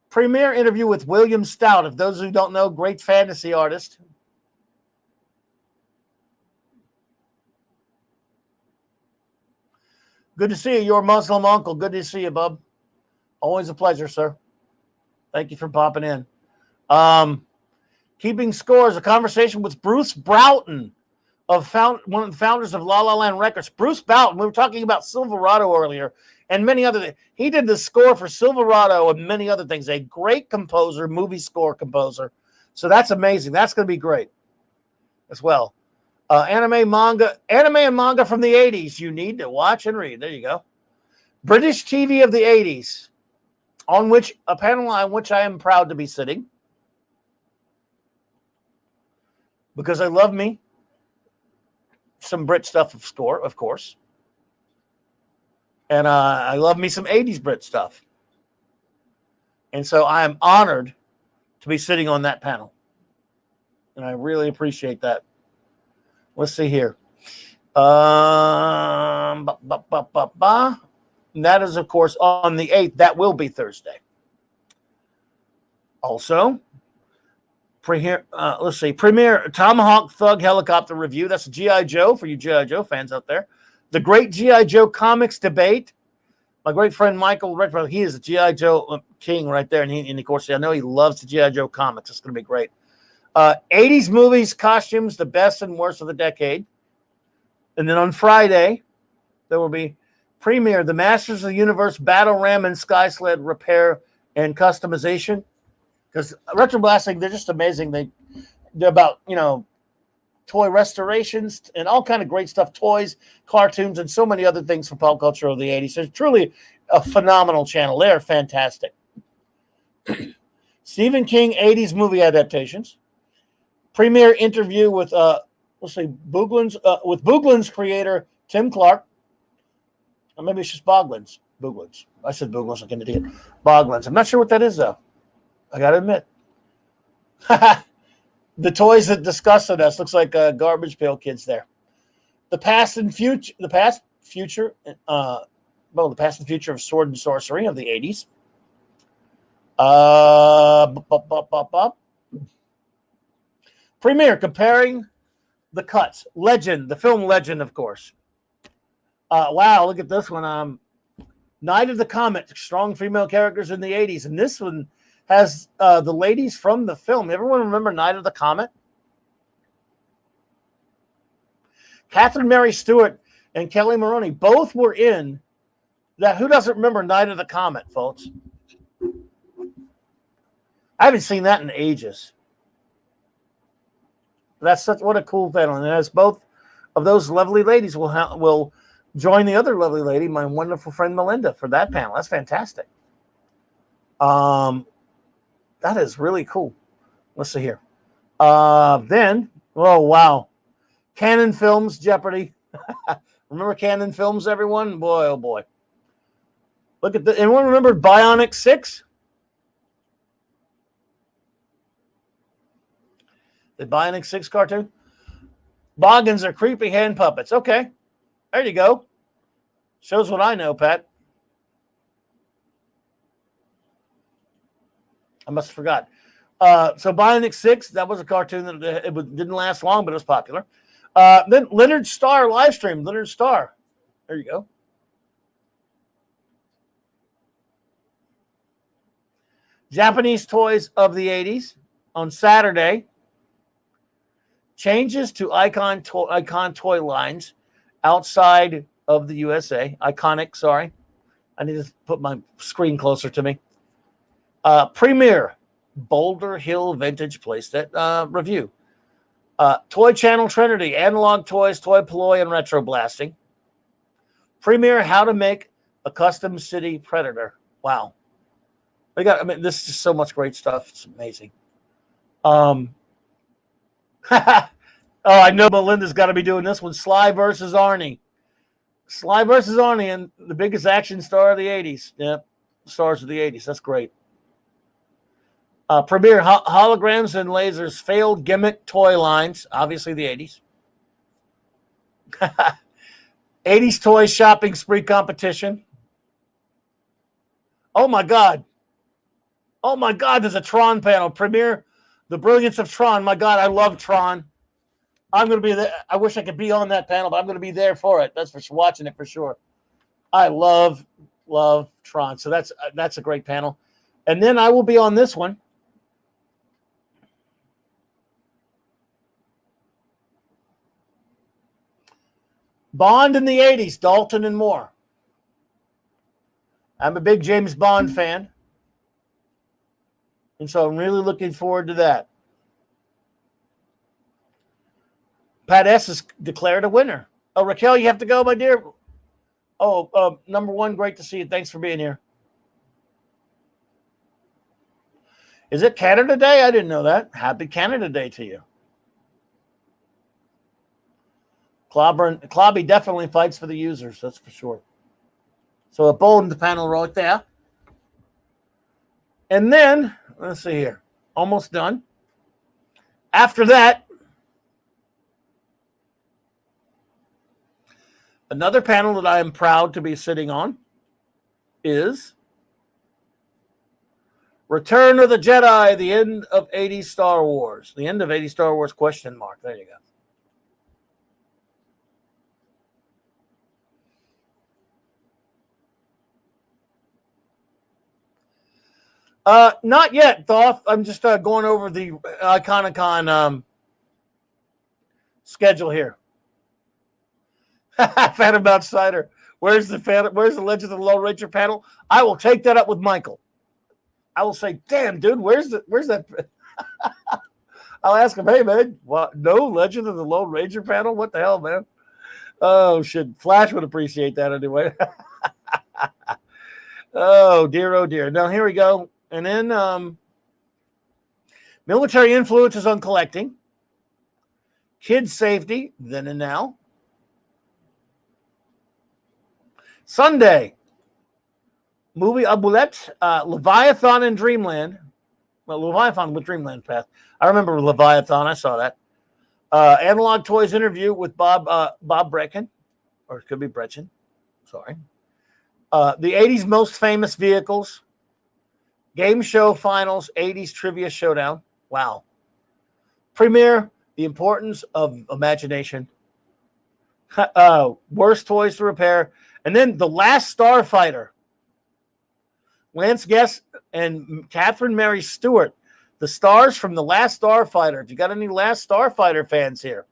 premiere interview with William Stout. If those who don't know, great fantasy artist. Good to see you, your Muslim uncle. Good to see you, bub. Always a pleasure, sir. Thank you for popping in. Keeping Scores, a conversation with Bruce Broughton, one of the founders of La La Land Records. Bruce Broughton, we were talking about Silverado earlier, and many other things. He did the score for Silverado and many other things. A great composer, movie score composer. So that's amazing. That's going to be great as well. Anime and manga from the 80s you need to watch and read. There you go. British TV of the 80s, on which a panel on which I am proud to be sitting, because I love me some Brit stuff of course. And I love me some 80s Brit stuff. And so I am honored to be sitting on that panel. And I really appreciate that. Let's see here. And that is, of course, on the 8th. That will be Thursday. Also, premiere Tomahawk Thug Helicopter Review. That's a G.I. Joe for you G.I. Joe fans out there. The Great G.I. Joe Comics Debate. My great friend Michael Redfield, he is a G.I. Joe king right there. And of course, I know he loves the G.I. Joe comics. It's going to be great. 80s movies, costumes, the best and worst of the decade. And then on Friday, there will be premiere The Masters of the Universe Battle Ram and Sky Sled Repair and Customization. Because Retro Blasting, they're just amazing. They're about, toy restorations and all kind of great stuff, toys, cartoons, and so many other things from pop culture of the 80s. It's truly a phenomenal channel. They're fantastic. Stephen King 80s movie adaptations. Premiere interview with Booglin's creator Tim Clark. Or maybe it's just Boglins. Booglins. I said Booglins like an idiot. Boglins. I'm not sure what that is though. I gotta admit. The toys that disgusted us looks like Garbage Pail Kids there. The past and future of Sword and Sorcery of the 80s. Premiere comparing the cuts. Legend, the film Legend, of course. Wow, look at this one. Night of the Comet, strong female characters in the 80s. And this one has the ladies from the film. Everyone remember Night of the Comet? Catherine Mary Stewart and Kelly Maroney both were in that. Who doesn't remember Night of the Comet, folks? I haven't seen that in ages. What a cool thing. And as both of those lovely ladies will join the other lovely lady, my wonderful friend Melinda, for that panel. That's fantastic. That is really cool. Let's see here. Then, oh wow, Canon Films Jeopardy. Remember Canon Films, everyone? Boy, oh boy. Look at the. Anyone remember Bionic 6? The Bionic 6 cartoon? Boggins are creepy hand puppets. Okay. There you go. Shows what I know, Pat. I must have forgot. So Bionic 6, that was a cartoon that didn't last long, but it was popular. Then Leonard Starr live stream. Leonard Starr. There you go. Japanese toys of the 80s on Saturday. Changes to icon toy lines outside of the USA. Iconic, sorry. I need to put my screen closer to me. Premiere Boulder Hill Vintage Playset review. Toy Channel Trinity, Analog Toys, Toy Ploy, and Retro Blasting. Premiere How to Make a Custom City Predator. Wow. This is just so much great stuff. It's amazing. Oh, I know Melinda's got to be doing this one. Sly versus Arnie. Sly versus Onion, the biggest action star of the 80s. Yep, stars of the 80s. That's great. Premier holograms and lasers, failed gimmick toy lines. Obviously, the 80s. 80s toy shopping spree competition. Oh, my God. Oh, my God, there's a Tron panel. Premiere the brilliance of Tron. My God, I love Tron. I'm going to be there. I wish I could be on that panel, but I'm going to be there for it. That's for watching it for sure. I love Tron. So that's a great panel. And then I will be on this one. Bond in the 80s, Dalton and Moore. I'm a big James Bond fan. And so I'm really looking forward to that. Pat S. is declared a winner. Oh, Raquel, you have to go, my dear. Oh, number one, great to see you. Thanks for being here. Is it Canada Day? I didn't know that. Happy Canada Day to you. Clobby definitely fights for the users, that's for sure. So a bold panel right there. And then, let's see here. Almost done. After that, another panel that I am proud to be sitting on is Return of the Jedi, the end of 80s Star Wars. The end of 80s Star Wars, question mark. There you go. Not yet, Thoth. I'm just going over the Iconicon schedule here. Phantom Outsider. Where's the Legend of the Lone Ranger panel? I will take that up with Michael. I will say, damn, dude, where's that? I'll ask him, hey, man, what? No Legend of the Lone Ranger panel? What the hell, man? Oh, shit. Flash would appreciate that anyway. Oh, dear. Now, here we go. And then military influences on collecting. Kids safety, then and now. Sunday, movie Aboulet, Leviathan and Dreamland. Well, Leviathan with Dreamland Path. I remember Leviathan. I saw that. Analog Toys interview with Bob Brecken, or it could be Brechen. Sorry. The 80s most famous vehicles. Game show finals, 80s trivia showdown. Wow. Premiere, the importance of imagination. Worst toys to repair. And then The Last Starfighter. Lance Guest and Catherine Mary Stewart. The stars from The Last Starfighter. If you got any Last Starfighter fans here,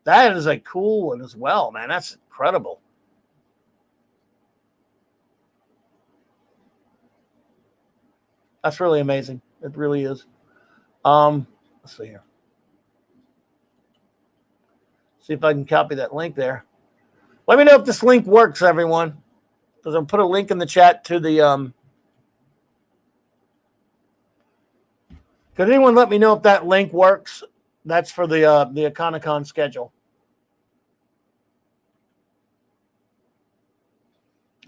that is a cool one as well, man. That's incredible. That's really amazing. It really is. Let's see here. See if I can copy that link there. Let me know if this link works, everyone. Because I'll put a link in the chat to the Could anyone let me know if that link works? That's for the Iconicon schedule.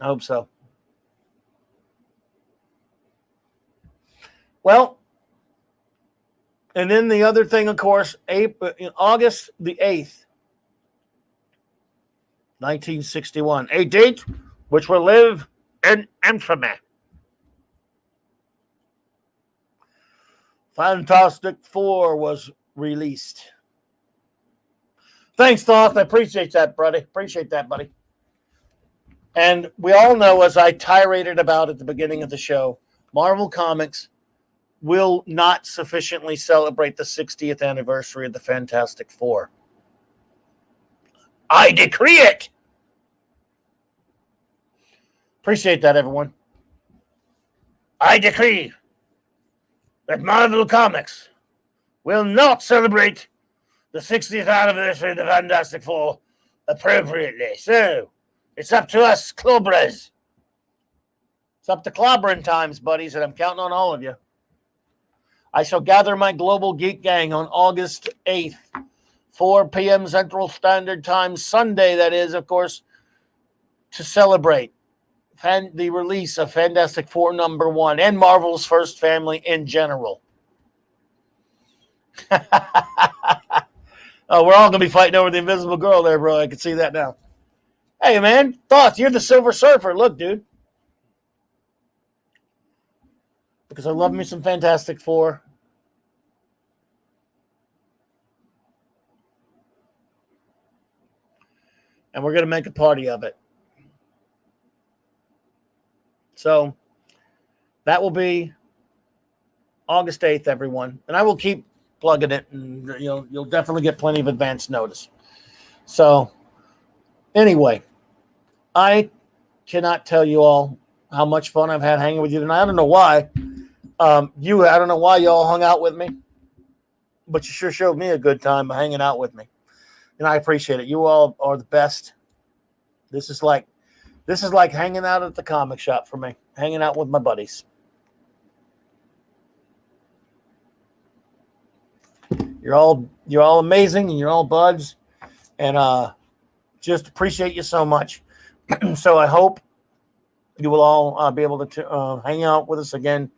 I hope so. Well, and then the other thing, of course, August the 8th, 1961, a date which will live in infamy. Fantastic Four was released. Thanks, Thoth. I appreciate that, buddy. And we all know, as I tiraded about at the beginning of the show, Marvel Comics will not sufficiently celebrate the 60th anniversary of the Fantastic Four. I decree it. Appreciate that, everyone. I decree that Marvel Comics will not celebrate the 60th anniversary of the Fantastic Four appropriately. So, it's up to us, Clobberin. It's up to Clobberin times, buddies, and I'm counting on all of you. I shall gather my global geek gang on August 8th, 4 p.m. Central Standard Time, Sunday, that is, of course, to celebrate the release of Fantastic Four #1 and Marvel's first family in general. Oh, we're all going to be fighting over the Invisible Girl there, bro. I can see that now. Hey, man, thoughts? You're the Silver Surfer. Look, dude. Because I love me some Fantastic Four. And we're going to make a party of it. So that will be August 8th, everyone. And I will keep plugging it, and you'll definitely get plenty of advance notice. So anyway, I cannot tell you all how much fun I've had hanging with you tonight. I don't know why. I don't know why y'all hung out with me, but you sure showed me a good time hanging out with me. And I appreciate it. You all are the best. This is like hanging out at the comic shop for me, hanging out with my buddies. You're all amazing, and you're all buds, and just appreciate you so much. So I hope you will all be able to hang out with us again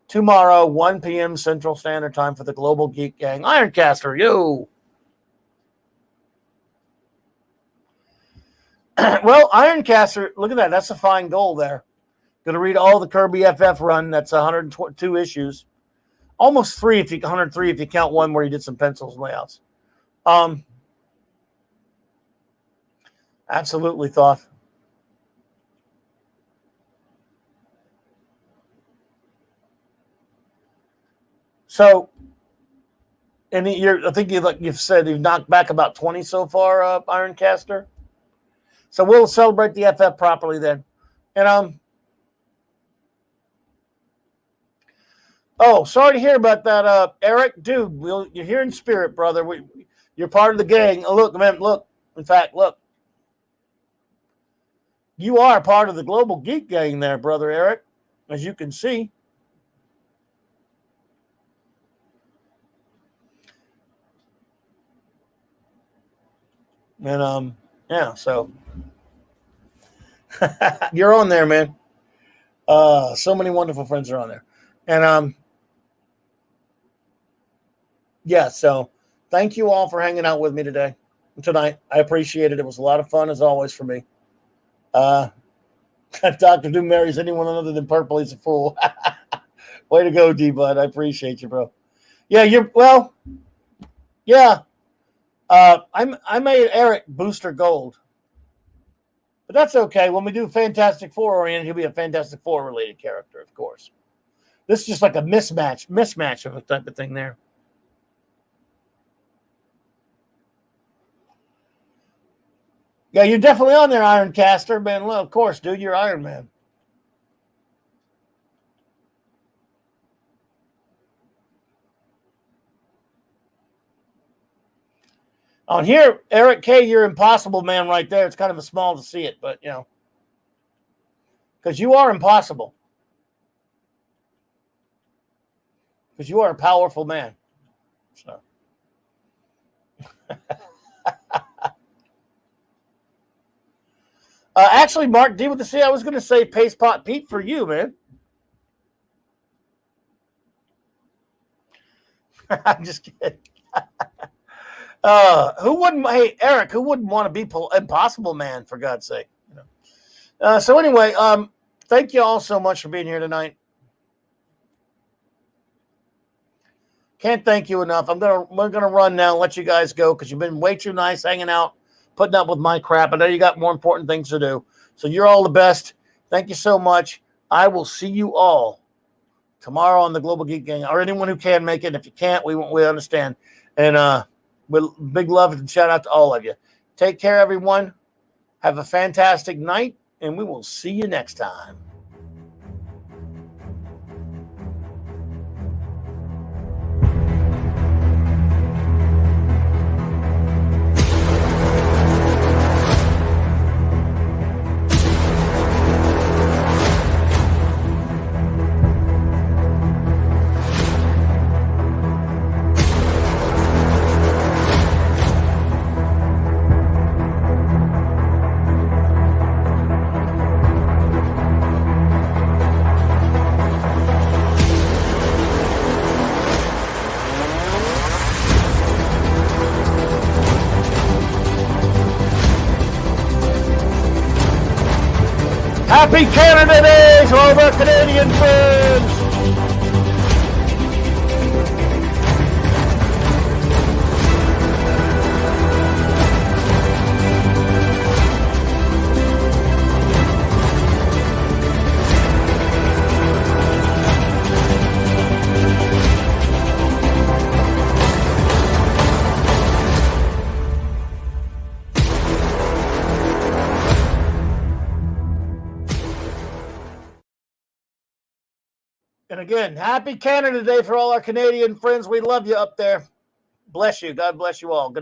tomorrow, 1 p.m. Central Standard Time for the Global Geek Gang. Ironcaster, you. Well, Ironcaster, look at that. That's a fine goal there. Going to read all the Kirby FF run. That's 102 issues. Almost 103 if you count one where you did some pencils and layouts. Absolutely, Thoth. So, and I think you've said you've knocked back about 20 so far, Ironcaster. So we'll celebrate the FF properly then. And oh, sorry to hear about that, Eric. Dude, you're here in spirit, brother. You're part of the gang. Oh, look, man, look. In fact, look. You are part of the Global Geek Gang there, brother Eric, as you can see. And, yeah, so you're on there, man. So many wonderful friends are on there. And, yeah, so thank you all for hanging out with me tonight. I appreciate it. It was a lot of fun, as always, for me. If Dr. Doom marries anyone other than Purple, he's a fool. Way to go, D-Bud. I appreciate you, bro. Yeah, yeah. I made Eric Booster Gold. But that's okay. When we do Fantastic Four oriented, he'll be a Fantastic Four related character, of course. This is just like a mismatch of a type of thing there. Yeah, you're definitely on there, Ironcaster, man. Well, of course, dude, you're Iron Man. On here, Eric K., you're Impossible Man right there. It's kind of small to see it, but, because you are impossible. Because you are a powerful man. So. Actually, Mark D with the C, I was going to say Paste Pot Pete for you, man. I'm just kidding. Who wouldn't? Hey, Eric, who wouldn't want to be Impossible Man, for God's sake? So anyway, thank you all so much for being here tonight. Can't thank you enough. We're gonna run now and let you guys go because you've been way too nice hanging out, putting up with my crap. I know you got more important things to do. So you're all the best. Thank you so much. I will see you all tomorrow on the Global Geek Gang, or anyone who can make it. And if you can't, we understand. And with big love and shout out to all of you. Take care, everyone. Have a fantastic night, and we will see you next time. Happy Canada Day to all of our Canadian friends. And again, happy Canada Day for all our Canadian friends. We love you up there. Bless you. God bless you all. Good